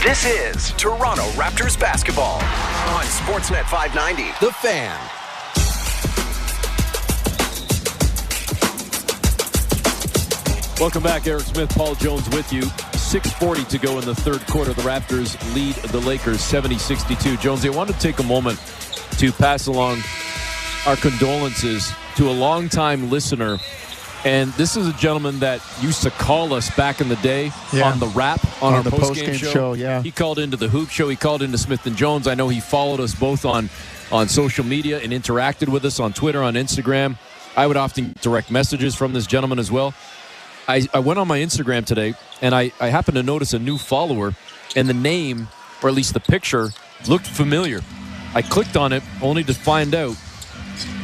This is Toronto Raptors basketball on Sportsnet 590. The Fan. Welcome back. Eric Smith, Paul Jones with you. 6:40 to go in the third quarter. The Raptors lead the Lakers 70-62. Jonesy, I want to take a moment to pass along our condolences to a longtime listener. And this is a gentleman that used to call us back in the day on the Rap, on our the postgame show. Yeah. He called into the Hoop Show. He called into Smith & Jones. I know he followed us both on social media and interacted with us on Twitter, on Instagram. I would often direct messages from this gentleman as well. I went on my Instagram today, and I happened to notice a new follower, and the name, or at least the picture, looked familiar. I clicked on it only to find out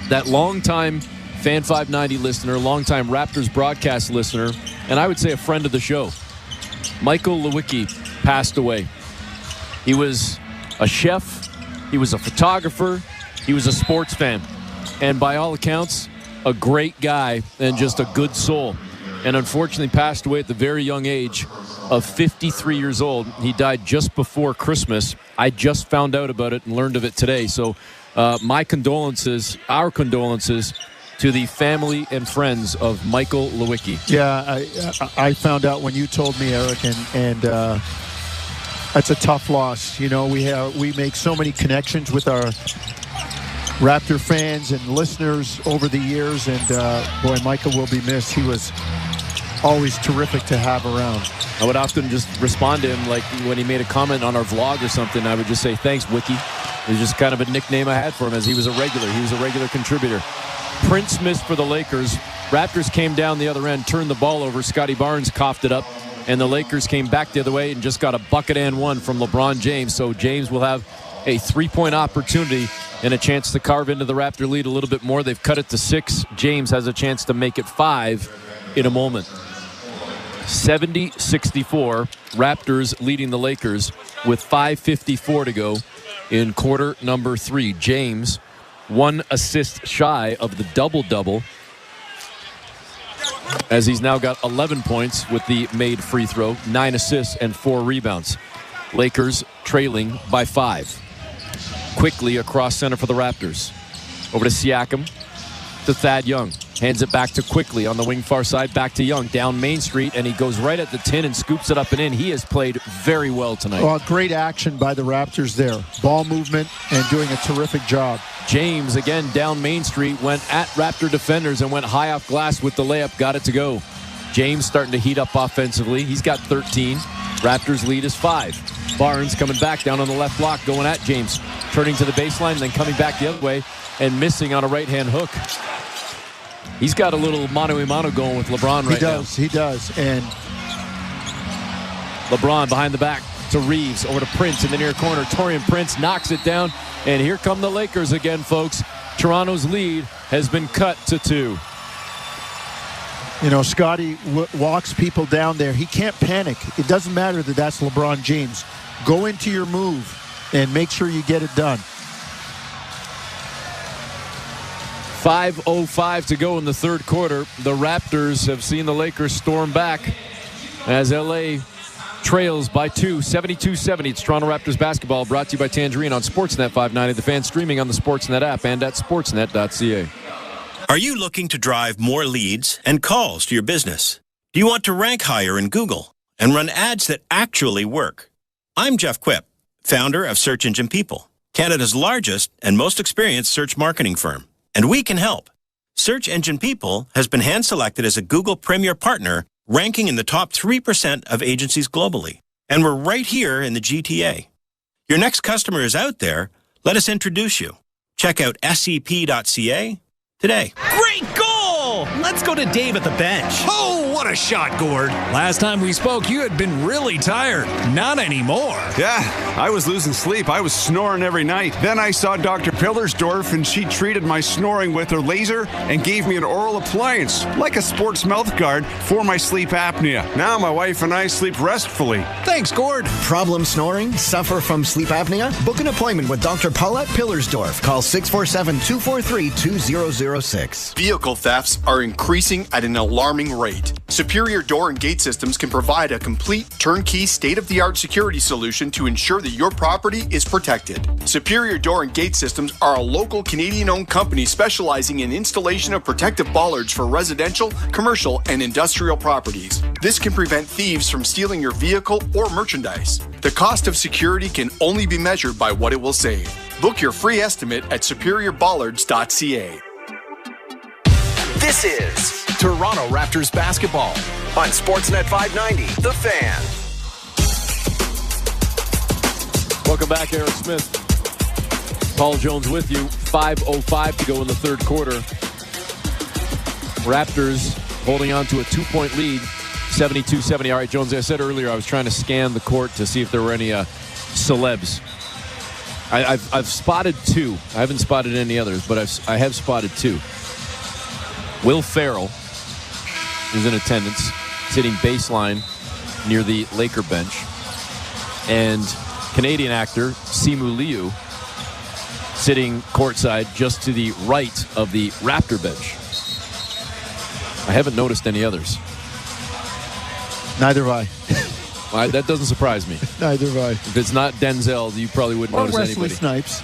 that longtime Fan 590 listener, longtime Raptors broadcast listener, and I would say a friend of the show, Michael Lewicki, passed away. He was a chef, he was a photographer, he was a sports fan, and by all accounts, a great guy and just a good soul. And unfortunately passed away at the very young age of 53 years old. He died just before Christmas. I just found out about it and learned of it today. So my condolences, our condolences, to the family and friends of Michael Lewicki. Yeah, I found out when you told me, Eric, and that's a tough loss. You know, we make so many connections with our Raptor fans and listeners over the years, and boy, Michael will be missed. He was always terrific to have around. I would often just respond to him, like when he made a comment on our vlog or something, I would just say, thanks, Wiki. It was just kind of a nickname I had for him, as he was a regular. He was a regular contributor. Prince missed for the Lakers. Raptors came down the other end, turned the ball over. Scotty Barnes coughed it up, and the Lakers came back the other way and just got a bucket and one from LeBron James. So James will have a three-point opportunity and a chance to carve into the Raptor lead a little bit more. They've cut it to 6. James has a chance to make it 5 in a moment. 70-64, Raptors leading the Lakers with 5:54 to go in quarter number 3. James, 1 assist shy of the double-double, as he's now got 11 points with the made free throw, 9 assists and 4 rebounds. Lakers trailing by 5. Quickly across center for the Raptors. Over to Siakam, to Thad Young. Hands it back to Quickly on the wing far side, back to Young, down Main Street, and he goes right at the 10 and scoops it up and in. He has played very well tonight. Well, great action by the Raptors there. Ball movement and doing a terrific job. James, again, down Main Street, went at Raptor defenders and went high off glass with the layup, got it to go. James starting to heat up offensively. He's got 13. Raptors lead is 5. Barnes coming back down on the left block, going at James. Turning to the baseline, and then coming back the other way and missing on a right-hand hook. He's got a little mano-a-mano going with LeBron right now. He does. And LeBron behind the back to Reeves, over to Prince in the near corner. Taurean Prince knocks it down, and here come the Lakers again, folks. Toronto's lead has been cut to 2. You know, Scotty walks people down there. He can't panic. It doesn't matter that that's LeBron James. Go into your move and make sure you get it done. 5:05 to go in the third quarter. The Raptors have seen the Lakers storm back as LA trails by 2, 72-70. It's Toronto Raptors basketball, brought to you by Tangerine on Sportsnet 590. The Fan, streaming on the Sportsnet app and at sportsnet.ca. Are you looking to drive more leads and calls to your business? Do you want to rank higher in Google and run ads that actually work? I'm Jeff Quipp, founder of Search Engine People, Canada's largest and most experienced search marketing firm. And we can help. Search Engine People has been hand-selected as a Google Premier Partner, ranking in the top 3% of agencies globally. And we're right here in the GTA. Your next customer is out there. Let us introduce you. Check out sep.ca today. Great goal! Let's go to Dave at the bench. Oh, what a shot, Gord. Last time we spoke, you had been really tired. Not anymore. Yeah, I was losing sleep. I was snoring every night. Then I saw Dr. Pillersdorf, and she treated my snoring with her laser and gave me an oral appliance, like a sports mouth guard for my sleep apnea. Now my wife and I sleep restfully. Thanks, Gord. Problem snoring? Suffer from sleep apnea? Book an appointment with Dr. Paulette Pillersdorf. Call 647-243-2006. Vehicle thefts are increasing at an alarming rate. Superior Door and Gate Systems can provide a complete, turnkey, state-of-the-art security solution to ensure that your property is protected. Superior Door and Gate Systems are a local Canadian-owned company specializing in installation of protective bollards for residential, commercial, and industrial properties. This can prevent thieves from stealing your vehicle or merchandise. The cost of security can only be measured by what it will save. Book your free estimate at superiorbollards.ca. This is Toronto Raptors basketball on Sportsnet 590, The Fan. Welcome back, Eric Smith. Paul Jones with you. 5:05 to go in the third quarter. Raptors holding on to a 2-point lead, 72-70. All right, Jones, I said earlier I was trying to scan the court to see if there were any celebs. I've spotted two. I haven't spotted any others, but I have spotted two. Will Ferrell is in attendance, sitting baseline near the Laker bench. And Canadian actor Simu Liu sitting courtside just to the right of the Raptor bench. I haven't noticed any others. Neither have I. That doesn't surprise me. Neither have I. If it's not Denzel, you probably wouldn't notice Wesley anybody. Snipes.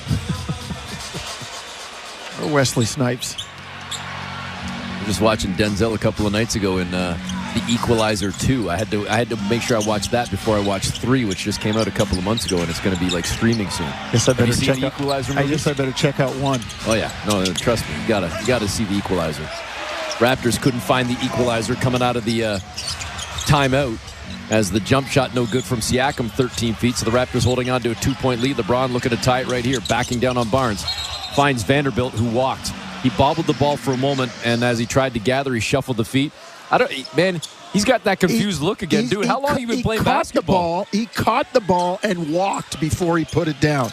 Or Wesley Snipes. I was just watching Denzel a couple of nights ago in The Equalizer 2. I had to make sure I watched that before I watched 3, which just came out a couple of months ago, and it's going to be like streaming soon. Guess I better check The out Equalizer I guess I better check out 1. Oh yeah, no, trust me, you gotta see The Equalizer. Raptors couldn't find The Equalizer coming out of the timeout as the jump shot no good from Siakam, 13 feet. So the Raptors holding on to a 2-point lead. LeBron looking to tie it right here, backing down on Barnes. Finds Vanderbilt, who walked. He bobbled the ball for a moment, and as he tried to gather, he shuffled the feet. He's got that confused look again, dude. How long have you been playing basketball? He caught the ball and walked before he put it down.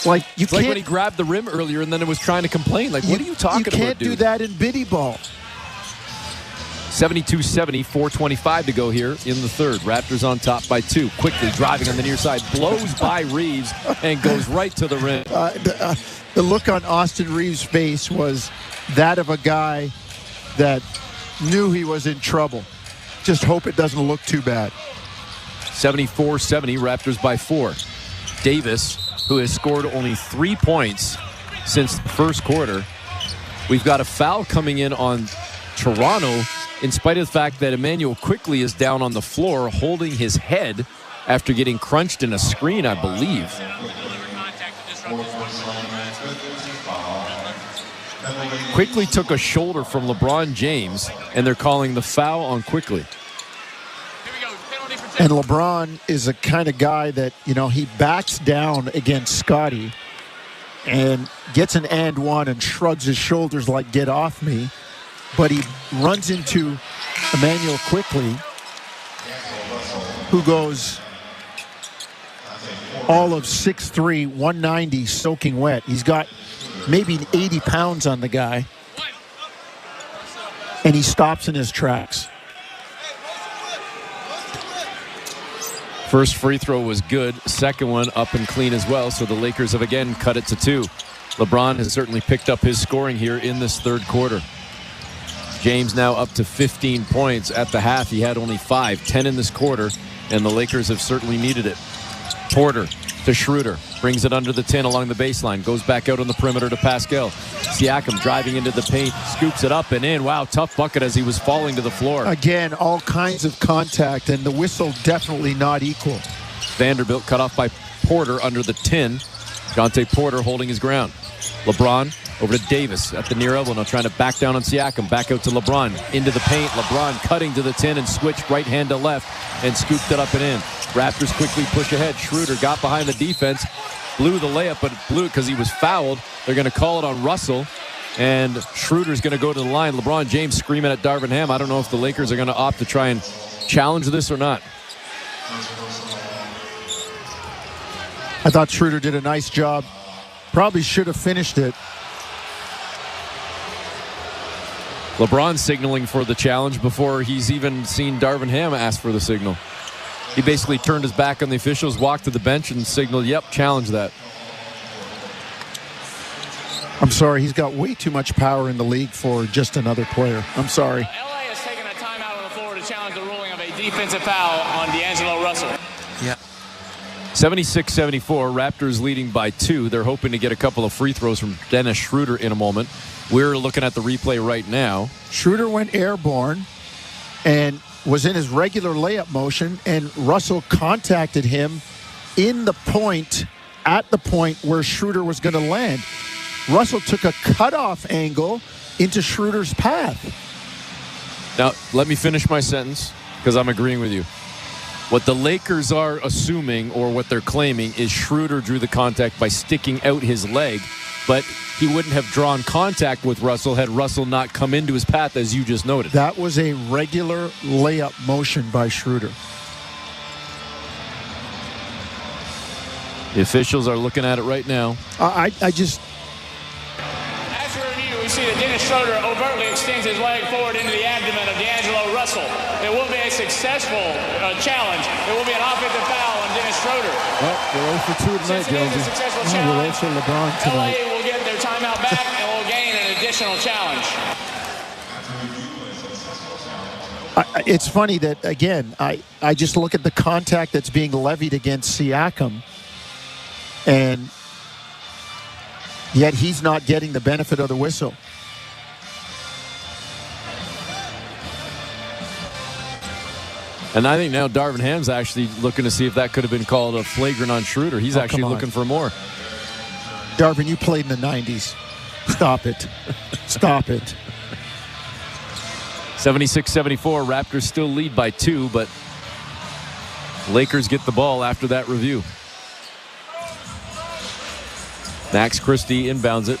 Like when he grabbed the rim earlier and then it was trying to complain. Like, what are you talking about, dude? You can't do that in biddy ball. 72-70, 4:25 to go here in the third. Raptors on top by 2. Quickly driving on the near side, blows by Reeves and goes right to the rim. The look on Austin Reeves' face was that of a guy that knew he was in trouble. Just hope it doesn't look too bad. 74-70, Raptors by 4. Davis, who has scored only 3 points since the first quarter. We've got a foul coming in on Toronto, in spite of the fact that Emmanuel Quickley is down on the floor holding his head after getting crunched in a screen, I believe. Quickley took a shoulder from LeBron James, and they're calling the foul on Quickley. And LeBron is a kind of guy that, he backs down against Scotty and gets an and one and shrugs his shoulders like, get off me. But he runs into Emmanuel Quickley, who goes all of 6'3", 190, soaking wet. He's got maybe 80 pounds on the guy, and he stops in his tracks. First free throw was good. Second one up and clean as well, so the Lakers have again cut it to 2. LeBron has certainly picked up his scoring here in this third quarter. James now up to 15 points at the half. He had only 5, 10 in this quarter, and the Lakers have certainly needed it. Porter to Schroeder, brings it under the 10 along the baseline, goes back out on the perimeter to Pascal. Siakam driving into the paint, scoops it up and in. Wow, tough bucket as he was falling to the floor. Again, all kinds of contact, and the whistle definitely not equal. Vanderbilt cut off by Porter under the 10. Jonte Porter holding his ground. LeBron over to Davis at the near elbow, now trying to back down on Siakam. Back out to LeBron, into the paint. LeBron cutting to the 10 and switched right hand to left and scooped it up and in. Raptors quickly push ahead. Schroeder got behind the defense, blew the layup, but blew it because he was fouled. They're going to call it on Russell, and Schroeder's going to go to the line. LeBron James screaming at Darvin Ham. I don't know if the Lakers are going to opt to try and challenge this or not. I thought Schroeder did a nice job. Probably should have finished it. LeBron signaling for the challenge before he's even seen Darvin Ham ask for the signal. He basically turned his back on the officials, walked to the bench, and signaled, yep, challenge that. I'm sorry, he's got way too much power in the league for just another player. I'm sorry. LA has taken a timeout on the floor to challenge offensive foul on D'Angelo Russell. Yeah. 76-74, Raptors leading by 2. They're hoping to get a couple of free throws from Dennis Schroeder in a moment. We're looking at the replay right now. Schroeder went airborne and was in his regular layup motion, and Russell contacted him at the point where Schroeder was going to land. Russell took a cutoff angle into Schroeder's path. Now, let me finish my sentence because I'm agreeing with you. What the Lakers are assuming, or what they're claiming, is Schroeder drew the contact by sticking out his leg, but he wouldn't have drawn contact with Russell had Russell not come into his path, as you just noted. That was a regular layup motion by Schroeder. The officials are looking at it right now. I just... As we review, we see that Dennis Schroeder overtly extends his leg forward into the abdomen of D'Angelo Russell. It will be a successful challenge. It will be an offensive foul on Dennis Schroeder. Well, we're 0 for 2 tonight, Jonesy. We're 0 for LeBron tonight. LA will get their timeout back and will gain an additional challenge. It's funny that, again, I just look at the contact that's being levied against Siakam, and yet he's not getting the benefit of the whistle. And I think now Darvin Ham's actually looking to see if that could have been called a flagrant on Schroeder. He's actually looking for more. Darvin, you played in the 90s. Stop it. Stop it. 76-74, Raptors still lead by 2, but Lakers get the ball after that review. Max Christie inbounds it.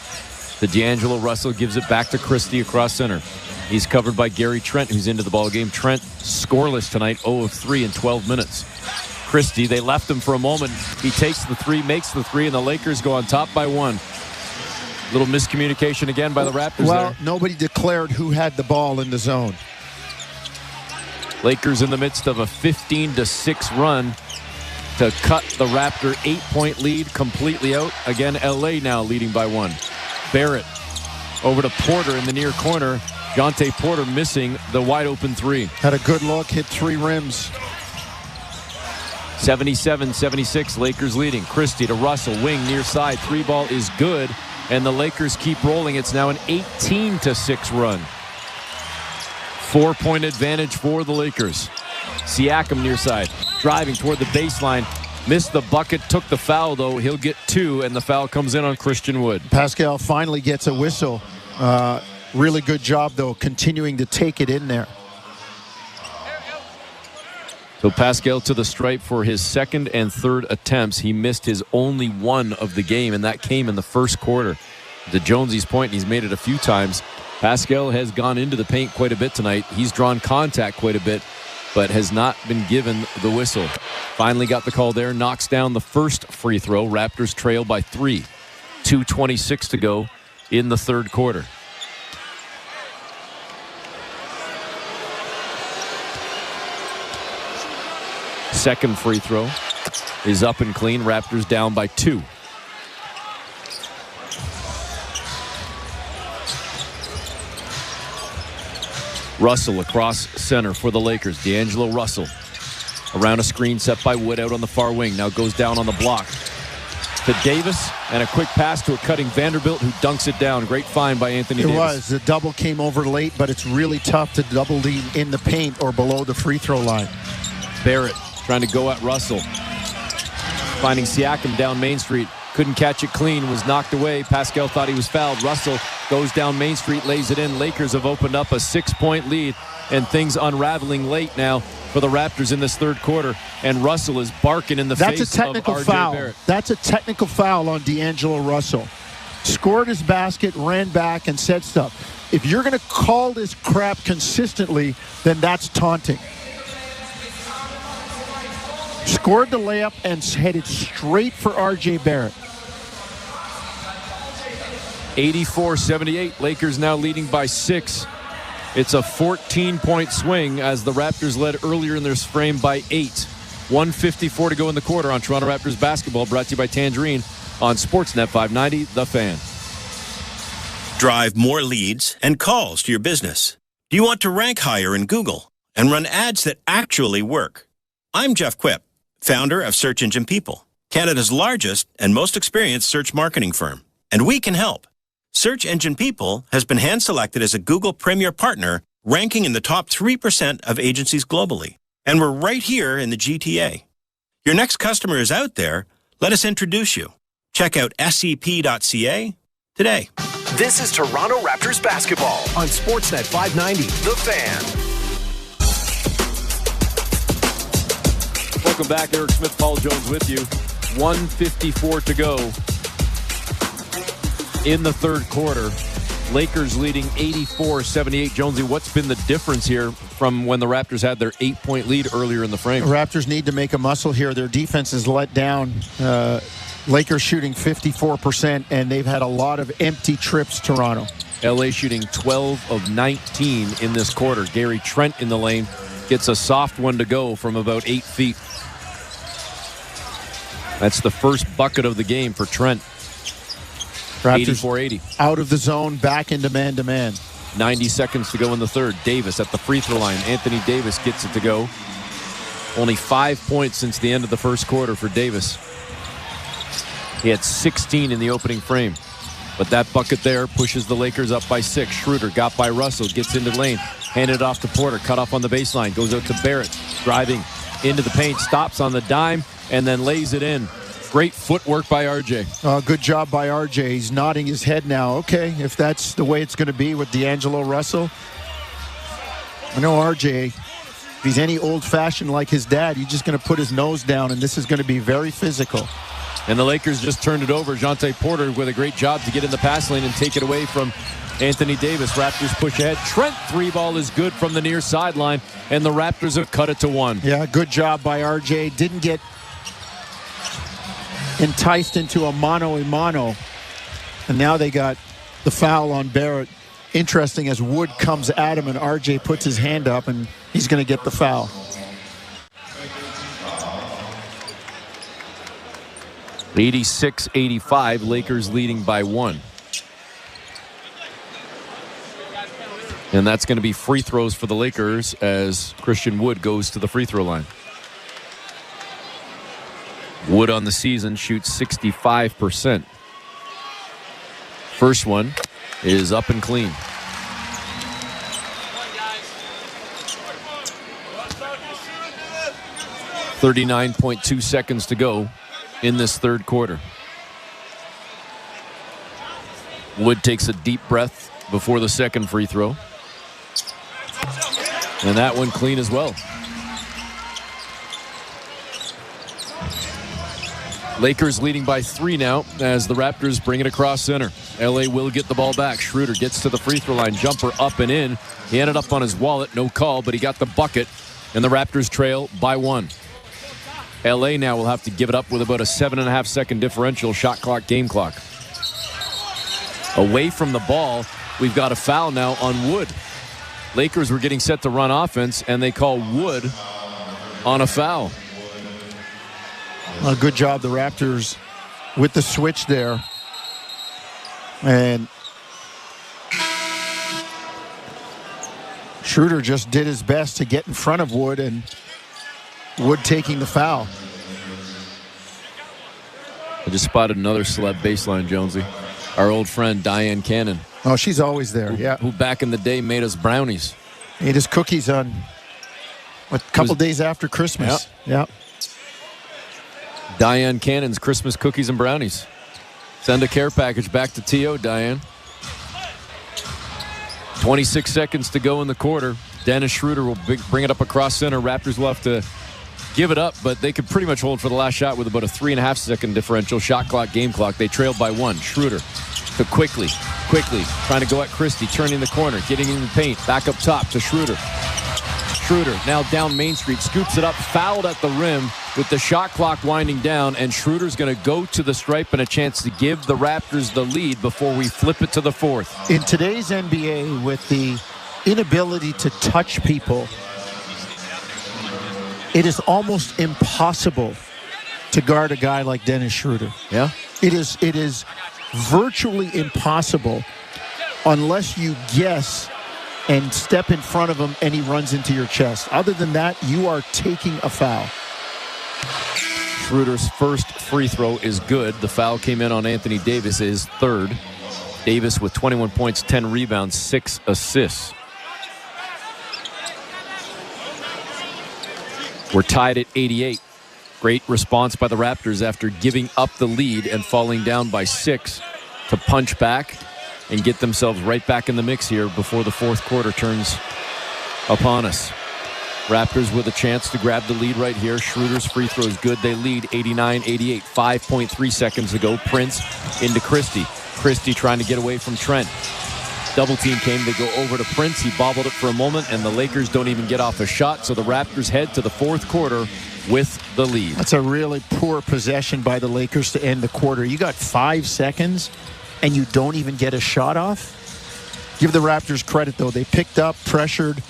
The D'Angelo Russell gives it back to Christie across center. He's covered by Gary Trent, who's into the ball game. Trent scoreless tonight, 0 of 3 in 12 minutes. Christie, they left him for a moment. He takes the 3, makes the 3, and the Lakers go on top by 1. Little miscommunication again by the Raptors there. Nobody declared who had the ball in the zone. Lakers in the midst of a 15-6 run to cut the Raptor 8-point lead completely out. Again, LA now leading by 1. Barrett over to Porter in the near corner. Jonte Porter missing the wide-open 3. Had a good look, hit 3 rims. 77-76, Lakers leading. Christie to Russell, wing near side. 3 ball is good, and the Lakers keep rolling. It's now an 18-6 run. 4-point advantage for the Lakers. Siakam near side, driving toward the baseline. Missed the bucket, took the foul, though. He'll get 2, and the foul comes in on Christian Wood. Pascal finally gets a whistle. Really good job, though, continuing to take it in there. So Pascal to the stripe for his second and third attempts. He missed his only one of the game, and that came in the first quarter. To Jonesy's point, he's made it a few times. Pascal has gone into the paint quite a bit tonight. He's drawn contact quite a bit, but has not been given the whistle. Finally got the call there, knocks down the first free throw. Raptors trail by 3. 2:26 to go in the third quarter. Second free throw is up and clean. Raptors down by 2. Russell across center for the Lakers. D'Angelo Russell around a screen set by Wood out on the far wing. Now goes down on the block to Davis, and a quick pass to a cutting Vanderbilt, who dunks it down. Great find by Anthony Davis. It was. The double came over late, but it's really tough to double lead in the paint or below the free throw line. Barrett trying to go at Russell. Finding Siakam down Main Street. Couldn't catch it clean, was knocked away. Pascal thought he was fouled. Russell goes down Main Street, lays it in. Lakers have opened up a 6-point lead, and things unraveling late now for the Raptors in this third quarter. And Russell is barking in the face of R.J. Barrett. That's a technical foul on D'Angelo Russell. Scored his basket, ran back, and said stuff. If you're going to call this crap consistently, then that's taunting. Scored the layup and headed straight for R.J. Barrett. 84-78. Lakers now leading by 6. It's a 14-point swing as the Raptors led earlier in this frame by 8. 1:54 to go in the quarter on Toronto Raptors basketball, brought to you by Tangerine on Sportsnet 590, The Fan. Drive more leads and calls to your business. Do you want to rank higher in Google and run ads that actually work. I'm Jeff Quip, founder of Search Engine People, Canada's largest and most experienced search marketing firm. And we can help. Search Engine People has been hand-selected as a Google Premier Partner, ranking in the top 3% of agencies globally. And we're right here in the GTA. Your next customer is out there. Let us introduce you. Check out sep.ca today. This is Toronto Raptors basketball on Sportsnet 590, The Fan. Welcome back. Eric Smith, Paul Jones with you. 1:54 to go in the third quarter. Lakers leading 84-78. Jonesy, what's been the difference here from when the Raptors had their 8-point lead earlier in the frame? The Raptors need to make a muscle here. Their defense is let down. Lakers shooting 54%, and they've had a lot of empty trips, Toronto. LA shooting 12 of 19 in this quarter. Gary Trent in the lane gets a soft one to go from about 8 feet. That's the first bucket of the game for Trent. 84-80. Out of the zone, back into man-to-man. 90 seconds to go in the third. Davis at the free throw line. Anthony Davis gets it to go. Only 5 points since the end of the first quarter for Davis. He had 16 in the opening frame. But that bucket there pushes the Lakers up by 6. Schroeder got by Russell, gets into the lane, handed off to Porter, cut off on the baseline, goes out to Barrett, driving into the paint, stops on the dime, and then lays it in. Great footwork by RJ. Good job by RJ. He's nodding his head now. Okay, if that's the way it's going to be with D'Angelo Russell. I know RJ, if he's any old-fashioned like his dad, he's just going to put his nose down, and this is going to be very physical. And the Lakers just turned it over. Jonte Porter with a great job to get in the pass lane and take it away from Anthony Davis. Raptors push ahead. Trent three ball is good from the near sideline, and the Raptors have cut it to 1. Yeah, good job by RJ. Didn't get enticed into a mano-a-mano. And now they got the foul on Barrett. Interesting as Wood comes at him and RJ puts his hand up and he's going to get the foul. (86-85), Lakers leading by 1. And that's going to be free throws for the Lakers as Christian Wood goes to the free throw line. Wood on the season shoots 65%. First one is up and clean. .2 seconds to go in this third quarter. Wood takes a deep breath before the second free throw. And that one clean as well. Lakers leading by 3 now as the Raptors bring it across center. LA will get the ball back. Schroeder gets to the free throw line. Jumper up and in. He ended up on his wallet. No call, but he got the bucket. And the Raptors trail by 1. LA now will have to give it up with about a 7.5 second differential. Shot clock, game clock. Away from the ball, we've got a foul now on Wood. Lakers were getting set to run offense, and they call Wood on a foul. A good job, the Raptors, with the switch there. And Schroeder just did his best to get in front of Wood, and Wood taking the foul. I just spotted another celeb baseline, Jonesy. Our old friend, Diane Cannon. Oh, she's always there, yeah. Who back in the day made us brownies. Made us cookies on a couple days after Christmas. Yep. Diane Cannon's Christmas cookies and brownies. Send a care package back to T.O., Diane. 26 seconds to go in the quarter. Dennis Schroeder will bring it up across center. Raptors will have to give it up, but they could pretty much hold for the last shot with about a 3.5 second differential. Shot clock, game clock. They trailed by 1. Schroeder to quickly trying to go at Christie, turning the corner, getting in the paint. Back up top to Schroeder. Schroeder now down Main Street, scoops it up, fouled at the rim with the shot clock winding down, and Schroeder's going to go to the stripe and a chance to give the Raptors the lead before we flip it to the fourth. In today's NBA, with the inability to touch people, it is almost impossible to guard a guy like Dennis Schroeder. Yeah? It is virtually impossible unless you guess and step in front of him and he runs into your chest. Other than that, you are taking a foul. Schroeder's first free throw is good. The foul came in on Anthony Davis, his third. Davis with 21 points, 10 rebounds, 6 assists. We're tied at 88. Great response by the Raptors after giving up the lead and falling down by 6 to punch back and get themselves right back in the mix here before the fourth quarter turns upon us. Raptors with a chance to grab the lead right here. Schroeder's free throw is good. They lead 89-88. 5.3 seconds ago. Prince into Christie. Christie trying to get away from Trent. Double team came. They go over to Prince. He bobbled it for a moment, and the Lakers don't even get off a shot. So the Raptors head to the fourth quarter with the lead. That's a really poor possession by the Lakers to end the quarter. You got 5 seconds, and you don't even get a shot off. Give the Raptors credit, though. They picked up, pressured,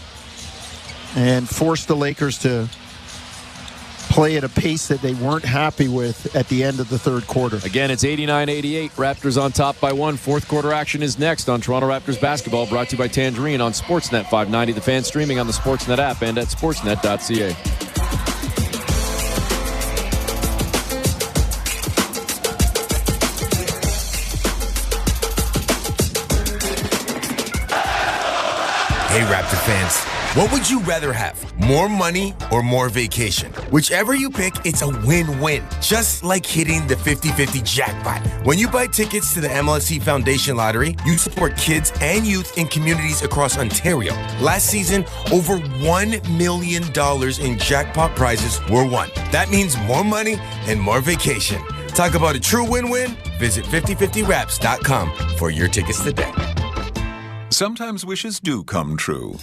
and forced the Lakers to play at a pace that they weren't happy with at the end of the third quarter. Again, it's 89-88. Raptors on top by 1. Fourth quarter action is next on Toronto Raptors basketball, brought to you by Tangerine on Sportsnet 590. The Fan streaming on the Sportsnet app and at sportsnet.ca. Hey, Raptor fans. What would you rather have? More money or more vacation? Whichever you pick, it's a win-win. Just like hitting the 50-50 jackpot. When you buy tickets to the MLSE Foundation Lottery, you support kids and youth in communities across Ontario. Last season, over $1 million in jackpot prizes were won. That means more money and more vacation. Talk about a true win-win? Visit 5050raps.com for your tickets today. Sometimes wishes do come true.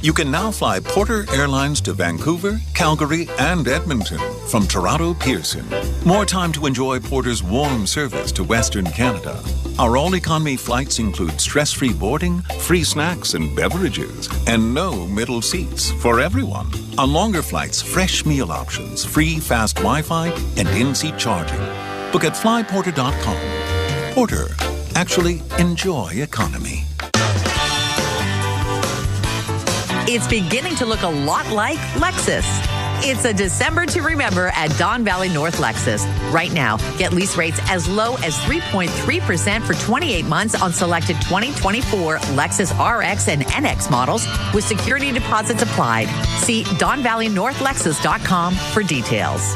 You can now fly Porter Airlines to Vancouver, Calgary, and Edmonton from Toronto Pearson. More time to enjoy Porter's warm service to Western Canada. Our all-economy flights include stress-free boarding, free snacks and beverages, and no middle seats for everyone. On longer flights, fresh meal options, free fast Wi-Fi, and in-seat charging. Book at flyporter.com. Porter. Actually, enjoy economy. It's beginning to look a lot like Lexus. It's a December to remember at Don Valley North Lexus. Right now, get lease rates as low as 3.3% for 28 months on selected 2024 Lexus RX and NX models with security deposits applied. See DonValleyNorthLexus.com for details.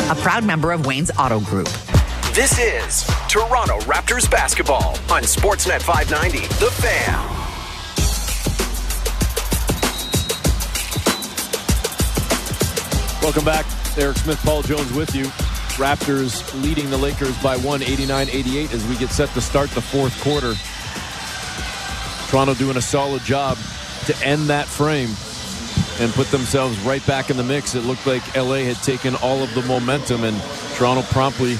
A proud member of Wayne's Auto Group. This is Toronto Raptors basketball on Sportsnet 590, The Fan. Welcome back. Eric Smith, Paul Jones with you. Raptors leading the Lakers by 1, 89-88 as we get set to start the fourth quarter. Toronto doing a solid job to end that frame and put themselves right back in the mix. It looked like LA had taken all of the momentum, and Toronto promptly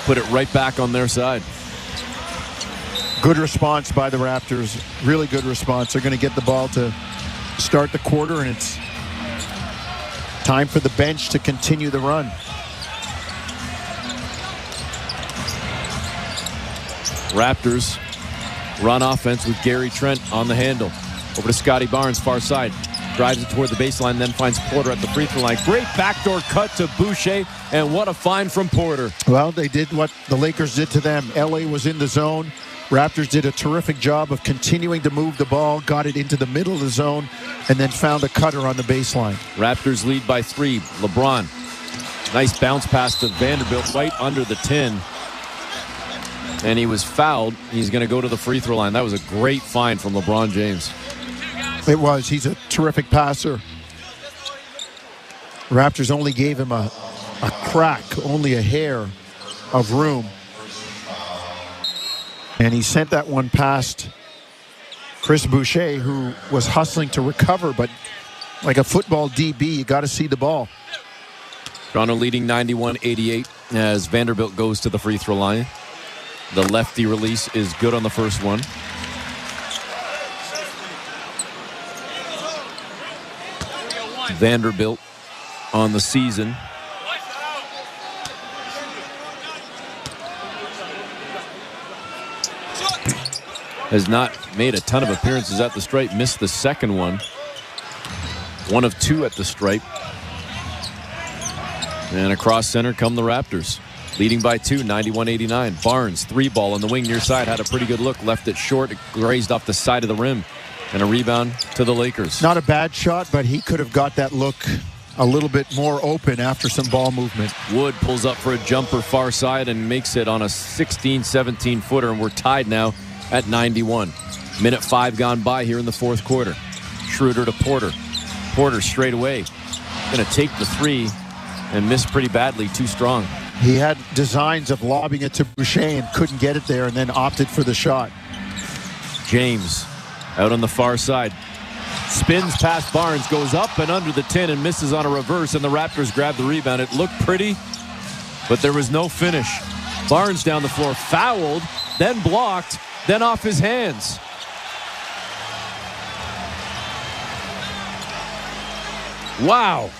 put it right back on their side. Good response by the Raptors. Really good response. They're going to get the ball to start the quarter, and it's time for the bench to continue the run. Raptors run offense with Gary Trent on the handle. Over to Scotty Barnes, far side. Drives it toward the baseline, then finds Porter at the free throw line. Great backdoor cut to Boucher, and what a find from Porter. Well, they did what the Lakers did to them. LA was in the zone. Raptors did a terrific job of continuing to move the ball, got it into the middle of the zone, and then found a cutter on the baseline. Raptors lead by 3. LeBron. Nice bounce pass to Vanderbilt right under the 10. And he was fouled. He's going to go to the free throw line. That was a great find from LeBron James. It was. He's a terrific passer. Raptors only gave him a crack, only a hair of room. And he sent that one past Chris Boucher, who was hustling to recover, but like a football DB, you got to see the ball. Toronto leading 91-88 as Vanderbilt goes to the free throw line. The lefty release is good on the first one. Vanderbilt on the season has not made a ton of appearances at the stripe. Missed the second one. 1 of 2 at the stripe. And across center come the Raptors. Leading by 2, 91-89. Barnes, 3-ball on the wing near side. Had a pretty good look. Left it short. It grazed off the side of the rim. And a rebound to the Lakers. Not a bad shot, but he could have got that look a little bit more open after some ball movement. Wood pulls up for a jumper far side and makes it on a 16-17 footer. And we're tied now at 91. Minute 5 gone by here in the fourth quarter. Schroeder to Porter. Porter straight away. Going to take the 3 and miss pretty badly. Too strong. He had designs of lobbing it to Boucher and couldn't get it there and then opted for the shot. James out on the far side. Spins past Barnes, goes up and under the 10 and misses on a reverse, and the Raptors grab the rebound. It looked pretty, but there was no finish. Barnes down the floor, fouled, then blocked, then off his hands. Wow.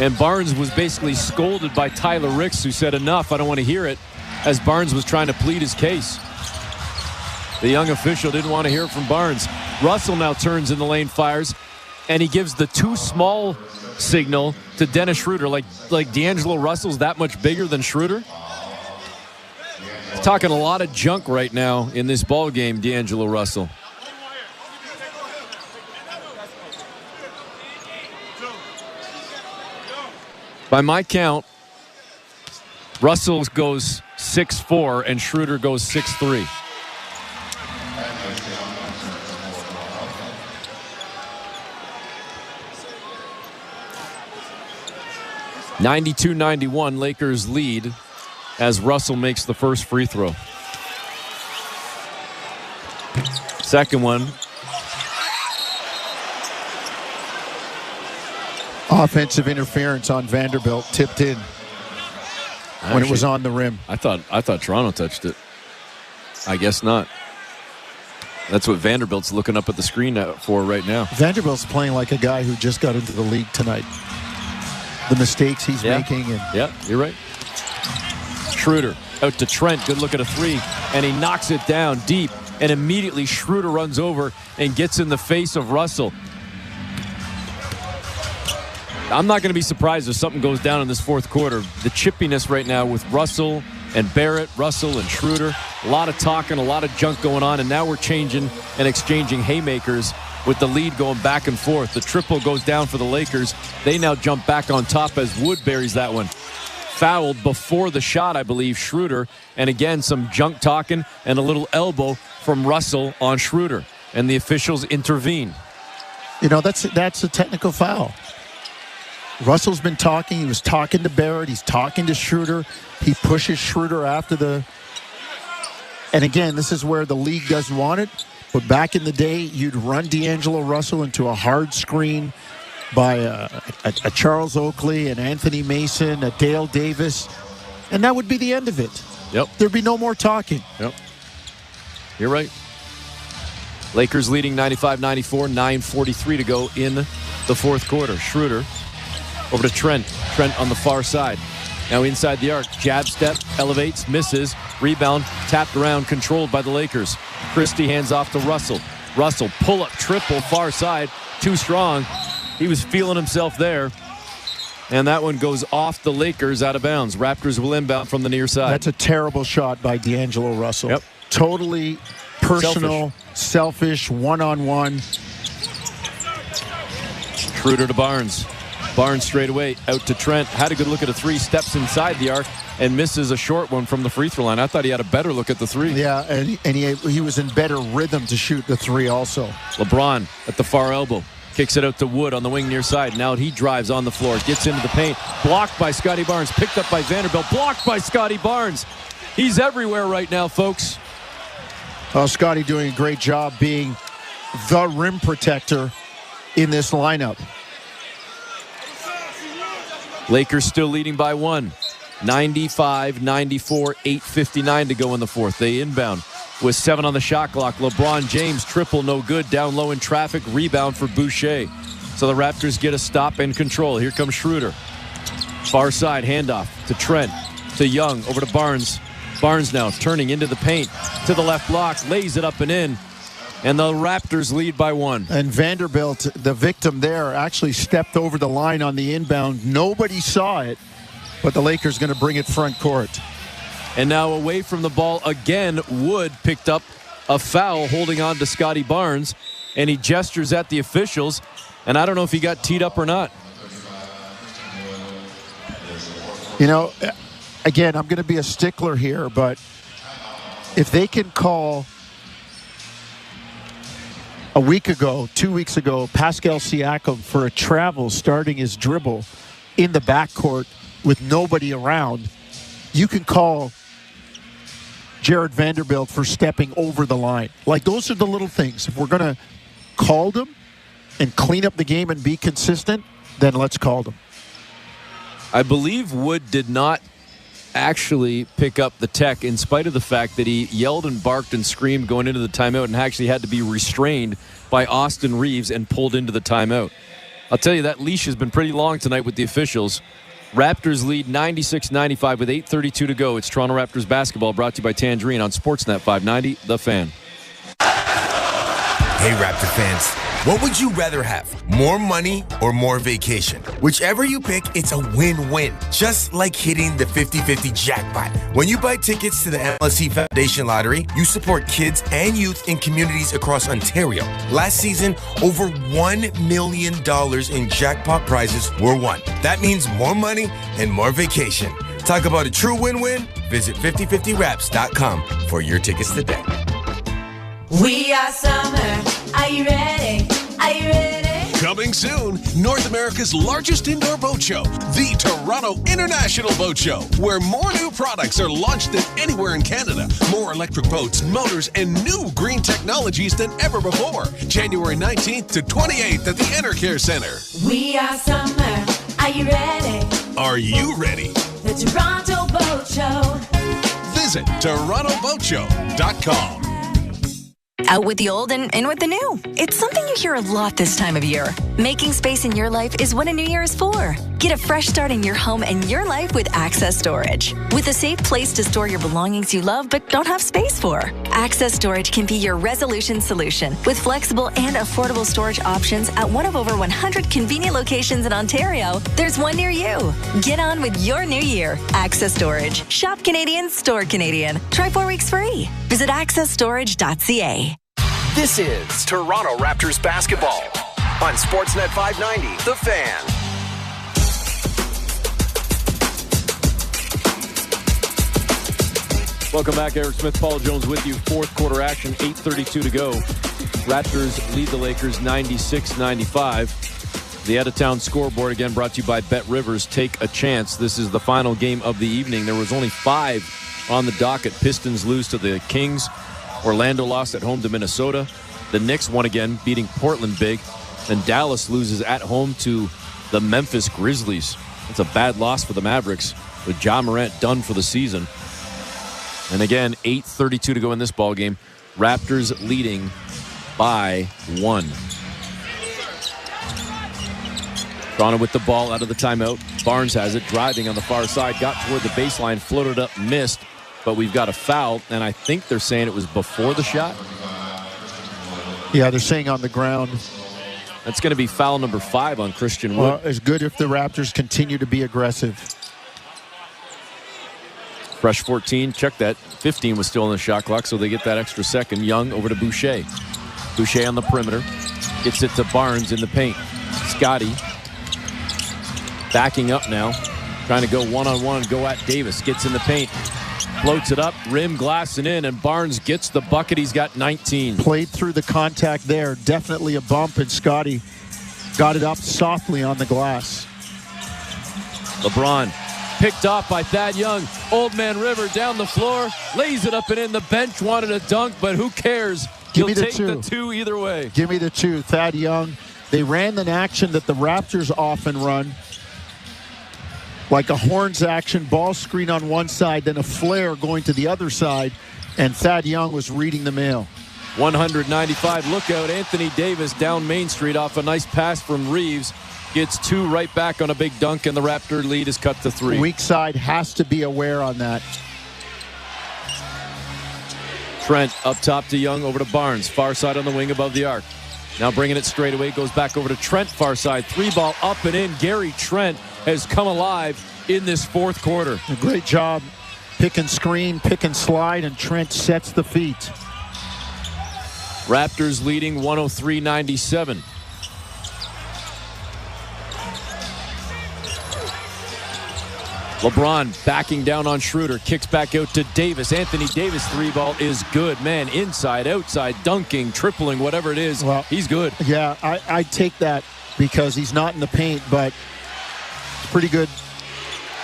And Barnes was basically scolded by Tyler Ricks, who said, enough, I don't want to hear it, as Barnes was trying to plead his case. The young official didn't want to hear it from Barnes. Russell now turns in the lane, fires, and he gives the too small signal to Dennis Schroeder. Like D'Angelo Russell's that much bigger than Schroeder. He's talking a lot of junk right now in this ball game, D'Angelo Russell. By my count, Russell goes 6'4", and Schroeder goes 6'3". (92-91) Lakers lead as Russell makes the first free throw. Second one. Offensive interference on Vanderbilt, tipped in when it was on the rim. I thought Toronto touched it. I guess not. That's what Vanderbilt's looking up at the screen for right now. Vanderbilt's playing like a guy who just got into the league tonight. The mistakes he's making. Yeah, you're right. Schroeder out to Trent. Good look at a 3. And he knocks it down deep. And immediately Schroeder runs over and gets in the face of Russell. I'm not going to be surprised if something goes down in this fourth quarter. The chippiness right now with Russell and Barrett, Russell and Schroeder. A lot of talking, a lot of junk going on. And now we're changing and exchanging haymakers with the lead going back and forth. The triple goes down for the Lakers. They now jump back on top as Wood buries that one. Fouled before the shot, I believe, Schroeder. And again, some junk talking and a little elbow from Russell on Schroeder. And the officials intervene. You know, that's a technical foul. Russell's been talking. He was talking to Barrett. He's talking to Schroeder. He pushes Schroeder after the... And again, this is where the league doesn't want it. But back in the day, you'd run D'Angelo Russell into a hard screen by a Charles Oakley, an Anthony Mason, a Dale Davis, and that would be the end of it. Yep. There'd be no more talking. Yep. You're right. Lakers leading 95-94, 9:43 to go in the fourth quarter. Schroeder over to Trent. Trent on the far side. Now inside the arc. Jab step, elevates, misses. Rebound, tapped around, controlled by the Lakers. Christie hands off to Russell. Russell, pull-up triple, far side. Too strong. He was feeling himself there. And that one goes off the Lakers, out of bounds. Raptors will inbound from the near side. That's a terrible shot by D'Angelo Russell. Yep. Totally personal, selfish, one-on-one. Schroeder to Barnes. Barnes straight away out to Trent. Had a good look at a 3, steps inside the arc and misses a short one from the free throw line. I thought he had a better look at the 3. Yeah, and he was in better rhythm to shoot the 3 also. LeBron at the far elbow. Kicks it out to Wood on the wing near side. Now he drives on the floor. Gets into the paint. Blocked by Scotty Barnes. Picked up by Vanderbilt. Blocked by Scotty Barnes. He's everywhere right now, folks. Oh, Scotty doing a great job being the rim protector in this lineup. Lakers still leading by 1. 95-94, 8:59 to go in the fourth. They inbound with 7 on the shot clock. LeBron James, triple, no good. Down low in traffic. Rebound for Boucher. So the Raptors get a stop and control. Here comes Schroeder. Far side handoff to Trent. To Young. Over to Barnes. Barnes now turning into the paint to the left block, lays it up and in, and the Raptors lead by 1. And Vanderbilt, the victim there, actually stepped over the line on the inbound. Nobody saw it, but the Lakers going to bring it front court. And now away from the ball again, Wood picked up a foul holding on to Scotty Barnes, and he gestures at the officials, and I don't know if he got teed up or not. You know, again, I'm going to be a stickler here, but if they can call a week ago, 2 weeks ago, Pascal Siakam for a travel starting his dribble in the backcourt with nobody around, you can call Jared Vanderbilt for stepping over the line. Like, those are the little things. If we're going to call them and clean up the game and be consistent, then let's call them. I believe Wood did not actually pick up the tech in spite of the fact that he yelled and barked and screamed going into the timeout and actually had to be restrained by Austin Reeves and pulled into the timeout. I'll tell you, that leash has been pretty long tonight with the officials. Raptors lead 96-95 with 8:32 to go. It's Toronto Raptors basketball, brought to you by Tangerine on Sportsnet 590, The Fan. Hey, Raptor fans, what would you rather have? More money or more vacation? Whichever you pick, it's a win-win. Just like hitting the 50-50 jackpot. When you buy tickets to the MLSE Foundation Lottery, you support kids and youth in communities across Ontario. Last season, over $1 million in jackpot prizes were won. That means more money and more vacation. Talk about a true win-win? Visit 5050raps.com for your tickets today. We are summer. Are you ready? Are you ready? Coming soon, North America's largest indoor boat show, the Toronto International Boat Show, where more new products are launched than anywhere in Canada. More electric boats, motors, and new green technologies than ever before. January 19th to 28th at the Enercare Center. We are summer. Are you ready? Are you ready? The Toronto Boat Show. Visit TorontoBoatShow.com. Out with the old and in with the new. It's something you hear a lot this time of year. Making space in your life is what a new year is for. Get a fresh start in your home and your life with Access Storage. With a safe place to store your belongings you love but don't have space for. Access Storage can be your resolution solution with flexible and affordable storage options at one of over 100 convenient locations in Ontario. There's one near you. Get on with your new year. Access Storage. Shop Canadian, store Canadian. Try 4 weeks free. Visit accessstorage.ca. This is Toronto Raptors basketball on Sportsnet 590, The Fan. Welcome back. Eric Smith, Paul Jones with you. Fourth quarter action, 8:32 to go. Raptors lead the Lakers 96-95. The out-of-town scoreboard, again, brought to you by Bet Rivers. Take a chance. This is the final game of the evening. There was only 5 on the docket. Pistons lose to the Kings. Orlando lost at home to Minnesota. The Knicks won again, beating Portland big. And Dallas loses at home to the Memphis Grizzlies. That's a bad loss for the Mavericks, with Ja Morant done for the season. And again, 8:32 to go in this ball game. Raptors leading by 1. Toronto with the ball out of the timeout. Barnes has it, driving on the far side, got toward the baseline, floated up, missed. But we've got a foul, and I think they're saying it was before the shot. Yeah, they're saying on the ground. That's going to be foul number 5 on Christian Wood. Well, it's good if the Raptors continue to be aggressive. Fresh 14, check that. 15 was still in the shot clock, so they get that extra second. Young over to Boucher. Boucher on the perimeter. Gets it to Barnes in the paint. Scotty backing up now. Trying to go one-on-one, go at Davis. Gets in the paint. Floats it up, rim glassing in, and Barnes gets the bucket. He's got 19. Played through the contact there. Definitely a bump, and Scotty got it up softly on the glass. LeBron picked off by Thad Young. Old Man River down the floor, lays it up and in. The bench wanted a dunk, but who cares? Give me He'll the take 2. the 2 either way. Give me the 2. Thad Young. They ran an action that the Raptors often run. Like a horns action, ball screen on one side, then a flare going to the other side, and Thad Young was reading the mail. 195, look out, Anthony Davis down Main Street off a nice pass from Reeves. Gets 2 right back on a big dunk, and the Raptor lead is cut to 3. Weak side has to be aware on that. Trent up top to Young, over to Barnes. Far side on the wing above the arc. Now bringing it straight away, goes back over to Trent, far side. 3-ball up and in. Gary Trent has come alive in this fourth quarter. A great job. Pick and screen, pick and slide, and Trent sets the feet. Raptors leading 103-97. LeBron backing down on Schroeder, kicks back out to Davis. Anthony Davis, 3-ball is good. Man, inside, outside, dunking, tripling, whatever it is, he's good. Yeah, I take that because he's not in the paint, but it's pretty good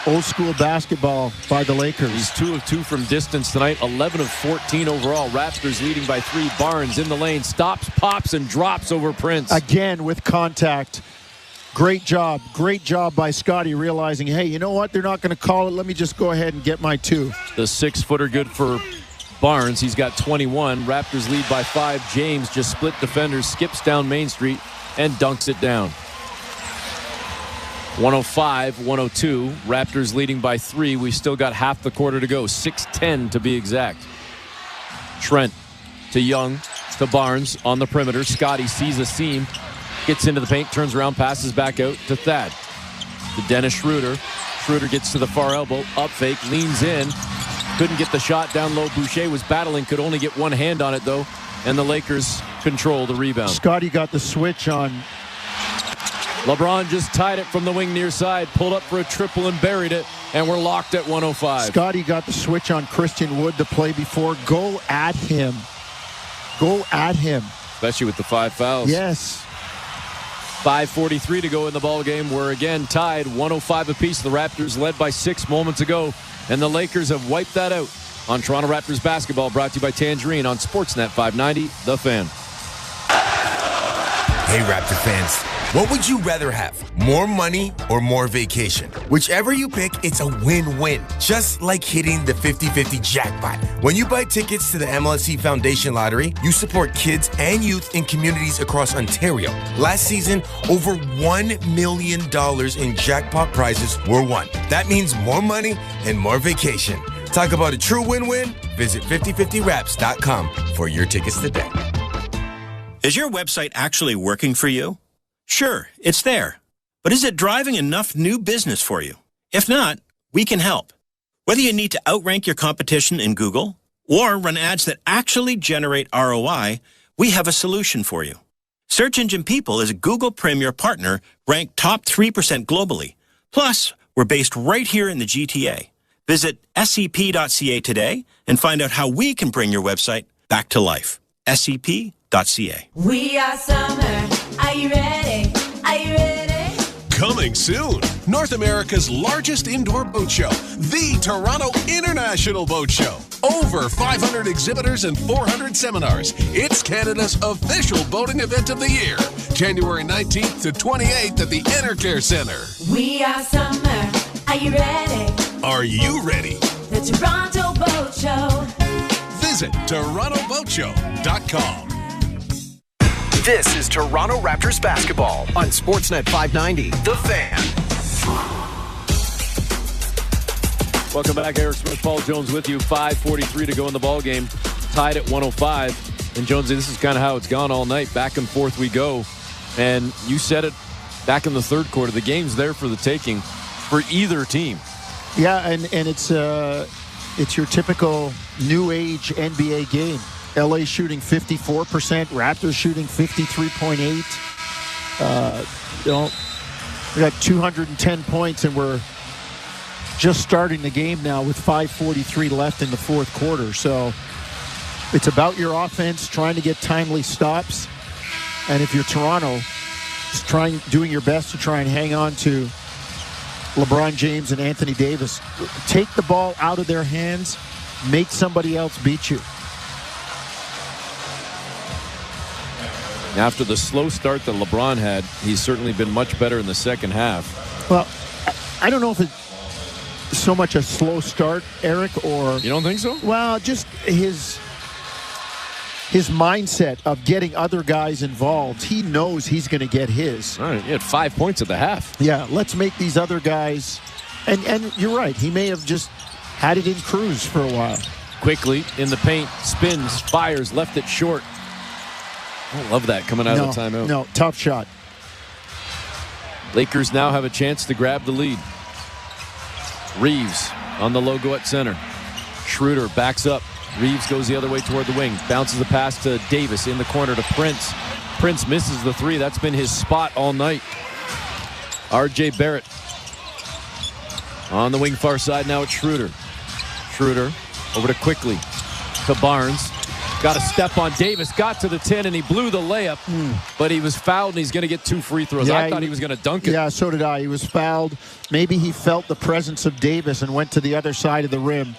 old school basketball by the Lakers. He's 2 of 2 from distance tonight, 11 of 14 overall. Raptors leading by 3. Barnes in the lane, stops, pops, and drops over Prince. Again with contact. Great job by Scotty realizing, hey, you know what? They're not going to call it. Let me just go ahead and get my 2. The 6-footer good for Barnes. He's got 21. Raptors lead by 5. James just split defenders, skips down Main Street, and dunks it down. 105-102. Raptors leading by 3. We've still got half the quarter to go. 6:10 to be exact. Trent to Young to Barnes on the perimeter. Scotty sees a seam. Gets into the paint, turns around, passes back out to Thad. To Dennis Schroeder. Schroeder gets to the far elbow, up fake, leans in. Couldn't get the shot down low. Boucher was battling, could only get one hand on it though. And the Lakers control the rebound. Scotty got the switch on. LeBron just tied it from the wing near side, pulled up for a triple and buried it, and we're locked at 105. Scotty got the switch on Christian Wood the play before. Go at him. Go at him. Especially with the 5 fouls. Yes. 5:43 to go in the ball game. We're again tied 105 apiece. The Raptors led by 6 moments ago, and the Lakers have wiped that out. On Toronto Raptors basketball, brought to you by Tangerine on Sportsnet 590, The Fan. Hey, Raptor fans. What would you rather have? More money or more vacation? Whichever you pick, it's a win-win. Just like hitting the 50-50 jackpot. When you buy tickets to the MLSE Foundation Lottery, you support kids and youth in communities across Ontario. Last season, over $1 million in jackpot prizes were won. That means more money and more vacation. Talk about a true win-win? Visit 5050raps.com for your tickets today. Is your website actually working for you? Sure, it's there. But is it driving enough new business for you? If not, we can help. Whether you need to outrank your competition in Google or run ads that actually generate ROI, we have a solution for you. Search Engine People is a Google Premier partner ranked top 3% globally. Plus, we're based right here in the GTA. Visit scp.ca today and find out how we can bring your website back to life. scp.ca. We are summer. Are you ready? Are you ready? Coming soon, North America's largest indoor boat show, the Toronto International Boat Show. Over 500 exhibitors and 400 seminars. It's Canada's official boating event of the year. January 19th to 28th at the Enercare Centre. We are summer. Are you ready? Are you ready? The Toronto Boat Show. Visit TorontoBoatShow.com. This is Toronto Raptors basketball on Sportsnet 590, The Fan. Welcome back. Eric Smith, Paul Jones with you. 5:43 to go in the ball game. Tied at 105. And Jonesy, this is kind of how it's gone all night. Back and forth we go. And you said it back in the third quarter. The game's there for the taking for either team. Yeah, and it's your typical new age NBA game. LA shooting 54%, Raptors shooting 53.8. We got 210 points, and we're just starting the game now with 5:43 left in the fourth quarter. So it's about your offense, trying to get timely stops. And if you're Toronto, just doing your best to try and hang on to LeBron James and Anthony Davis. Take the ball out of their hands, make somebody else beat you. After the slow start that LeBron had, he's certainly been much better in the second half. Well, I don't know if it's so much a slow start, Eric, or... You don't think so? Well, just his mindset of getting other guys involved. He knows he's going to get his. All right, he had 5 points at the half. Yeah, let's make these other guys... And you're right, he may have just had it in cruise for a while. Quickly in the paint, spins, fires, left it short. I don't love that coming out of the timeout. No, tough shot. Lakers now have a chance to grab the lead. Reeves on the logo at center. Schroeder backs up. Reeves goes the other way toward the wing. Bounces the pass to Davis in the corner to Prince. Prince misses the three. That's been his spot all night. R.J. Barrett on the wing far side. Now it's Schroeder. Schroeder over to Quickly to Barnes. Got a step on Davis. Got to the 10 and he blew the layup. But he was fouled and he's going to get 2 free throws. I thought he was going to dunk it. Yeah, so did I. He was fouled. Maybe he felt the presence of Davis and went to the other side of the rim.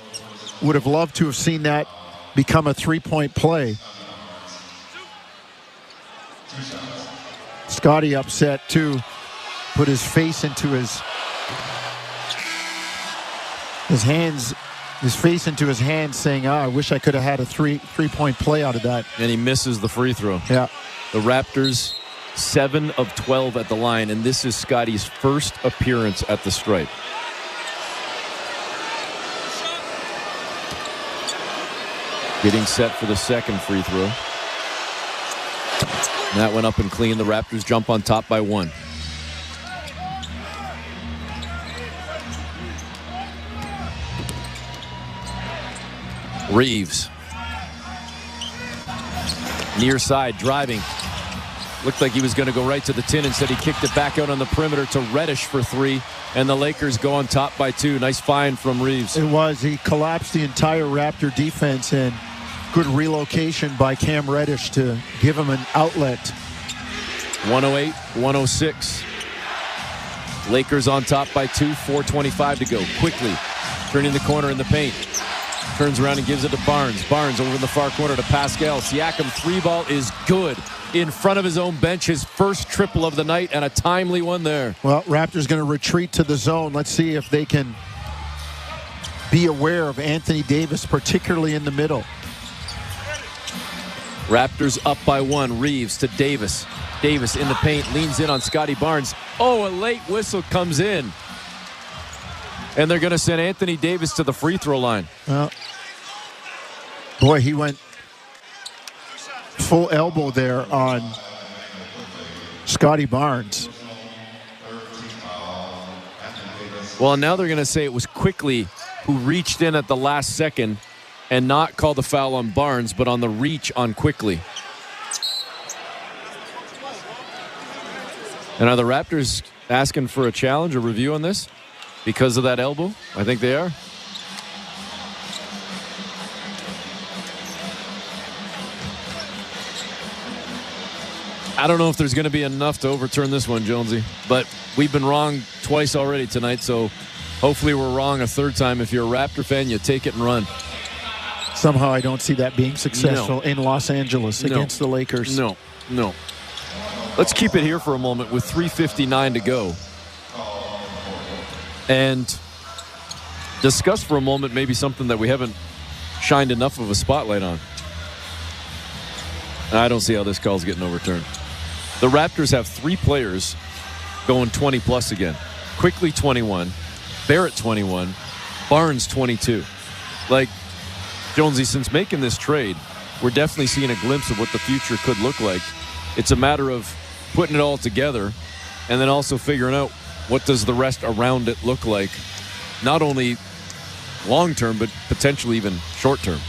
Would have loved to have seen that become a 3-point play. Scotty upset too. Put his face into his hands, his face into his hands, saying, I wish I could have had a three-point play out of that. And he misses the free throw. Yeah. The Raptors 7 of 12 at the line, and this is Scotty's first appearance at the stripe. Getting set for the second free throw. And that went up and clean. The Raptors jump on top by 1. Reeves. Near side, driving. Looked like he was going to go right to the 10. Instead, he kicked it back out on the perimeter to Reddish for 3. And the Lakers go on top by 2. Nice find from Reeves. It was. He collapsed the entire Raptor defense, and good relocation by Cam Reddish to give him an outlet. 108-106. Lakers on top by 2. 4:25 to go. Quickly turning the corner in the paint. Turns around and gives it to Barnes. Barnes over in the far corner to Pascal. Siakam 3-ball is good. In front of his own bench, his first triple of the night, and a timely one there. Well, Raptors going to retreat to the zone. Let's see if they can be aware of Anthony Davis, particularly in the middle. Raptors up by 1. Reeves to Davis. Davis in the paint, leans in on Scotty Barnes. Oh, a late whistle comes in. And they're going to send Anthony Davis to the free throw line. Well, boy, he went full elbow there on Scotty Barnes. Well, now they're going to say it was Quickly who reached in at the last second and not call the foul on Barnes, but on the reach on Quickly. And are the Raptors asking for a challenge, a review on this because of that elbow? I think they are. I don't know if there's going to be enough to overturn this one, Jonesy, but we've been wrong twice already tonight, so hopefully we're wrong a third time. If you're a Raptor fan, you take it and run. Somehow I don't see that being successful in Los Angeles against the Lakers. No. Let's keep it here for a moment with 3:59 to go and discuss for a moment maybe something that we haven't shined enough of a spotlight on. I don't see how this call's getting overturned. The Raptors have 3 players going 20-plus again. Quickly 21, Barrett 21, Barnes 22. Like, Jonesy, since making this trade, we're definitely seeing a glimpse of what the future could look like. It's a matter of putting it all together and then also figuring out what does the rest around it look like, not only long-term, but potentially even short-term.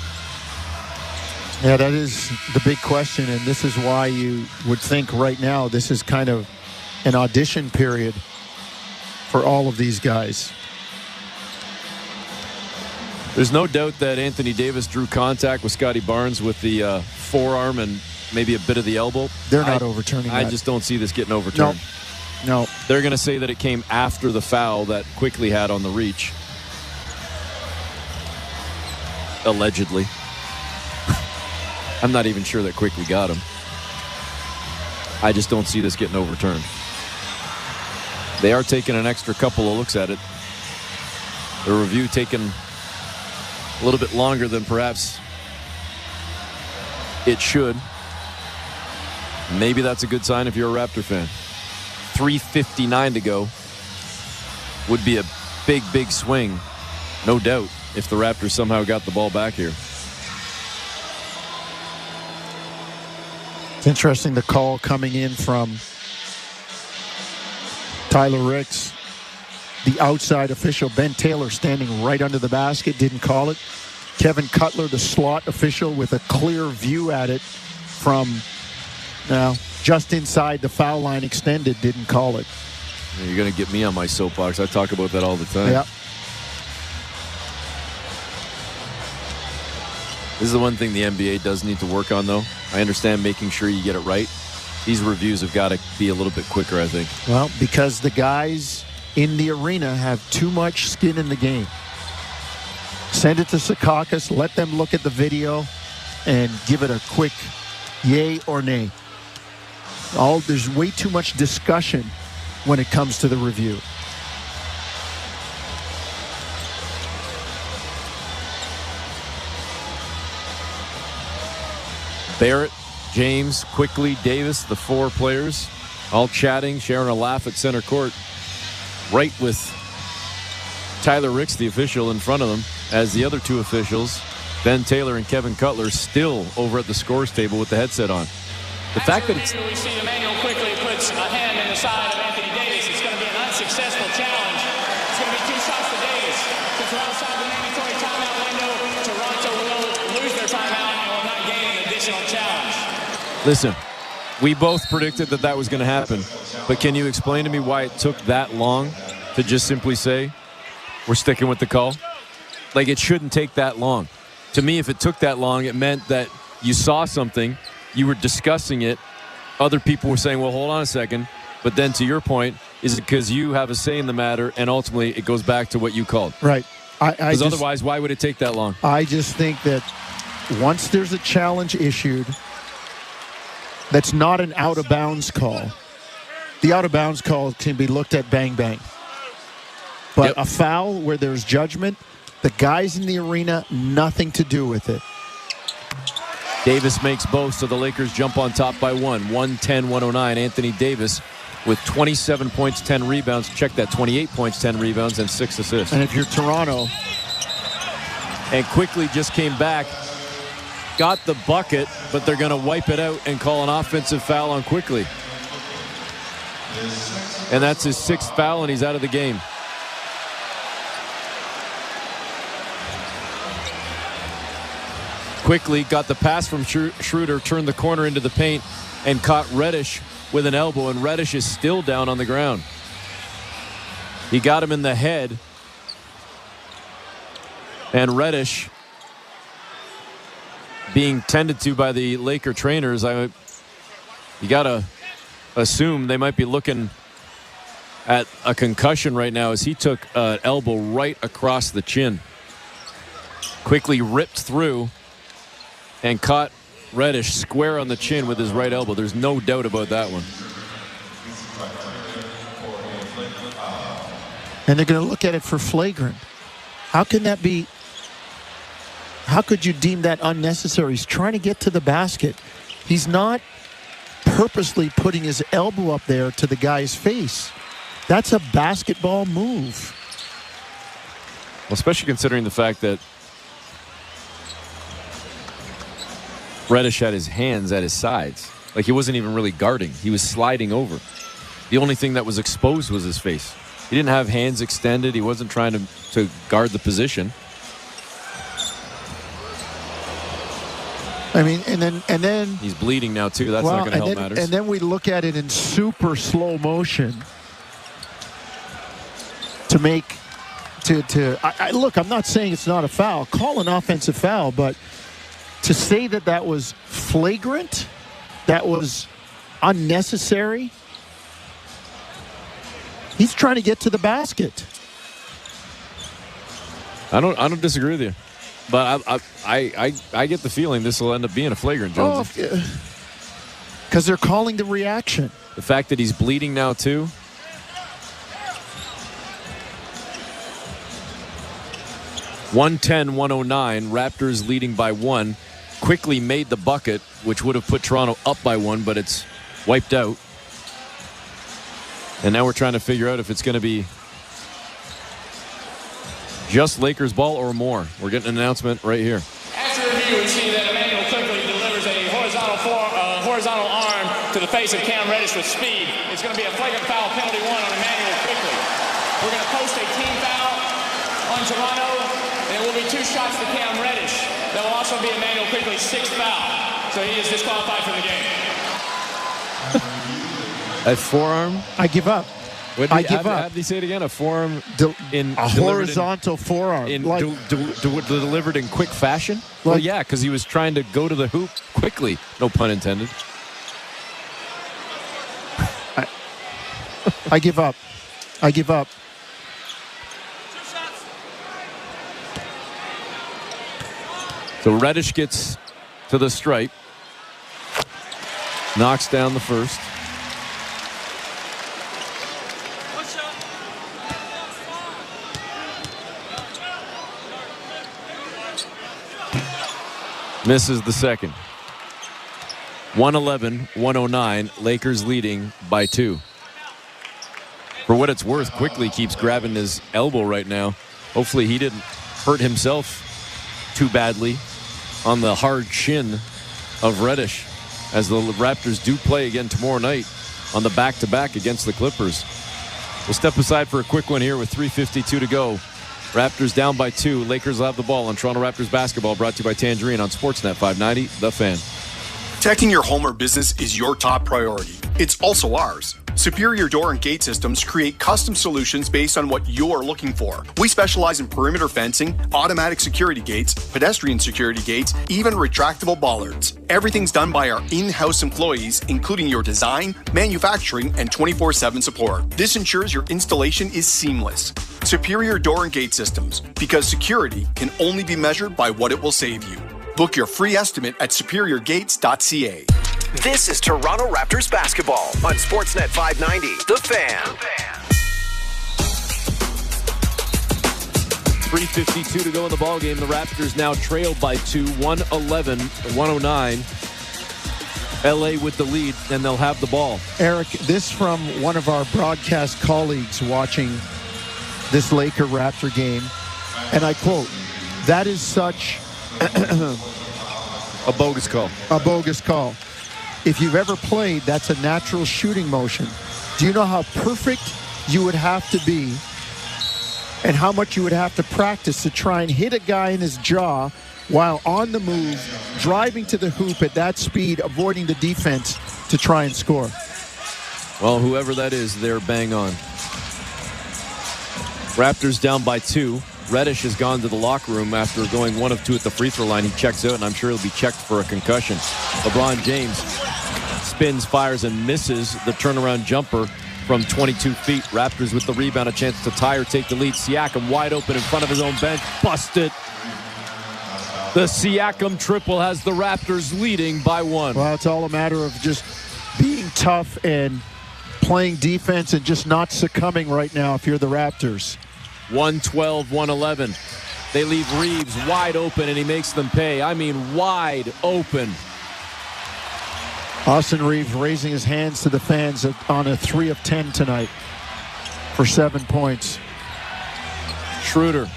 Yeah, that is the big question, and this is why you would think right now this is kind of an audition period for all of these guys. There's no doubt that Anthony Davis drew contact with Scotty Barnes with the forearm and maybe a bit of the elbow. They're not overturning that. I just don't see this getting overturned. No. They're going to say that it came after the foul that Quickly had on the reach. Allegedly. I'm not even sure that Quickly got him. I just don't see this getting overturned. They are taking an extra couple of looks at it. The review taking a little bit longer than perhaps it should. Maybe that's a good sign if you're a Raptor fan. 3:59 to go would be a big swing, no doubt. if the Raptors somehow got the ball back here. It's interesting, the call coming in from Tyler Ricks. The outside official, Ben Taylor, standing right under the basket, didn't call it. Kevin Cutler, the slot official, with a clear view at it from just inside the foul line extended, didn't call it. You're going to get me on my soapbox. I talk about that all the time. Yeah. This is the one thing the NBA does need to work on, though. I understand making sure you get it right. These reviews have got to be a little bit quicker, I think. Well, because the guys in the arena have too much skin in the game. Send it to Secaucus, let them look at the video, and give it a quick yay or nay. There's way too much discussion when it comes to the review. Barrett, James, Quickly, Davis, the four players, all chatting, sharing a laugh at center court, right with Tyler Ricks, the official, in front of them, as the other two officials, Ben Taylor and Kevin Cutler, still over at the scores table with the headset on. The fact that it's... We see Emmanuel Quickly puts a hand in the side of Anthony Davis. It's going to be an unsuccessful challenge. It's going to be 2 shots to Davis. Since we're outside the mandatory timeout window, Toronto will lose their timeout and will not gain an additional challenge. Listen, we both predicted that was going to happen, but can you explain to me why it took that long to just simply say, we're sticking with the call? Like, it shouldn't take that long. To me, if it took that long, it meant that you saw something, you were discussing it, other people were saying, well, hold on a second. But then to your point, is it because you have a say in the matter, and ultimately it goes back to what you called? Right. Because otherwise, why would it take that long? I just think that once there's a challenge issued that's not an out-of-bounds call, the out-of-bounds call can be looked at bang-bang. But a foul where there's judgment, the guys in the arena, nothing to do with it. Davis makes both, so the Lakers jump on top by 110-109. Anthony Davis with 27 points, 10 rebounds. Check that, 28 points, 10 rebounds, and 6 assists. And if you're Toronto... And Quickly just came back, got the bucket, but they're going to wipe it out and call an offensive foul on Quickly. And that's his 6th foul, and he's out of the game. Quickly got the pass from Schroeder, turned the corner into the paint, and caught Reddish with an elbow, and Reddish is still down on the ground. He got him in the head, and Reddish, being tended to by the Laker trainers, you got to assume they might be looking at a concussion right now, as he took an elbow right across the chin. Quickly ripped through and caught Reddish square on the chin with his right elbow. There's no doubt about that one. And they're going to look at it for flagrant. How can that be? How could you deem that unnecessary? He's trying to get to the basket. He's not purposely putting his elbow up there to the guy's face. That's a basketball move. Well, especially considering the fact that Reddish had his hands at his sides. Like, he wasn't even really guarding. He was sliding over. The only thing that was exposed was his face. He didn't have hands extended. He wasn't trying to guard the position. I mean, and then he's bleeding now too. That's not going to help matters. And then we look at it in super slow motion to make look. I'm not saying it's not a foul. Call an offensive foul, but to say that was flagrant, that was unnecessary. He's trying to get to the basket. I don't disagree with you, but I get the feeling this will end up being a flagrant, Jones. Because they're calling the reaction. The fact that he's bleeding now too. (110-109). Raptors leading by 1. Quickly made the bucket, which would have put Toronto up by 1, but it's wiped out. And now we're trying to figure out if it's going to be Just Lakers ball or more? We're getting an announcement right here. After review, we see that Emmanuel quickly delivers a horizontal arm to the face of Cam Reddish with speed. It's going to be a flagrant foul, penalty 1 on Emmanuel quickly. We're going to post a team foul on Toronto, and it will be 2 shots to Cam Reddish. That will also be Emmanuel quickly's 6th foul. So he is disqualified from the game. A forearm? I give up. I give up. How did he say it again? A forearm a horizontal forearm. Delivered in quick fashion? Well, yeah, because he was trying to go to the hoop quickly. No pun intended. I give up. I give up. So Reddish gets to the stripe. Knocks down the first. Misses the second. 111-109. Lakers leading by 2. For what it's worth, quickly keeps grabbing his elbow right now. Hopefully he didn't hurt himself too badly on the hard shin of Reddish, as the Raptors do play again tomorrow night on the back-to-back against the Clippers. We'll step aside for a quick one here with 3:52 to go. Raptors down by 2. Lakers will have the ball on Toronto Raptors basketball, brought to you by Tangerine on Sportsnet 590, The Fan. Protecting your home or business is your top priority. It's also ours. Superior Door and Gate Systems create custom solutions based on what you're looking for. We specialize in perimeter fencing, automatic security gates, pedestrian security gates, even retractable bollards. Everything's done by our in-house employees, including your design, manufacturing, and 24/7 support. This ensures your installation is seamless. Superior Door and Gate Systems, because security can only be measured by what it will save you. Book your free estimate at superiorgates.ca. This is Toronto Raptors basketball on Sportsnet 590, The Fan. 3:52 to go in the ballgame. The Raptors now trail by 2, 111-109. LA with the lead, and they'll have the ball. Eric, this from one of our broadcast colleagues watching this Laker-Raptor game, and I quote, "That is such a bogus call. A bogus call. If you've ever played, that's a natural shooting motion. Do you know how perfect you would have to be and how much you would have to practice to try and hit a guy in his jaw while on the move, driving to the hoop at that speed, avoiding the defense to try and score?" Well, whoever that is, they're bang on. Raptors down by 2. Reddish has gone to the locker room after going 1 of 2 at the free throw line. He checks out, and I'm sure he'll be checked for a concussion. LeBron James spins, fires, and misses the turnaround jumper from 22 feet. Raptors with the rebound, a chance to tie or take the lead. Siakam wide open in front of his own bench. Busted. The Siakam triple has the Raptors leading by 1. Well, it's all a matter of just being tough and playing defense and just not succumbing right now if you're the Raptors. 112-111. They leave Reeves wide open, and he makes them pay. I mean, wide open. Austin Reeves raising his hands to the fans on a 3 of 10 tonight for 7 points. Schroeder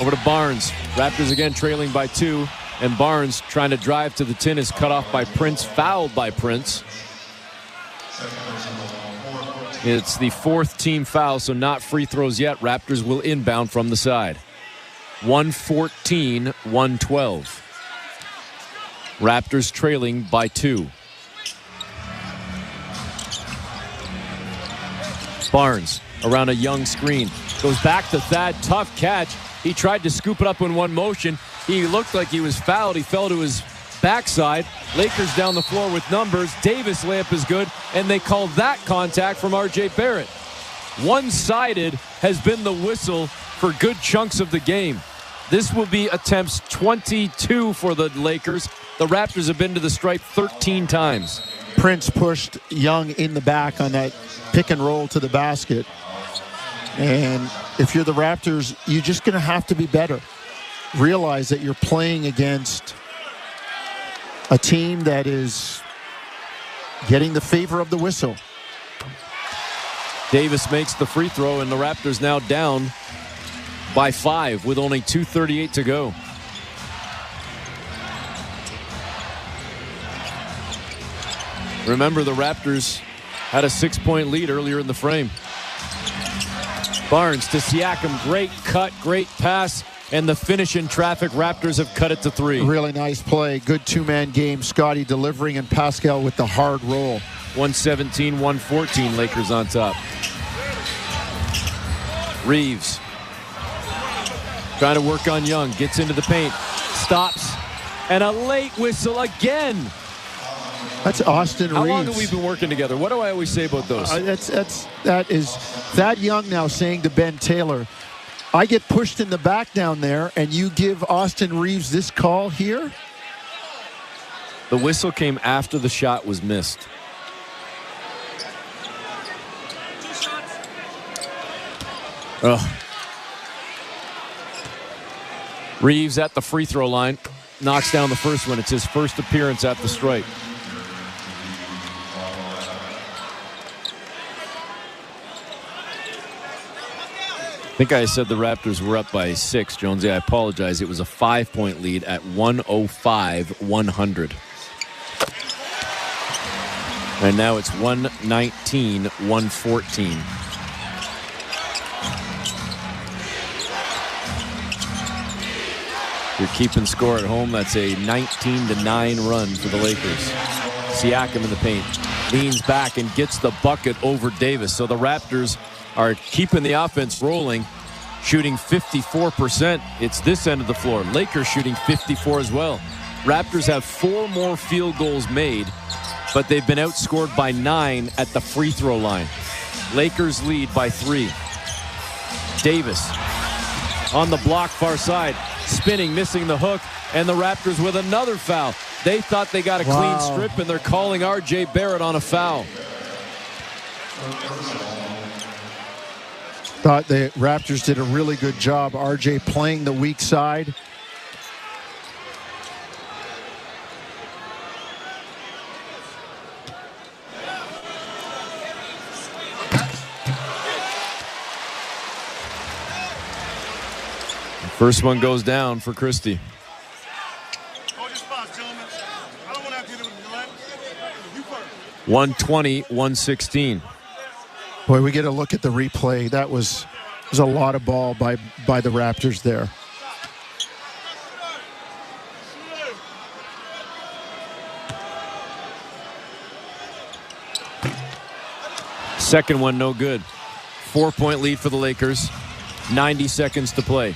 over to Barnes. Raptors again trailing by 2, and Barnes trying to drive to the tin is cut off by Prince, fouled by Prince. It's the 4th team foul, so not free throws yet. Raptors will inbound from the side. 114-112. Raptors trailing by 2. Barnes around a Young screen. Goes back to Thad. Tough catch. He tried to scoop it up in one motion. He looked like he was fouled. He fell to his backside. Lakers down the floor with numbers. Davis layup is good, and they call that contact from R.J. Barrett. One-sided has been the whistle for good chunks of the game. This will be attempts 22 for the Lakers. The Raptors have been to the stripe 13 times. Prince pushed Young in the back on that pick and roll to the basket. And if you're the Raptors, you're just going to have to be better. Realize that you're playing against a team that is getting the favor of the whistle. Davis makes the free throw, and the Raptors now down by 5 with only 2:38 to go. Remember, the Raptors had a 6-point lead earlier in the frame. Barnes to Siakam. Great cut, great pass, and the finish in traffic. Raptors have cut it to 3. Really nice play. Good two-man game. Scotty delivering and Pascal with the hard roll. 117-114, Lakers on top. Reeves trying to work on Young. Gets into the paint. Stops. And a late whistle again. That's Austin Reeves. How long have we been working together? What do I always say about those? That is Thad Young now saying to Ben Taylor, I get pushed in the back down there, and you give Austin Reeves this call here? The whistle came after the shot was missed. Reeves at the free throw line. Knocks down the first one. It's his first appearance at the stripe. I think I said the Raptors were up by 6, Jonesy. I apologize. It was a 5-point lead at 105-100. And now it's 119-114. You're keeping score at home. That's a 19-9 run for the Lakers. Siakam in the paint. Leans back and gets the bucket over Davis. So the Raptors are keeping the offense rolling, shooting 54%. It's this end of the floor. Lakers shooting 54 as well. Raptors have 4 more field goals made, but they've been outscored by 9 at the free throw line. Lakers lead by 3. Davis on the block far side. Spinning, missing the hook, and the Raptors with another foul. They thought they got a clean strip, and they're calling R.J. Barrett on a foul. Thought the Raptors did a really good job. R.J. playing the weak side. First one goes down for Christie. 120-116. Boy, we get a look at the replay. That was a lot of ball by the Raptors there. Second one, no good. 4-point lead for the Lakers. 90 seconds to play.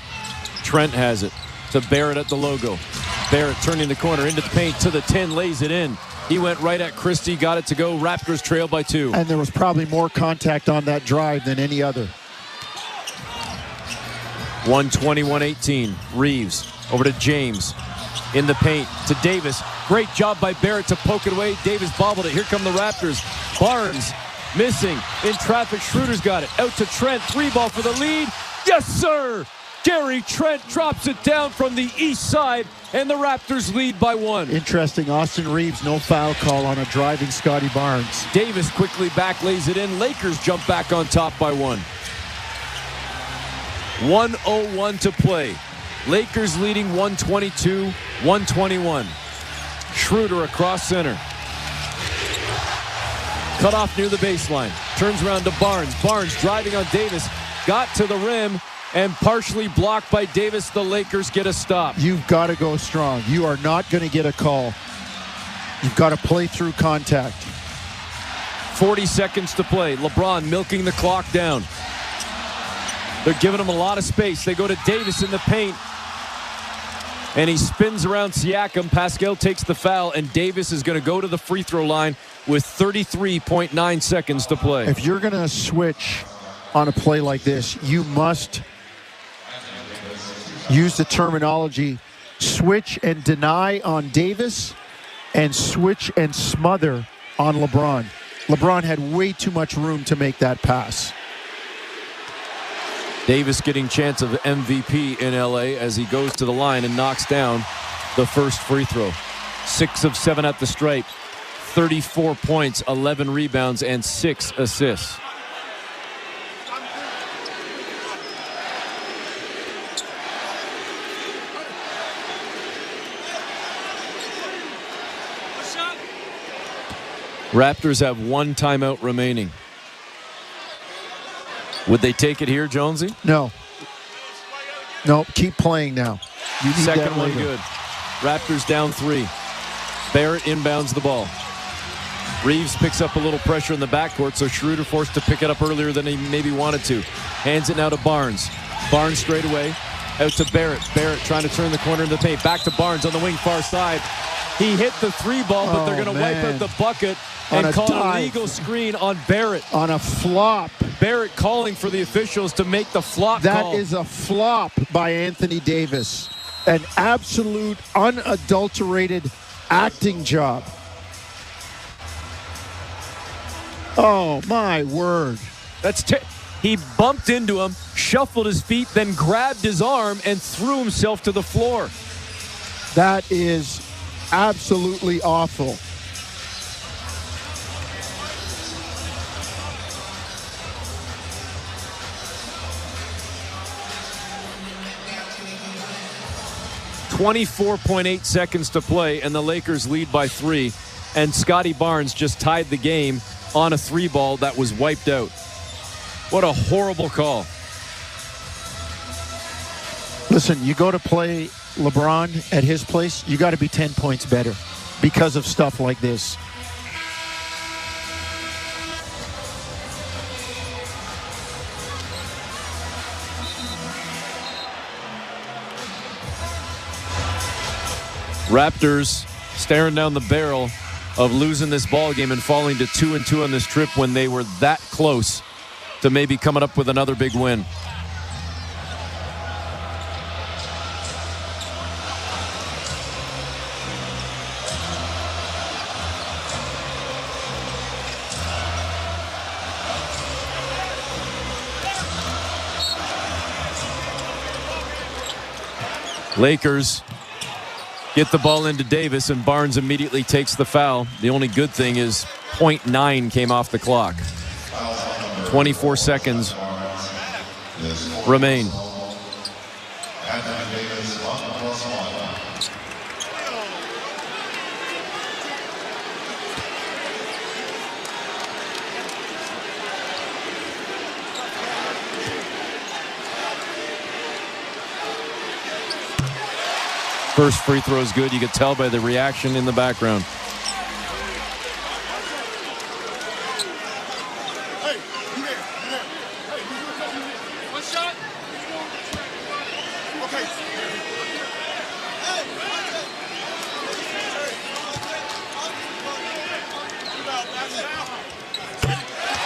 Trent has it to Barrett at the logo. Barrett turning the corner into the paint to the 10, lays it in. He went right at Christie, got it to go. Raptors trail by 2. And there was probably more contact on that drive than any other. 120-118. Reeves over to James. In the paint to Davis. Great job by Barrett to poke it away. Davis bobbled it. Here come the Raptors. Barnes missing in traffic. Schroeder's got it. Out to Trent. 3-ball for the lead. Yes, sir! Gary Trent drops it down from the east side, and the Raptors lead by 1. Interesting. Austin Reeves, no foul call on a driving Scotty Barnes. Davis quickly back, lays it in. Lakers jump back on top by 1. 1:01 to play. Lakers leading 122-121. Schroeder across center. Cut off near the baseline. Turns around to Barnes. Barnes driving on Davis. Got to the rim and partially blocked by Davis. The Lakers get a stop. You've got to go strong. You are not going to get a call. You've got to play through contact. 40 seconds to play. LeBron milking the clock down. They're giving him a lot of space. They go to Davis in the paint. And he spins around Siakam. Pascal takes the foul, and Davis is going to go to the free throw line with 33.9 seconds to play. If you're going to switch on a play like this, you must use the terminology switch and deny on Davis and switch and smother on LeBron. LeBron had way too much room to make that pass. Davis getting chance of MVP in LA as he goes to the line and knocks down the first free throw. 6 of 7 at the stripe. 34 points, 11 rebounds, and 6 assists. Raptors have one timeout remaining. Would they take it here, Jonesy? No. No, keep playing now. You need Second that one later. good. Raptors down 3. Barrett inbounds the ball. Reeves picks up a little pressure in the backcourt, so Schroeder forced to pick it up earlier than he maybe wanted to. Hands it now to Barnes. Barnes straight away. Out to Barrett. Barrett trying to turn the corner in the paint. Back to Barnes on the wing far side. He hit the 3 ball, but they're going to wipe out the bucket and call an illegal screen on Barrett. On a flop. Barrett calling for the officials to make the flop call. That is a flop by Anthony Davis. An absolute, unadulterated acting job. Oh, my word. He bumped into him, shuffled his feet, then grabbed his arm and threw himself to the floor. That is absolutely awful. .8 seconds to play, and the Lakers lead by 3. And Scotty Barnes just tied the game on a 3 ball that was wiped out. What a horrible call. Listen, you go to play LeBron at his place, you got to be 10 points better because of stuff like this. Raptors staring down the barrel of losing this ball game and falling to 2-2 on this trip when they were that close to maybe coming up with another big win. Lakers get the ball into Davis, and Barnes immediately takes the foul. The only good thing is .9 came off the clock. 24 seconds remain. First free throw is good. You could tell by the reaction in the background.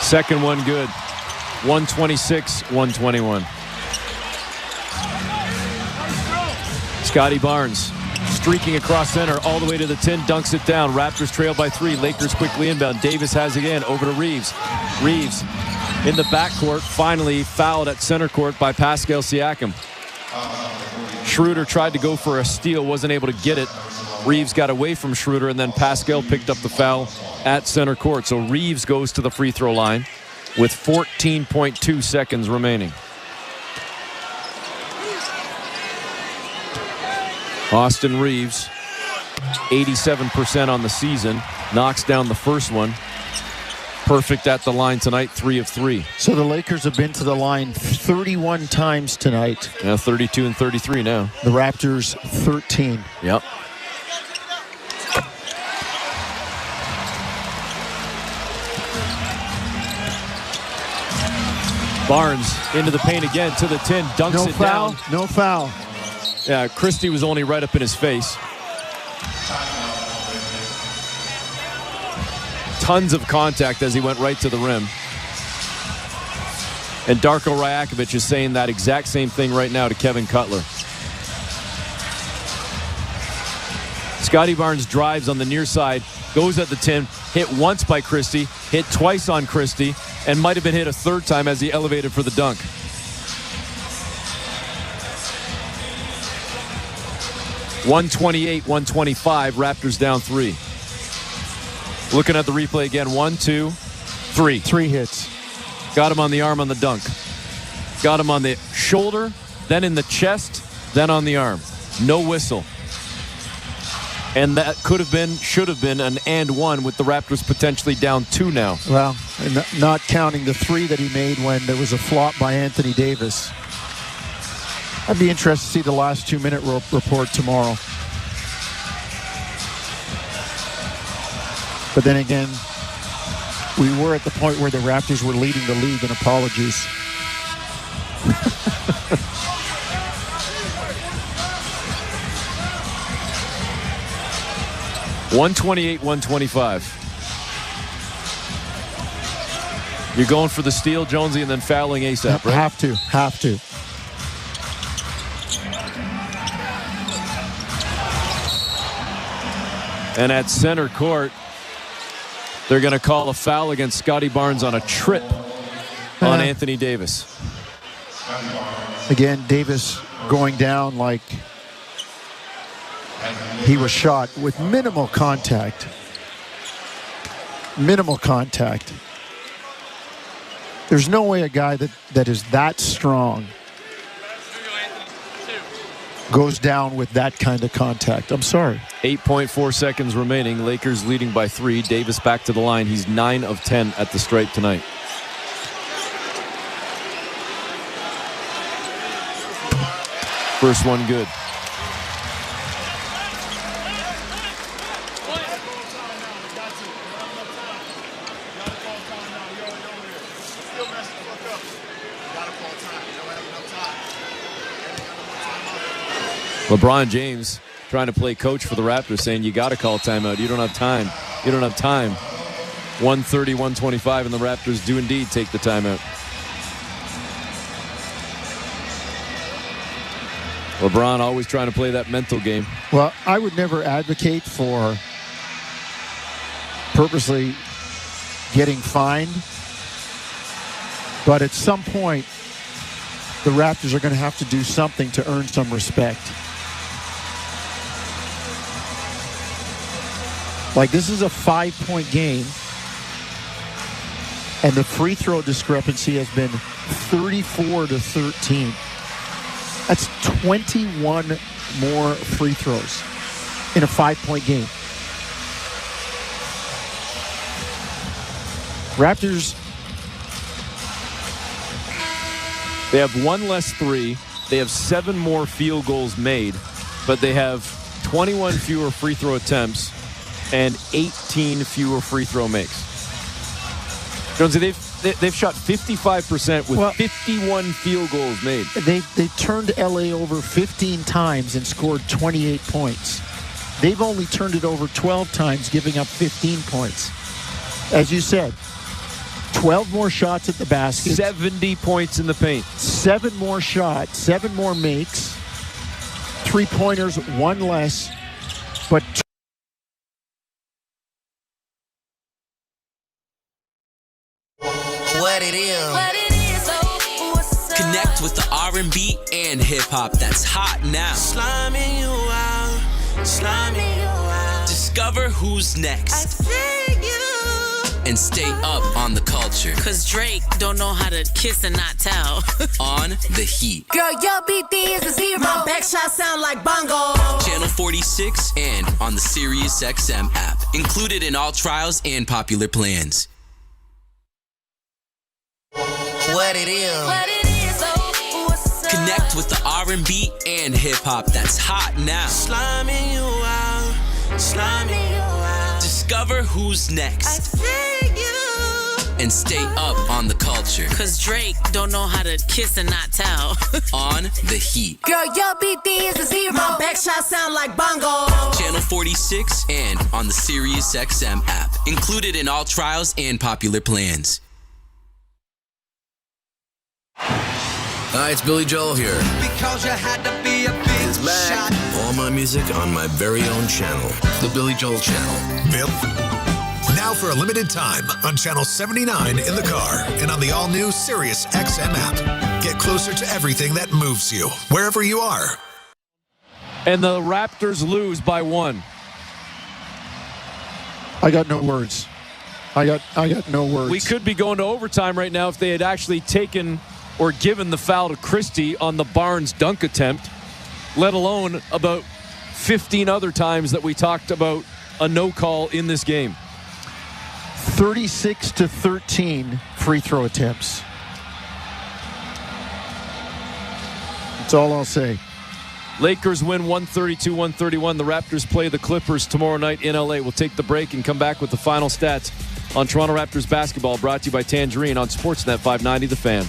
Second one good. 126-121. Scotty Barnes streaking across center all the way to the 10, dunks it down. Raptors trail by 3. Lakers quickly inbound. Davis has again over to Reeves. Reeves in the backcourt, finally fouled at center court by Pascal Siakam. Schroeder tried to go for a steal, wasn't able to get it. Reeves got away from Schroeder, and then Pascal picked up the foul at center court. So Reeves goes to the free throw line with 14.2 seconds remaining. Austin Reeves, 87% on the season, knocks down the first one. Perfect at the line tonight, 3 of 3. So the Lakers have been to the line 31 times tonight. Now 32 and 33 now. The Raptors, 13. Yep. Barnes into the paint again to the 10, dunks it down. No foul. Yeah, Christie was only right up in his face. Tons of contact as he went right to the rim. And Darko Rajakovic is saying that exact same thing right now to Kevin Cutler. Scotty Barnes drives on the near side, goes at the 10, hit once by Christie, hit twice on Christie, and might have been hit a third time as he elevated for the dunk. .128-125, Raptors down 3. Looking at the replay again, 1, 2, 3. 3 hits. Got him on the arm on the dunk. Got him on the shoulder, then in the chest, then on the arm. No whistle. And that should have been an and one with the Raptors potentially down 2 now. Well, not counting the 3 that he made when there was a flop by Anthony Davis. I'd be interested to see the last 2-minute report tomorrow. But then again, we were at the point where the Raptors were leading the league, and apologies. 128-125. You're going for the steal, Jonesy, and then fouling ASAP, right? Have to. And at center court, they're going to call a foul against Scotty Barnes on a trip on Anthony Davis. Again, Davis going down like he was shot with minimal contact. There's no way a guy that is that strong goes down with that kind of contact. I'm sorry. 8.4 seconds remaining. Lakers leading by 3. Davis back to the line. He's 9 of 10 at the stripe tonight. First one good. LeBron James trying to play coach for the Raptors, saying you got to call timeout. You don't have time. 130-125, and the Raptors do indeed take the timeout. LeBron always trying to play that mental game. Well, I would never advocate for purposely getting fined, but at some point, the Raptors are going to have to do something to earn some respect. Like, this is a 5-point game, and the free throw discrepancy has been 34-13. That's 21 more free throws in a 5-point game. Raptors, they have 1 less 3. They have 7 more field goals made, but they have 21 fewer free throw attempts and 18 fewer free throw makes. Jonesy, they've shot 55% with 51 field goals made. They turned LA over 15 times and scored 28 points. They've only turned it over 12 times, giving up 15 points. As you said, 12 more shots at the basket. 70 points in the paint. 7 more shots, 7 more makes. 3-pointers, 1 less. But what it is. Connect with the R&B and hip-hop that's hot now. Slamming you out. Discover who's next. And stay up on the culture. Cause Drake don't know how to kiss and not tell. On the heat. Girl, your BD is a 0. My back shot sound like bongo. Channel 46 and on the SiriusXM app. Included in all trials and popular plans. What it is. Connect with the R&B and hip-hop that's hot now. Slamming you out. Discover who's next. And stay up on the culture. Cause Drake don't know how to kiss and not tell. On the heat. Girl, your BD is a 0. My back shot sound like bongo. Channel 46 and on the SiriusXM app. Included in all trials and popular plans. Hi, it's Billy Joel here. Because you had to be a big It's back. All my music on my very own channel, the Billy Joel Channel. Bill. Now for a limited time on Channel 79 in the car and on the all-new SiriusXM app. Get closer to everything that moves you, wherever you are. And the Raptors lose by 1. I got no words. I got no words. We could be going to overtime right now if they had actually taken or given the foul to Christie on the Barnes dunk attempt, let alone about 15 other times that we talked about a no call in this game. 36-13 free throw attempts. That's all I'll say. Lakers win 132-131. The Raptors play the Clippers tomorrow night in LA. We'll take the break and come back with the final stats on Toronto Raptors basketball, brought to you by Tangerine on Sportsnet 590 The Fan.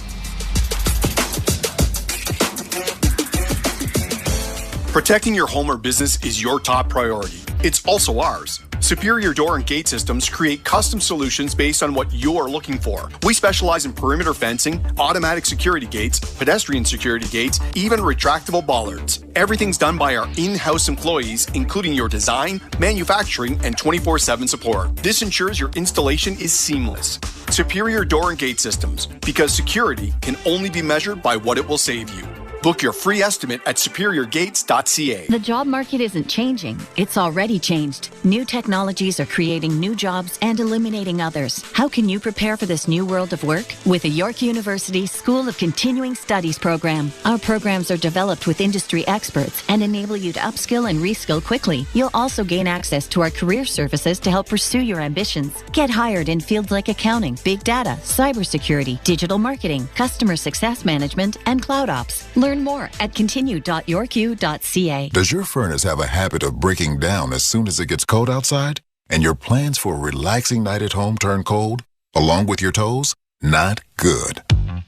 Protecting your home or business is your top priority. It's also ours. Superior Door and Gate Systems create custom solutions based on what you're looking for. We specialize in perimeter fencing, automatic security gates, pedestrian security gates, even retractable bollards. Everything's done by our in-house employees, including your design, manufacturing, and 24/7 support. This ensures your installation is seamless. Superior Door and Gate Systems, because security can only be measured by what it will save you. Book your free estimate at superiorgates.ca. The job market isn't changing. It's already changed. New technologies are creating new jobs and eliminating others. How can you prepare for this new world of work? With the York University School of Continuing Studies program. Our programs are developed with industry experts and enable you to upskill and reskill quickly. You'll also gain access to our career services to help pursue your ambitions. Get hired in fields like accounting, big data, cybersecurity, digital marketing, customer success management, and cloud ops. Learn more at continue.yorku.ca. Does your furnace have a habit of breaking down as soon as it gets cold outside? And your plans for a relaxing night at home turn cold, along with your toes? Not good.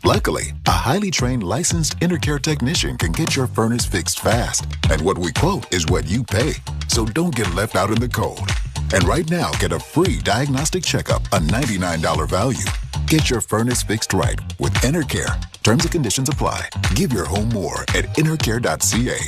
Luckily, a highly trained licensed Intercare technician can get your furnace fixed fast. And what we quote is what you pay. So don't get left out in the cold. And right now, get a free diagnostic checkup, a $99 value. Get your furnace fixed right with Intercare. Terms and conditions apply. Give your home more at intercare.ca.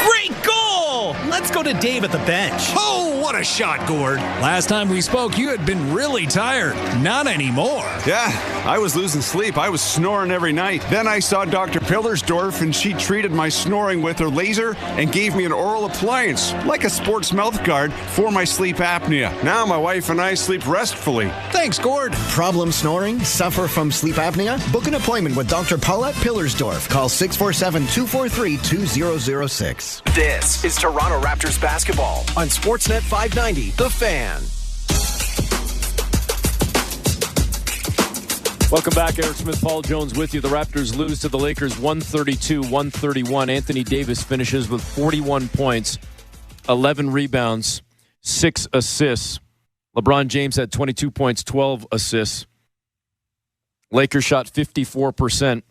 Great goal! Let's go to Dave at the bench. Oh, what a shot, Gord. Last time we spoke, you had been really tired. Not anymore. Yeah, I was losing sleep. I was snoring every night. Then I saw Dr. Pillersdorf, and she treated my snoring with her laser and gave me an oral appliance, like a sports mouth guard for my sleep apnea. Now my wife and I sleep restfully. Thanks, Gord. Problem snoring? Suffer from sleep apnea? Book an appointment with Dr. Paulette Pillersdorf. Call 647-243-2006. This is Toronto Raptors basketball on Sportsnet 590, The Fan. Welcome back. Eric Smith, Paul Jones with you. The Raptors lose to the Lakers 132-131. Anthony Davis finishes with 41 points, 11 rebounds, 6 assists. LeBron James had 22 points, 12 assists. Lakers shot 54%,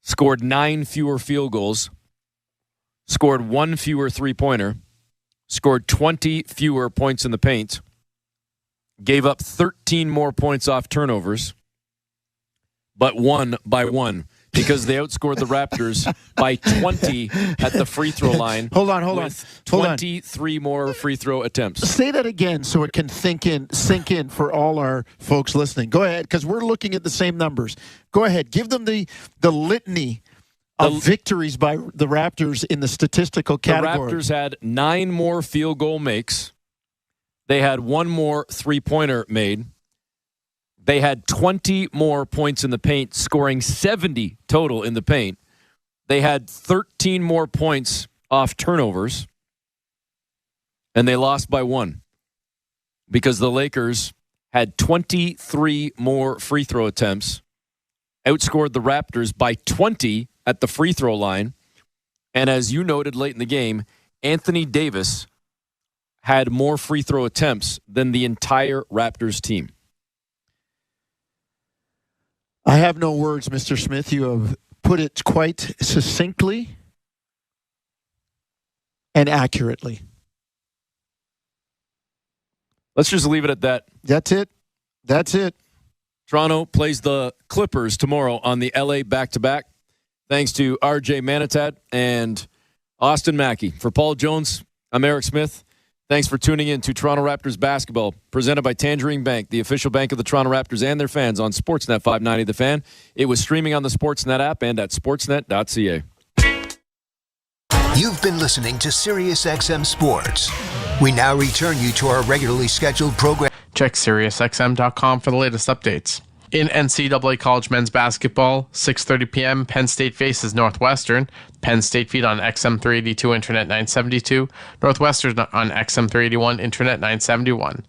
scored 9 fewer field goals, scored 1 fewer three-pointer, scored 20 fewer points in the paint, gave up 13 more points off turnovers, but won by 1 because they outscored the Raptors by 20 at the free throw line. Hold on. 23 more free throw attempts. Say that again so it can sink in for all our folks listening. Go ahead, because we're looking at the same numbers. Go ahead. Give them the litany of victories by the Raptors in the statistical category. The Raptors had 9 more field goal makes. They had 1 more three-pointer made. They had 20 more points in the paint, scoring 70 total in the paint. They had 13 more points off turnovers. And they lost by 1 because the Lakers had 23 more free throw attempts, outscored the Raptors by 20 at the free throw line. And as you noted late in the game, Anthony Davis had more free throw attempts than the entire Raptors team. I have no words, Mr. Smith. You have put it quite succinctly and accurately. Let's just leave it at that. That's it. Toronto plays the Clippers tomorrow on the LA back-to-back. Thanks to RJ Manitat and Austin Mackey. For Paul Jones, I'm Eric Smith. Thanks for tuning in to Toronto Raptors basketball, presented by Tangerine Bank, the official bank of the Toronto Raptors and their fans on Sportsnet 590 The Fan. It was streaming on the Sportsnet app and at sportsnet.ca. You've been listening to SiriusXM Sports. We now return you to our regularly scheduled program. Check SiriusXM.com for the latest updates. In NCAA college men's basketball, 6:30 p.m., Penn State faces Northwestern. Penn State feed on XM 382, Internet 972. Northwestern on XM 381, Internet 971.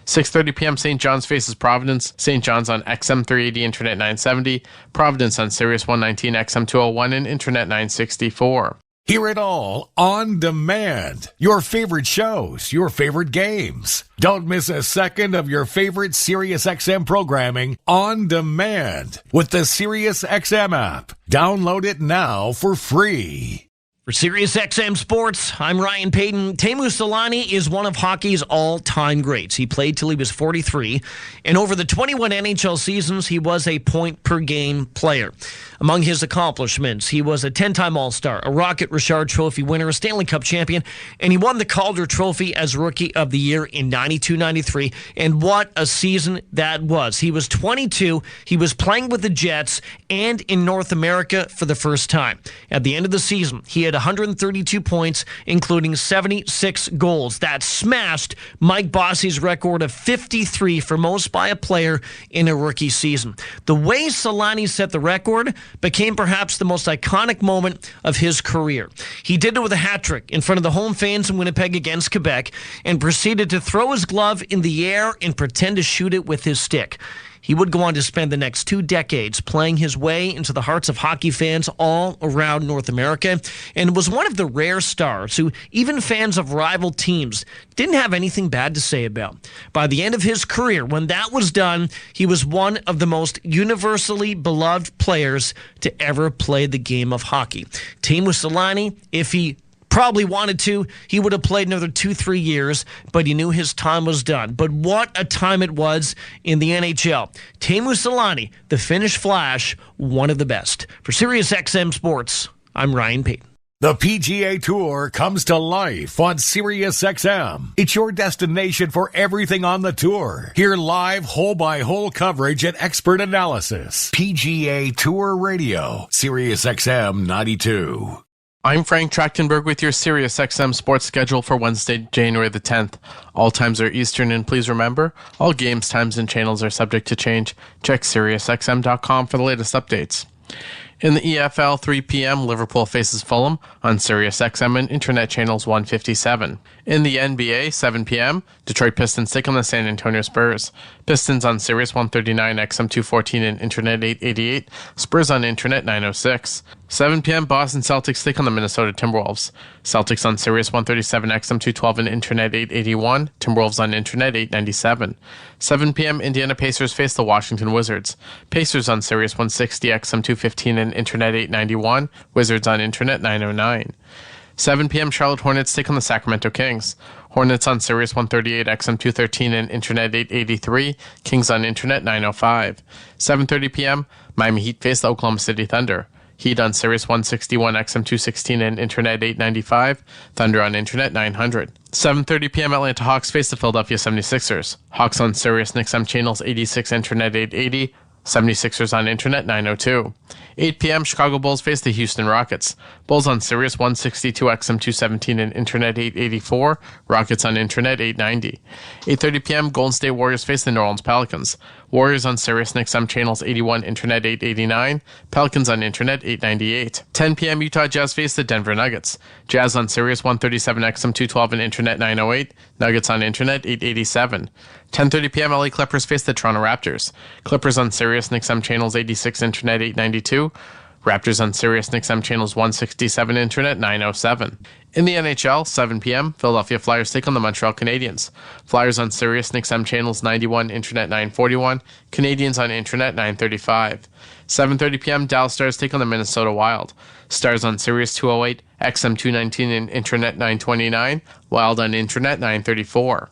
6:30 p.m., St. John's faces Providence. St. John's on XM 380, Internet 970. Providence on Sirius 119, XM 201, and Internet 964. Hear it all on demand. Your favorite shows, your favorite games. Don't miss a second of your favorite SiriusXM programming on demand with the SiriusXM app. Download it now for free. For SiriusXM Sports, I'm Ryan Payton. Teemu Selanne is one of hockey's all-time greats. He played till he was 43, and over the 21 NHL seasons, he was a point-per-game player. Among his accomplishments, he was a 10-time All-Star, a Rocket Richard Trophy winner, a Stanley Cup champion, and he won the Calder Trophy as Rookie of the Year in 92-93, and what a season that was. He was 22, he was playing with the Jets, and in North America for the first time. At the end of the season, he had 132 points, including 76 goals. That smashed Mike Bossy's record of 53 for most by a player in a rookie season. The way Selanne set the record became perhaps the most iconic moment of his career. He did it with a hat trick in front of the home fans in Winnipeg against Quebec and proceeded to throw his glove in the air and pretend to shoot it with his stick. He would go on to spend the next 2 decades playing his way into the hearts of hockey fans all around North America, and was one of the rare stars who even fans of rival teams didn't have anything bad to say about. By the end of his career, when that was done, he was one of the most universally beloved players to ever play the game of hockey. Teemu Selanne, if he probably wanted to, he would have played another 2-3 years, but he knew his time was done. But what a time it was in the NHL. Teemu Selanne, the Finnish Flash, one of the best. For SiriusXM Sports, I'm Ryan Payton. The PGA Tour comes to life on SiriusXM. It's your destination for everything on the tour. Hear live hole-by-hole coverage and expert analysis. PGA Tour Radio, SiriusXM 92. I'm Frank Trachtenberg with your SiriusXM sports schedule for Wednesday, January the 10th. All times are Eastern, and please remember, all games, times, and channels are subject to change. Check SiriusXM.com for the latest updates. In the EFL, 3 p.m., Liverpool faces Fulham on SiriusXM and Internet channels 157. In the NBA, 7 p.m., Detroit Pistons take on the San Antonio Spurs. Pistons on Sirius 139, XM 214, and Internet 888. Spurs on Internet 906. 7 p.m., Boston Celtics take on the Minnesota Timberwolves. Celtics on Sirius 137, XM 212, and Internet 881. Timberwolves on Internet 897. 7 p.m., Indiana Pacers face the Washington Wizards. Pacers on Sirius 160, XM 215, and Internet 891. Wizards on Internet 909. 7 p.m., Charlotte Hornets take on the Sacramento Kings. Hornets on Sirius 138, XM 213, and Internet 883. Kings on Internet 905. 7:30 p.m., Miami Heat face the Oklahoma City Thunder. Heat on Sirius 161, XM 216, and Internet 895. Thunder on Internet 900. 7:30 p.m. Atlanta Hawks face the Philadelphia 76ers. Hawks on Sirius and XM channels 86, Internet 880. 76ers on Internet 902. 8 p.m. Chicago Bulls face the Houston Rockets. Bulls on Sirius 162, XM 217, and Internet 884. Rockets on Internet 890. 8:30 p.m. Golden State Warriors face the New Orleans Pelicans. Warriors on Sirius and XM channels 81, Internet 889. Pelicans on Internet 898. 10 p.m. Utah Jazz face the Denver Nuggets. Jazz on Sirius 137, XM 212, and Internet 908. Nuggets on Internet 887. 10:30 p.m. LA Clippers face the Toronto Raptors. Clippers on Sirius and XM channels 86, Internet 892. Raptors on Sirius and XM channels 167, Internet 907. In the NHL, 7 p.m., Philadelphia Flyers take on the Montreal Canadiens. Flyers on Sirius and XM channels 91, Internet 941. Canadiens on Internet 935. 7:30 p.m., Dallas Stars take on the Minnesota Wild. Stars on Sirius 208, XM 219, and Internet 929. Wild on Internet 934.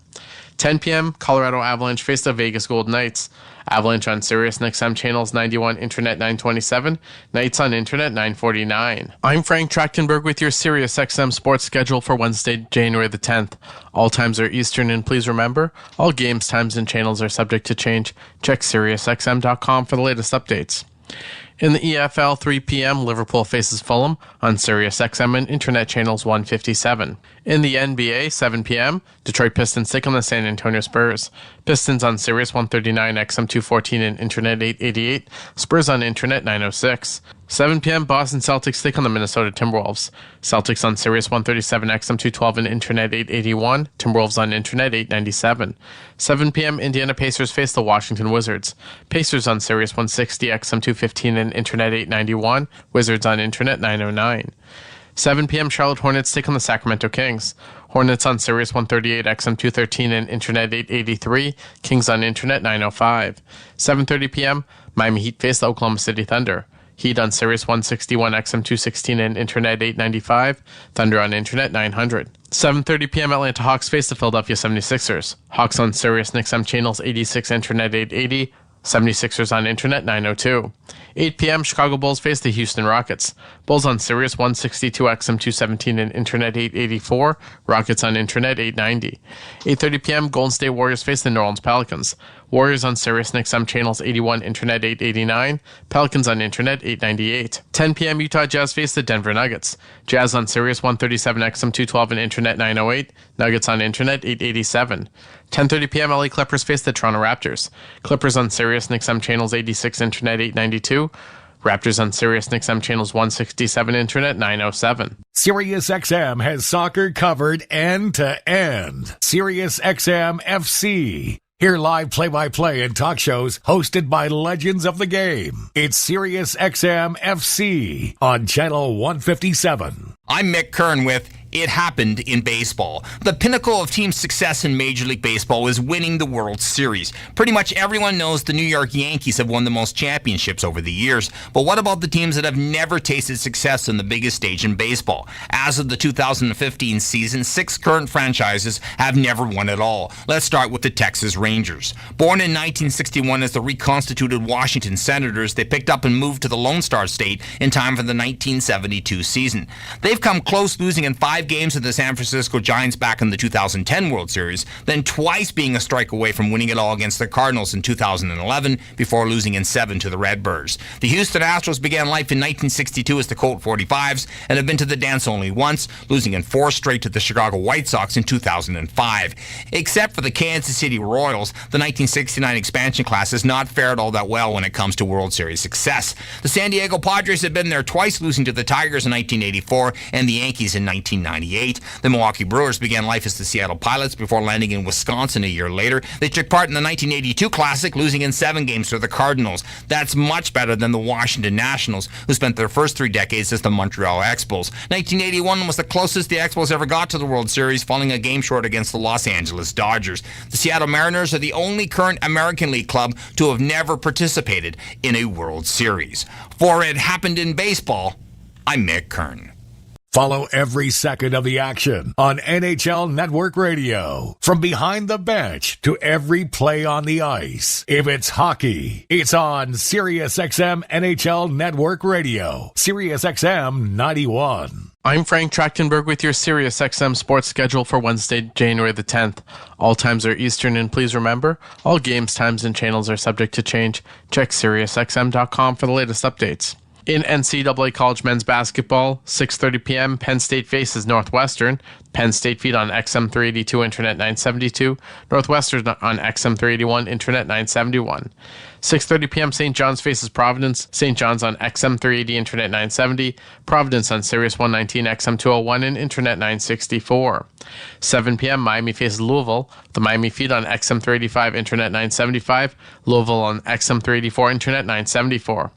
10 p.m., Colorado Avalanche face the Vegas Golden Knights. Avalanche on Sirius and XM channels 91, Internet 927. Knights on Internet 949. I'm Frank Trachtenberg with your SiriusXM sports schedule for Wednesday, January the 10th. All times are Eastern, and please remember, all games, times, and channels are subject to change. Check SiriusXM.com for the latest updates. In the EFL, 3 p.m., Liverpool faces Fulham on Sirius XM and Internet channels 157. In the NBA, 7 p.m., Detroit Pistons take on the San Antonio Spurs. Pistons on Sirius 139, XM 214 and Internet 888. Spurs on Internet 906. 7 p.m., Boston Celtics take on the Minnesota Timberwolves. Celtics on Sirius 137, XM 212 and Internet 881. Timberwolves on Internet 897. 7 p.m., Indiana Pacers face the Washington Wizards. Pacers on Sirius 160, XM 215 and Internet 891. Wizards on Internet 909. 7 p.m., Charlotte Hornets take on the Sacramento Kings. Hornets on Sirius 138, XM 213 and Internet 883. Kings on Internet 905. 7:30 p.m., Miami Heat face the Oklahoma City Thunder. Heat on Sirius 161, XM 216 and Internet 895. Thunder on Internet 900. 7:30 p.m. Atlanta Hawks face the Philadelphia 76ers. Hawks on Sirius and XM channels 86, Internet 880. 76ers on Internet 902. 8 p.m. Chicago Bulls face the Houston Rockets. Bulls on Sirius 162, XM 217 and Internet 884. Rockets on Internet 890. 8:30 p.m. Golden State Warriors face the New Orleans Pelicans. Warriors on Sirius and XM channels 81, Internet 889. Pelicans on Internet 898. 10 p.m. Utah Jazz face the Denver Nuggets. Jazz on Sirius 137, XM 212 and Internet 908. Nuggets on Internet 887. 10:30 p.m. LA Clippers face the Toronto Raptors. Clippers on Sirius and XM channels 86, Internet 892. Raptors on Sirius and XM channels 167, Internet 907. Sirius XM has soccer covered end to end. Sirius XM FC. Hear live play-by-play and talk shows hosted by legends of the game. It's Sirius XM FC on channel 157. I'm Mick Kern with It Happened in Baseball. The pinnacle of team success in Major League Baseball is winning the World Series. Pretty much everyone knows the New York Yankees have won the most championships over the years. But what about the teams that have never tasted success on the biggest stage in baseball? As of the 2015 season, 6 current franchises have never won at all. Let's start with the Texas Rangers. Born in 1961 as the reconstituted Washington Senators, they picked up and moved to the Lone Star State in time for the 1972 season. They've come close, losing in 5 games to the San Francisco Giants back in the 2010 World Series, then twice being a strike away from winning it all against the Cardinals in 2011 before losing in 7 to the Redbirds. The Houston Astros began life in 1962 as the Colt 45s and have been to the dance only once, losing in 4 straight to the Chicago White Sox in 2005. Except for the Kansas City Royals, the 1969 expansion class has not fared all that well when it comes to World Series success. The San Diego Padres have been there twice, losing to the Tigers in 1984 and the Yankees in 1998. The Milwaukee Brewers began life as the Seattle Pilots before landing in Wisconsin a year later. They took part in the 1982 Classic, losing in 7 games to the Cardinals. That's much better than the Washington Nationals, who spent their first 3 decades as the Montreal Expos. 1981 was the closest the Expos ever got to the World Series, falling a game short against the Los Angeles Dodgers. The Seattle Mariners are the only current American League club to have never participated in a World Series. For It Happened in Baseball, I'm Mick Kern. Follow every second of the action on NHL Network Radio. From behind the bench to every play on the ice. If it's hockey, it's on Sirius XM NHL Network Radio. Sirius XM 91. I'm Frank Trachtenberg with your Sirius XM sports schedule for Wednesday, January the 10th. All times are Eastern, and please remember, all games, times, and channels are subject to change. Check SiriusXM.com for the latest updates. In NCAA college men's basketball, 6:30 p.m., Penn State faces Northwestern. Penn State feed on XM 382, Internet 972. Northwestern on XM 381, Internet 971. 6:30 p.m., St. John's faces Providence. St. John's on XM 380, Internet 970. Providence on Sirius 119, XM 201, and Internet 964. 7 p.m., Miami faces Louisville. The Miami feed on XM 385, Internet 975. Louisville on XM 384, Internet 974.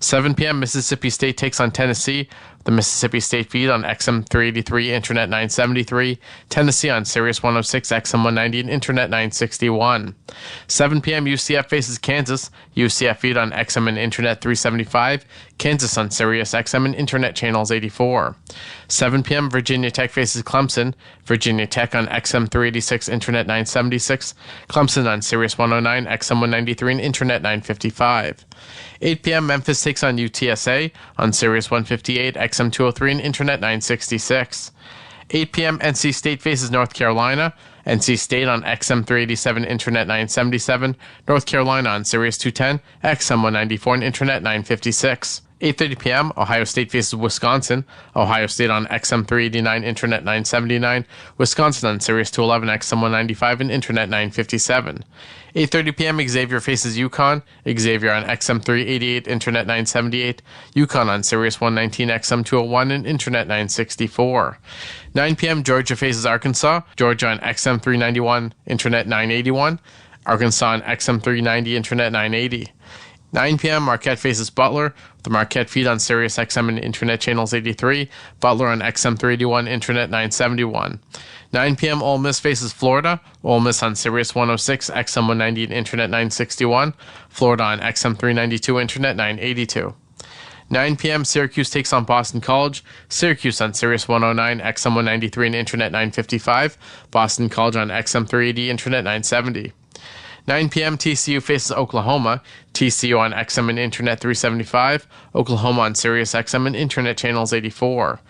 7 p.m., Mississippi State takes on Tennessee. The Mississippi State feed on XM 383, Internet 973. Tennessee on Sirius 106, XM 190, and Internet 961. 7 p.m. UCF faces Kansas. UCF feed on XM and Internet 375. Kansas on Sirius XM and Internet channels 84. 7 p.m. Virginia Tech faces Clemson. Virginia Tech on XM 386, Internet 976. Clemson on Sirius 109, XM 193, and Internet 955. 8 p.m. Memphis takes on UTSA on Sirius 158, XM 203, and Internet 966. 8 p.m. NC State faces North Carolina. NC State on XM 387, Internet 977. North Carolina on Sirius 210, XM 194, and Internet 956. 8:30 p.m. Ohio State faces Wisconsin. Ohio State on XM 389, Internet 979. Wisconsin on Sirius 211, XM 195, and Internet 957. 8:30 p.m. Xavier faces UConn. Xavier on XM 388, Internet 978. UConn on Sirius 119, XM 201, and Internet 964. 9 p.m. Georgia faces Arkansas. Georgia on XM 391, Internet 981. Arkansas on XM 390, Internet 980. 9 p.m. Marquette faces Butler. The Marquette feed on Sirius XM and Internet channels 83. Butler on XM 381, Internet 971. 9 p.m. Ole Miss faces Florida. Ole Miss on Sirius 106, XM 190, and Internet 961. Florida on XM 392, Internet 982. 9 p.m. Syracuse takes on Boston College. Syracuse on Sirius 109, XM 193, and Internet 955. Boston College on XM 380, Internet 970. 9 p.m. TCU faces Oklahoma. TCU on XM and Internet 375. Oklahoma on Sirius XM and Internet channels 84.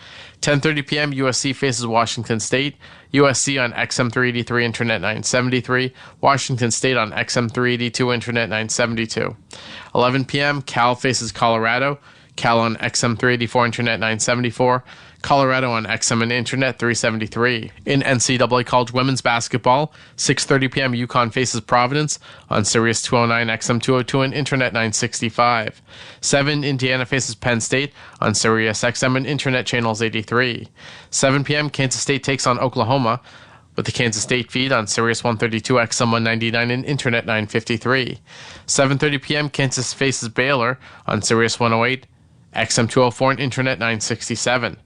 10:30 p.m. USC faces Washington State. USC on XM 383, Internet 973. Washington State on XM 382, Internet 972. 11 p.m. Cal faces Colorado. Cal on XM 384, Internet 974. Colorado on XM and Internet 373. In NCAA College Women's Basketball, 6:30 p.m. UConn faces Providence on Sirius 209, XM 202, and Internet 965. 7 Indiana faces Penn State on Sirius XM and Internet channels 83. 7 p.m. Kansas State takes on Oklahoma with the Kansas State feed on Sirius 132, XM 199, and Internet 953. 7:30 p.m. Kansas faces Baylor on Sirius 108, XM 204, and Internet 967.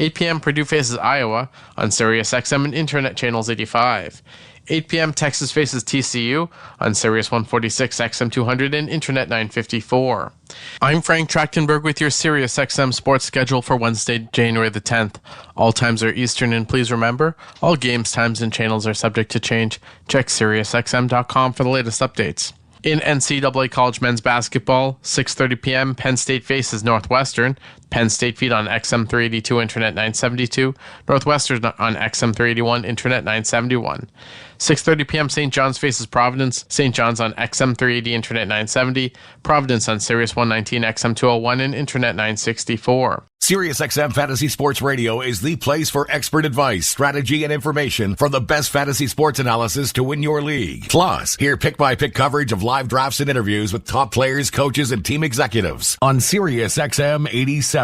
8 p.m. Purdue faces Iowa on Sirius XM and Internet channels 85. 8 p.m. Texas faces TCU on Sirius 146, XM 200, and Internet 954. I'm Frank Trachtenberg with your Sirius XM sports schedule for Wednesday, January the 10th. All times are Eastern, and please remember, all games, times, and channels are subject to change. Check SiriusXM.com for the latest updates. In NCAA College Men's Basketball, 6:30 p.m., Penn State faces Northwestern. Penn State feed on XM 382, Internet 972. Northwestern on XM 381, Internet 971. 6:30 p.m., St. John's faces Providence. St. John's on XM 380, Internet 970. Providence on Sirius 119, XM 201, and Internet 964. Sirius XM Fantasy Sports Radio is the place for expert advice, strategy, and information from the best fantasy sports analysis to win your league. Plus, hear pick-by-pick coverage of live drafts and interviews with top players, coaches, and team executives on Sirius XM 87.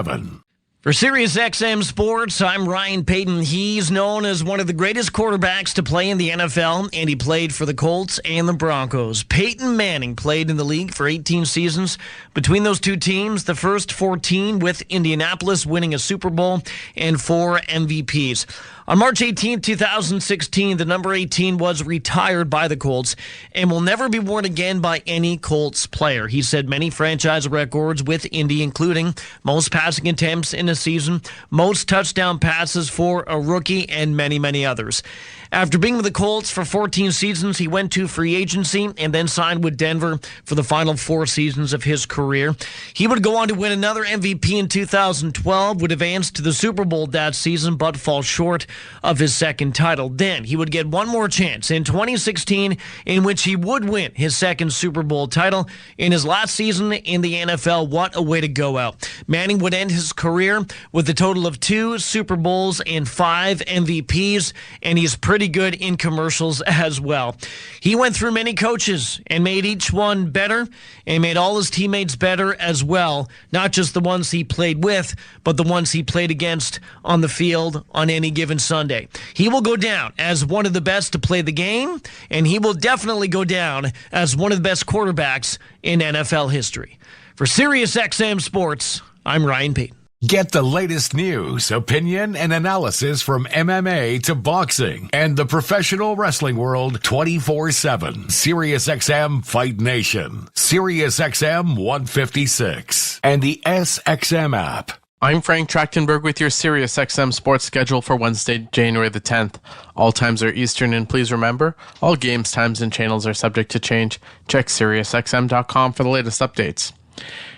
For Sirius XM Sports, I'm Ryan Payton. He's known as one of the greatest quarterbacks to play in the NFL, and he played for the Colts and the Broncos. Peyton Manning played in the league for 18 seasons. Between those two teams, the first 14 with Indianapolis winning a Super Bowl and 4 MVPs. On March 18, 2016, the number 18 was retired by the Colts and will never be worn again by any Colts player. He set many franchise records with Indy, including most passing attempts in a season, most touchdown passes for a rookie, and many, many others. After being with the Colts for 14 seasons, he went to free agency and then signed with Denver for the final 4 seasons of his career. He would go on to win another MVP in 2012, would advance to the Super Bowl that season, but fall short of his second title. Then he would get one more chance in 2016, in which he would win his second Super Bowl title. In his last season in the NFL, what a way to go out. Manning would end his career with a total of 2 Super Bowls and 5 MVPs, and he's pretty good in commercials as well. He went through many coaches and made each one better and made all his teammates better as well, not just the ones he played with, but the ones he played against on the field on any given Sunday. He will go down as one of the best to play the game, and he will definitely go down as one of the best quarterbacks in NFL history. For Sirius XM Sports, I'm Ryan Payton. Get the latest news, opinion, and analysis from MMA to boxing and the professional wrestling world 24/7. SiriusXM Fight Nation, SiriusXM 156, and the SXM app. I'm Frank Trachtenberg with your Sirius XM sports schedule for Wednesday, January the 10th. All times are Eastern, and please remember, all games, times, and channels are subject to change. Check SiriusXM.com for the latest updates.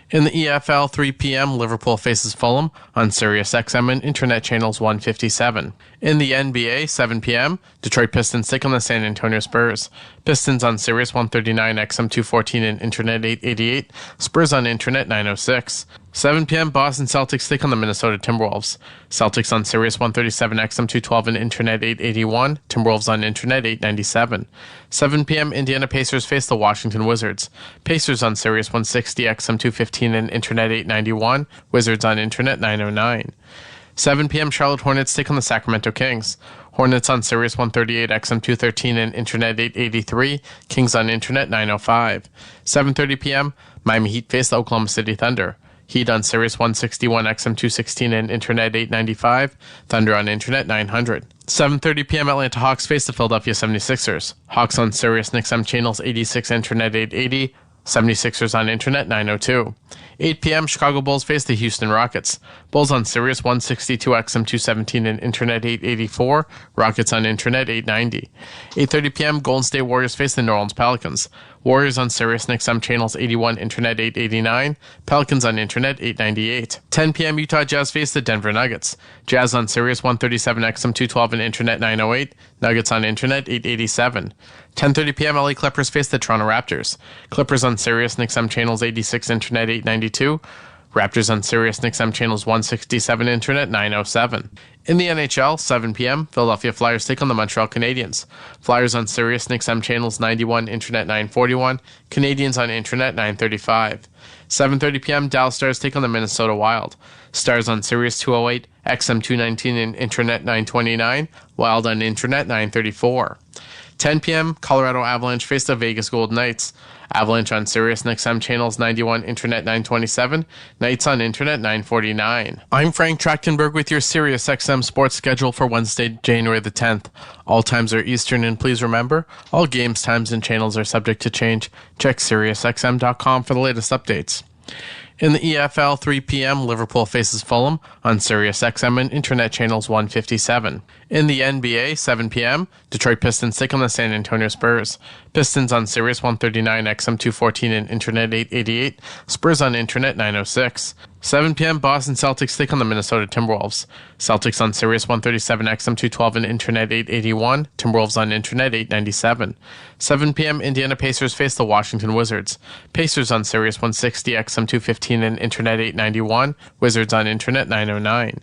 In the EFL, 3 p.m., Liverpool faces Fulham on Sirius XM and Internet channels 157. In the NBA, 7 p.m., Detroit Pistons take on the San Antonio Spurs. Pistons on Sirius 139, XM 214 and Internet 888. Spurs on Internet 906. 7 p.m., Boston Celtics take on the Minnesota Timberwolves. Celtics on Sirius 137, XM 212 and Internet 881. Timberwolves on Internet 897. 7 p.m., Indiana Pacers face the Washington Wizards. Pacers on Sirius 160, XM 215 and Internet 891. Wizards on Internet 909. 7 p.m., Charlotte Hornets take on the Sacramento Kings. Hornets on Sirius 138, XM 213 and Internet 883. Kings on Internet 905. 7:30 p.m., Miami Heat face the Oklahoma City Thunder. Heat on Sirius 161, XM 216 and Internet 895. Thunder on Internet 900. 7:30 p.m. Atlanta Hawks face the Philadelphia 76ers. Hawks on Sirius and XM channels 86, Internet 880. 76ers on Internet 902. 8 p.m. Chicago Bulls face the Houston Rockets. Bulls on Sirius 162, XM 217 and Internet 884. Rockets on Internet 890. 8:30 p.m. Golden State Warriors face the New Orleans Pelicans. Warriors on Sirius and XM channels 81, Internet 889. Pelicans on Internet 898. 10 p.m. Utah Jazz face the Denver Nuggets. Jazz on Sirius 137, XM 212 and Internet 908. Nuggets on Internet 887. 10:30 p.m. LA Clippers face the Toronto Raptors. Clippers on Sirius and XM channels 86, Internet 892. Raptors on Sirius and XM channels 167, Internet 907. In the NHL, 7 p.m., Philadelphia Flyers take on the Montreal Canadiens. Flyers on Sirius and XM channels 91, Internet 941. Canadiens on Internet 935. 7:30 p.m., Dallas Stars take on the Minnesota Wild. Stars on Sirius 208, XM 219 and Internet 929. Wild on Internet 934. 10 p.m., Colorado Avalanche face the Vegas Golden Knights. Avalanche on Sirius and XM channels 91, Internet 927, Knights on Internet 949. I'm Frank Trachtenberg with your Sirius XM sports schedule for Wednesday, January the 10th. All times are Eastern, and please remember, all games, times, and channels are subject to change. Check SiriusXM.com for the latest updates. In the EFL, 3 p.m., Liverpool faces Fulham on Sirius XM and Internet channels 157. In the NBA, 7 p.m., Detroit Pistons take on the San Antonio Spurs. Pistons on Sirius 139, XM 214 and Internet 888. Spurs on Internet 906. 7 p.m., Boston Celtics take on the Minnesota Timberwolves. Celtics on Sirius 137, XM 212 and Internet 881. Timberwolves on Internet 897. 7 p.m., Indiana Pacers face the Washington Wizards. Pacers on Sirius 160, XM 215 and Internet 891. Wizards on Internet 909.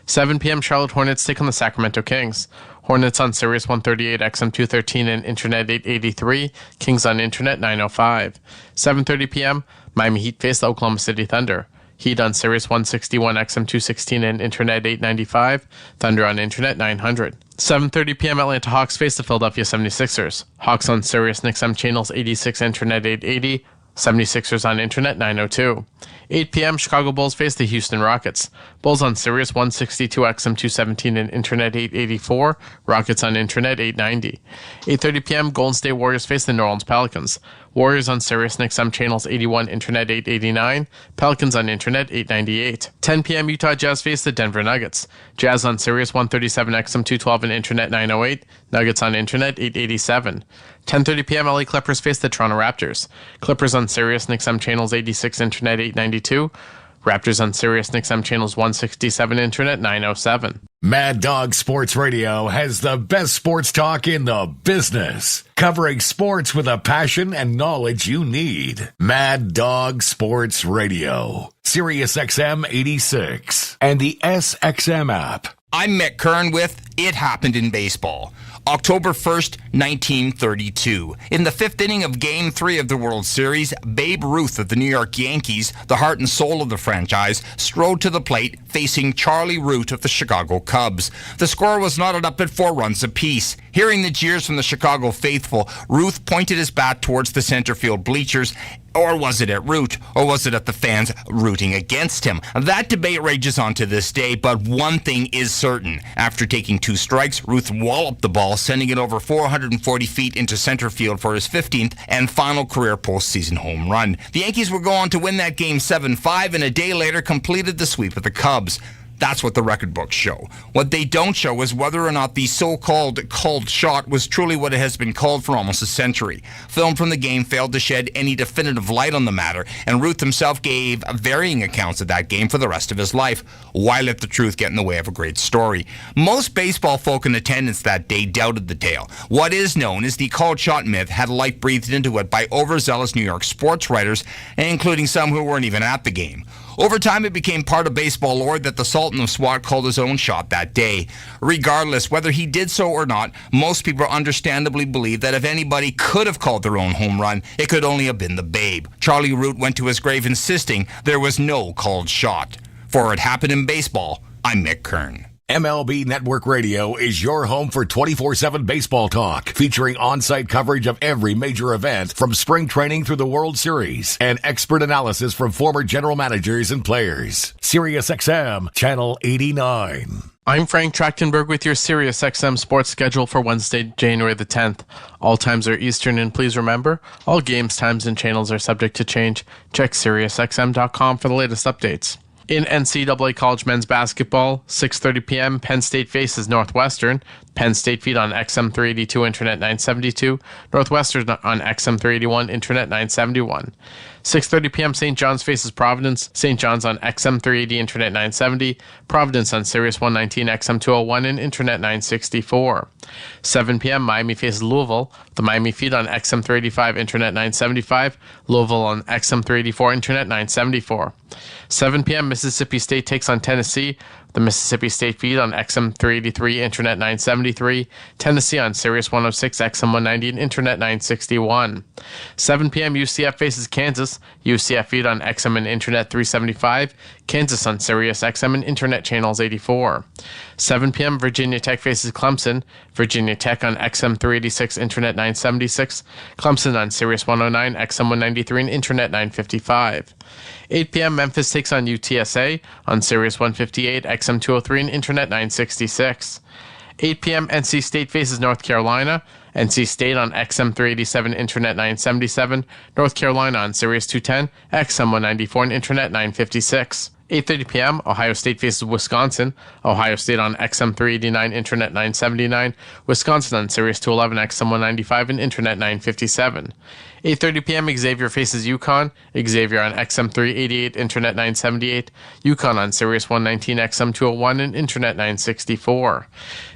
7 p.m., Charlotte Hornets take on the Sacramento Kings. Hornets on Sirius 138, XM 213 and Internet 883. Kings on Internet 905. 7:30 p.m., Miami Heat face the Oklahoma City Thunder. Heat on Sirius 161, XM 216 and Internet 895. Thunder on Internet 900. 7:30 p.m. Atlanta Hawks face the Philadelphia 76ers. Hawks on Sirius and XM channels 86, Internet 880. 76ers on Internet 902. 8 p.m. Chicago Bulls face the Houston Rockets. Bulls on Sirius 162, XM 217 and Internet 884. Rockets on Internet 890. 8:30 p.m. Golden State Warriors face the New Orleans Pelicans. Warriors on Sirius and XM channels 81, Internet 889. Pelicans on Internet 898. 10 p.m. Utah Jazz face the Denver Nuggets. Jazz on Sirius 137, XM 212 and Internet 908. Nuggets on Internet 887. 10:30 p.m. LA Clippers face the Toronto Raptors. Clippers on Sirius and XM channels 86, Internet 892. Raptors on Sirius and XM channels 167, Internet 907. Mad Dog Sports Radio has the best sports talk in the business, covering sports with a passion and knowledge you need. Mad Dog Sports Radio, Sirius XM 86, and the SXM app. I'm Mick Kern with It Happened in Baseball. October 1st, 1932. In the fifth inning of Game 3 of the World Series, Babe Ruth of the New York Yankees, the heart and soul of the franchise, strode to the plate facing Charlie Root of the Chicago Cubs. The score was knotted up at 4 runs apiece. Hearing the jeers from the Chicago faithful, Ruth pointed his bat towards the center field bleachers. Or was it at Root? Or was it at the fans rooting against him? That debate rages on to this day, but one thing is certain. After taking 2 strikes, Ruth walloped the ball, sending it over 440 feet into center field for his 15th and final career postseason home run. The Yankees would go on to win that game 7-5, and a day later completed the sweep of the Cubs. That's what the record books show. What they don't show is whether or not the so-called called shot was truly what it has been called for almost a century. Film from the game failed to shed any definitive light on the matter, and Ruth himself gave varying accounts of that game for the rest of his life. Why let the truth get in the way of a great story? Most baseball folk in attendance that day doubted the tale. What is known as the called shot myth had life breathed into it by overzealous New York sports writers, including some who weren't even at the game. Over time, it became part of baseball lore that the Sultan of SWAT called his own shot that day. Regardless, whether he did so or not, most people understandably believe that if anybody could have called their own home run, it could only have been the Babe. Charlie Root went to his grave insisting there was no called shot. For It Happened in Baseball, I'm Mick Kern. MLB Network Radio is your home for 24/7 baseball talk, featuring on-site coverage of every major event from spring training through the World Series and expert analysis from former general managers and players. SiriusXM, Channel 89. I'm Frank Trachtenberg with your SiriusXM sports schedule for Wednesday, January the 10th. All times are Eastern, and please remember, all games, times, and channels are subject to change. Check SiriusXM.com for the latest updates. In NCAA college men's basketball, 6:30 p.m., Penn State faces Northwestern. Penn State feed on XM 382, Internet 972. Northwestern on XM 381, Internet 971. 6:30 p.m., St. John's faces Providence. St. John's on XM 380, Internet 970. Providence on Sirius 119, XM 201, and Internet 964. 7 p.m., Miami faces Louisville. The Miami feed on XM 385, Internet 975. Louisville on XM 384, Internet 974. 7 p.m., Mississippi State takes on Tennessee. The Mississippi State feed on XM 383, Internet 973. Tennessee on Sirius 106, XM 190, and Internet 961. 7 p.m., UCF faces Kansas. UCF feed on XM and Internet 375. Kansas on Sirius XM and Internet channels 84. 7 p.m., Virginia Tech faces Clemson. Virginia Tech on XM 386, Internet 976. Clemson on Sirius 109, XM 193, and Internet 955. 8 p.m., Memphis takes on UTSA on Sirius 158, XM 203, and Internet 966. 8 p.m., NC State faces North Carolina. NC State on XM 387, Internet 977. North Carolina on Sirius 210, XM 194, and Internet 956. 8:30 p.m., Ohio State faces Wisconsin. Ohio State on XM 389, Internet 979. Wisconsin on Sirius 211, XM 195, and Internet 957. 8:30 p.m., Xavier faces UConn. Xavier on XM 388, Internet 978. UConn on Sirius 119, XM 201, and Internet 964.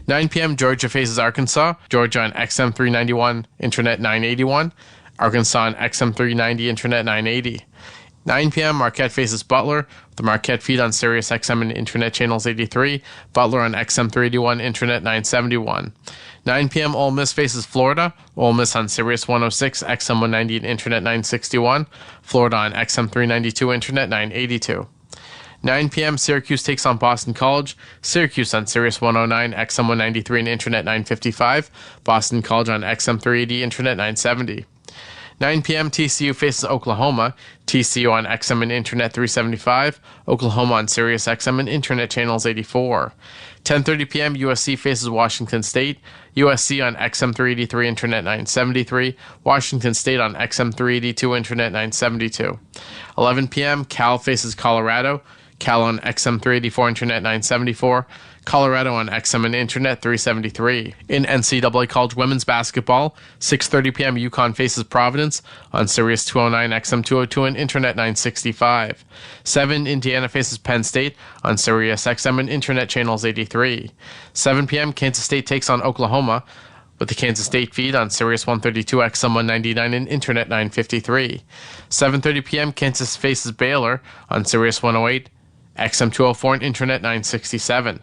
9 p.m., Georgia faces Arkansas. Georgia on XM 391, Internet 981. Arkansas on XM 390, Internet 980. 9 p.m., Marquette faces Butler. The Marquette feed on Sirius XM and Internet channels 83. Butler on XM 381, Internet 971. 9 p.m., Ole Miss faces Florida. Ole Miss on Sirius 106, XM 190, and Internet 961. Florida on XM 392, Internet 982. 9 p.m., Syracuse takes on Boston College. Syracuse on Sirius 109, XM 193, and Internet 955. Boston College on XM 380, Internet 970. 9 p.m., TCU faces Oklahoma. TCU on XM and Internet 375. Oklahoma on Sirius XM and Internet channels 84. 10:30 p.m., USC faces Washington State. USC on XM 383, Internet 973. Washington State on XM 382, Internet 972. 11 p.m., Cal faces Colorado. Cal on XM 384, Internet 974. Colorado on XM and Internet 373. In NCAA college women's basketball, 6:30 p.m. UConn faces Providence on Sirius 209, XM 202, and Internet 965. 7 Indiana faces Penn State on Sirius XM and Internet channels 83. 7 p.m. Kansas State takes on Oklahoma with the Kansas State feed on Sirius 132, XM 199, and Internet 953. 7:30 p.m. Kansas faces Baylor on Sirius 108, XM 204, and Internet 967.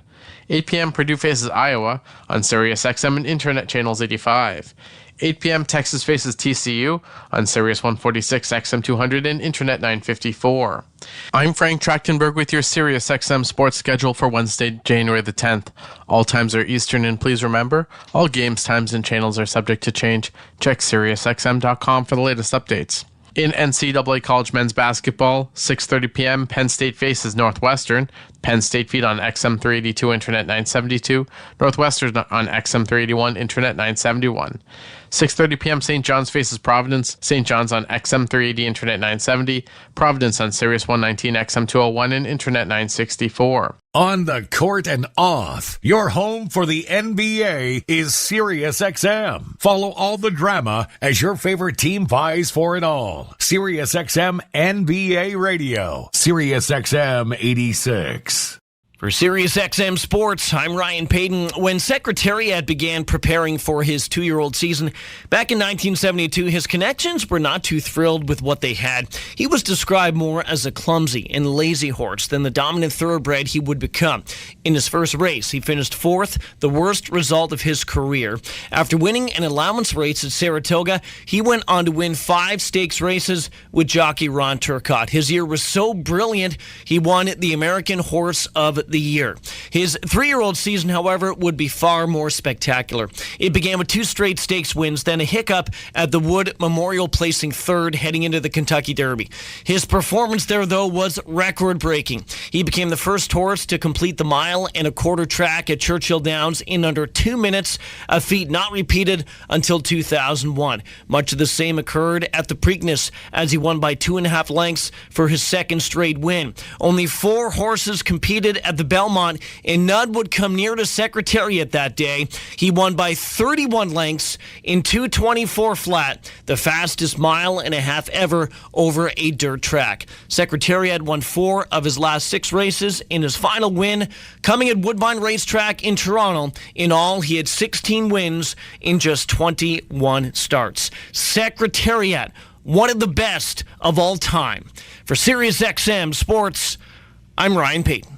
8 p.m. Purdue faces Iowa on Sirius XM and Internet channels 85. 8 p.m. Texas faces TCU on Sirius 146, XM 200, and Internet 954. I'm Frank Trachtenberg with your Sirius XM sports schedule for Wednesday, January the 10th. All times are Eastern, and please remember, all games, times, and channels are subject to change. Check SiriusXM.com for the latest updates. In NCAA college men's basketball, 6:30 p.m., Penn State faces Northwestern. Penn State feed on XM 382, Internet 972. Northwestern on XM 381, Internet 971. 6:30 p.m. St. John's faces Providence. St. John's on XM 380, Internet 970. Providence on Sirius 119, XM 201, and Internet 964. On the court and off, your home for the NBA is Sirius XM. Follow all the drama as your favorite team vies for it all. Sirius XM NBA Radio. Sirius XM 86. For Sirius XM Sports, I'm Ryan Payton. When Secretariat began preparing for his 2-year-old season back in 1972, his connections were not too thrilled with what they had. He was described more as a clumsy and lazy horse than the dominant thoroughbred he would become. In his first race, he finished 4th, the worst result of his career. After winning an allowance race at Saratoga, he went on to win 5 stakes races with jockey Ron Turcotte. His year was so brilliant, he won the American Horse of the Year. His 3-year-old season, however, would be far more spectacular. It began with 2 straight stakes wins, then a hiccup at the Wood Memorial, placing 3rd heading into the Kentucky Derby. His performance there, though, was record-breaking. He became the first horse to complete the mile and a quarter track at Churchill Downs in under 2 minutes, a feat not repeated until 2001. Much of the same occurred at the Preakness, as he won by 2.5 lengths for his 2nd straight win. Only 4 horses competed at the Belmont, and none would come near to Secretariat that day. He won by 31 lengths in 2:24 flat, the fastest mile and a half ever over a dirt track. Secretariat won 4 of his last 6 races in his final win, coming at Woodbine Racetrack in Toronto. In all, he had 16 wins in just 21 starts. Secretariat, one of the best of all time. For Sirius XM Sports, I'm Ryan Payton.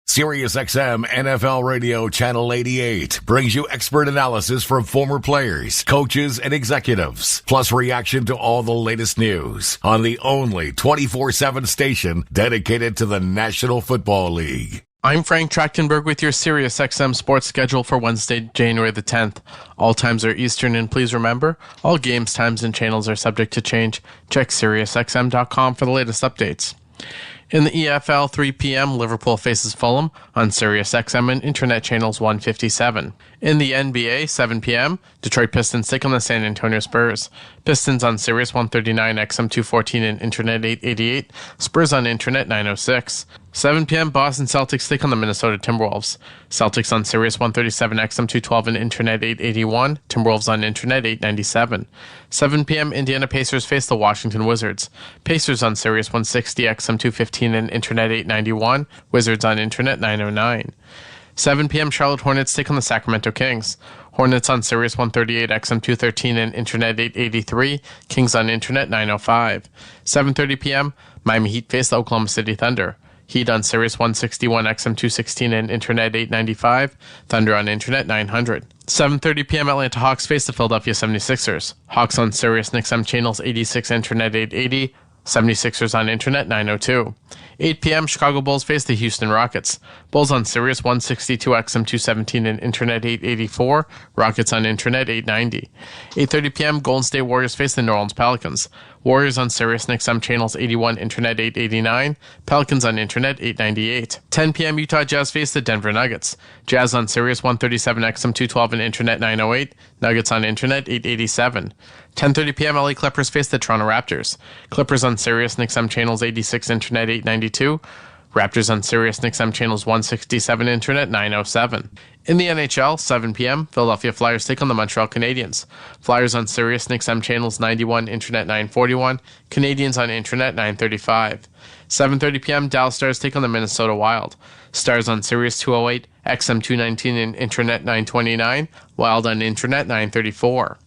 Sirius XM NFL Radio Channel 88 brings you expert analysis from former players, coaches, and executives, plus reaction to all the latest news on the only 24/7 station dedicated to the National Football League. I'm Frank Trachtenberg with your Sirius XM sports schedule for Wednesday, January the 10th. All times are Eastern, and please remember, all games, times, and channels are subject to change. Check SiriusXM.com for the latest updates. In the EFL, 3 p.m., Liverpool faces Fulham on Sirius XM and Internet channels 157. In the NBA, 7 p.m., Detroit Pistons take on the San Antonio Spurs. Pistons on Sirius 139, XM 214, and Internet 888. Spurs on Internet 906. 7 p.m., Boston Celtics take on the Minnesota Timberwolves. Celtics on Sirius 137, XM 212, and Internet 881. Timberwolves on Internet 897. 7 p.m., Indiana Pacers face the Washington Wizards. Pacers on Sirius 160, XM 215, and Internet 891. Wizards on Internet 909. 7 p.m., Charlotte Hornets take on the Sacramento Kings. Hornets on Sirius 138, XM 213, and Internet 883. Kings on Internet 905. 7:30 p.m., Miami Heat face the Oklahoma City Thunder. Heat on Sirius 161, XM 216, and Internet 895. Thunder on Internet 900. 7:30 p.m. Atlanta Hawks face the Philadelphia 76ers. Hawks on Sirius and XM channels 86, Internet 880. 76ers on Internet 902. 8 p.m. Chicago Bulls face the Houston Rockets. Bulls on Sirius 162, XM 217, and Internet 884. Rockets on Internet 890. 8:30 p.m. Golden State Warriors face the New Orleans Pelicans. Warriors on Sirius and XM channels 81, Internet 889. Pelicans on Internet 898. 10 p.m. Utah Jazz face the Denver Nuggets. Jazz on Sirius 137, XM 212, and Internet 908. Nuggets on Internet 887. 10:30 p.m. LA Clippers face the Toronto Raptors. Clippers on Sirius and XM channels 86, Internet 892. Raptors on Sirius and XM channels 167, Internet 907. In the NHL, 7 p.m., Philadelphia Flyers take on the Montreal Canadiens. Flyers on Sirius and XM channels 91, Internet 941. Canadiens on Internet 935. 7:30 p.m., Dallas Stars take on the Minnesota Wild. Stars on Sirius 208, XM 219, and Internet 929. Wild on Internet 934.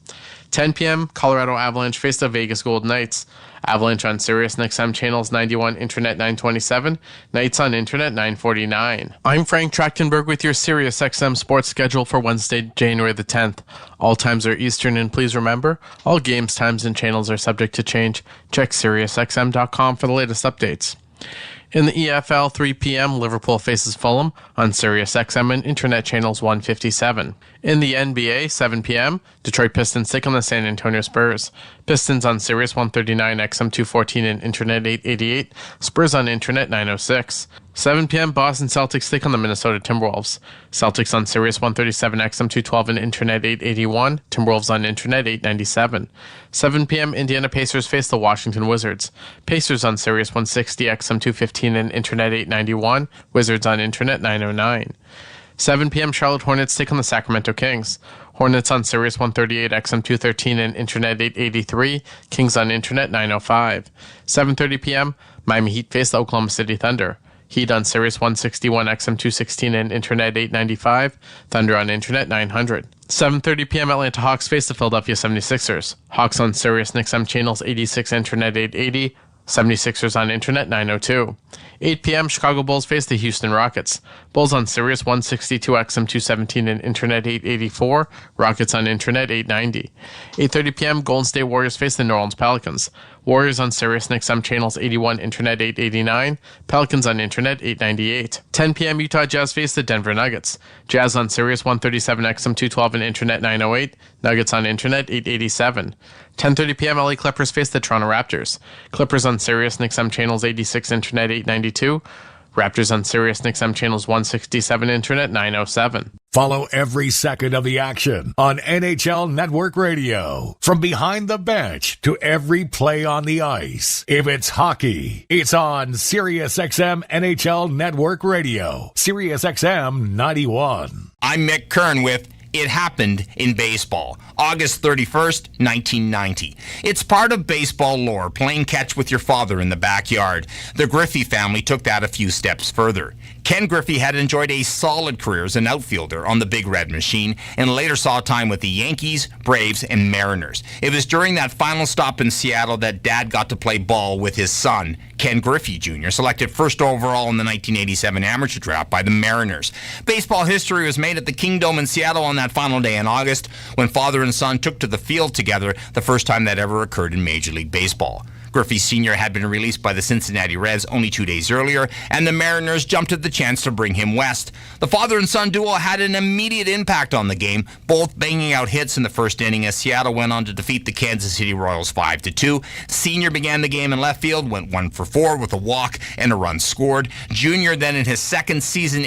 10 p.m., Colorado Avalanche face the Vegas Golden Knights. Avalanche on Sirius and XM channels 91, Internet 927, Knights on Internet 949. I'm Frank Trachtenberg with your Sirius XM sports schedule for Wednesday, January the 10th. All times are Eastern, and please remember, all games, times, and channels are subject to change. Check SiriusXM.com for the latest updates. In the EFL, 3 p.m., Liverpool faces Fulham on Sirius XM and Internet channels 157. In the NBA, 7 p.m., Detroit Pistons take on the San Antonio Spurs. Pistons on Sirius 139, XM 214, and Internet 888. Spurs on Internet 906. 7 p.m., Boston Celtics take on the Minnesota Timberwolves. Celtics on Sirius 137, XM 212, and Internet 881. Timberwolves on Internet 897. 7 p.m., Indiana Pacers face the Washington Wizards. Pacers on Sirius 160, XM 215, and Internet 891. Wizards on Internet 909. 7 p.m., Charlotte Hornets take on the Sacramento Kings. Hornets on Sirius 138, XM 213, and Internet 883. Kings on Internet 905. 7:30 p.m., Miami Heat face the Oklahoma City Thunder. Heat on Sirius 161, XM 216, and Internet 895. Thunder on Internet 900. 7:30 p.m., Atlanta Hawks face the Philadelphia 76ers. Hawks on Sirius and XM channels 86, Internet 880. 76ers on Internet 902. 8 p.m., Chicago Bulls face the Houston Rockets. Bulls on Sirius 162, XM 217, and Internet 884. Rockets on Internet 890. 8:30 p.m., Golden State Warriors face the New Orleans Pelicans. Warriors on Sirius and XM channels 81, Internet 889. Pelicans on Internet 898. 10 p.m., Utah Jazz face the Denver Nuggets. Jazz on Sirius 137, XM 212, and Internet 908. Nuggets on Internet 887. 10:30 p.m., LA Clippers face the Toronto Raptors. Clippers on Sirius and XM channels 86, Internet 892. Raptors on Sirius and XM channels 167, Internet 907. Follow every second of the action on NHL Network Radio. From behind the bench to every play on the ice. If it's hockey, it's on Sirius XM NHL Network Radio. Sirius XM 91. I'm Mick Kern with It Happened in Baseball, August 31st, 1990. It's part of baseball lore, playing catch with your father in the backyard. The Griffey family took that a few steps further. Ken Griffey had enjoyed a solid career as an outfielder on the Big Red Machine and later saw time with the Yankees, Braves, and Mariners. It was during that final stop in Seattle that Dad got to play ball with his son, Ken Griffey Jr., selected first overall in the 1987 amateur draft by the Mariners. Baseball history was made at the Kingdome in Seattle on that final day in August when father and son took to the field together, the first time that ever occurred in Major League Baseball. Griffey Sr. had been released by the Cincinnati Reds only 2 days earlier, and the Mariners jumped at the chance to bring him west. The father and son duo had an immediate impact on the game, both banging out hits in the first inning as Seattle went on to defeat the Kansas City Royals 5-2. Sr. began the game in left field, went 1 for 4 with a walk and a run scored. Jr. then in his second season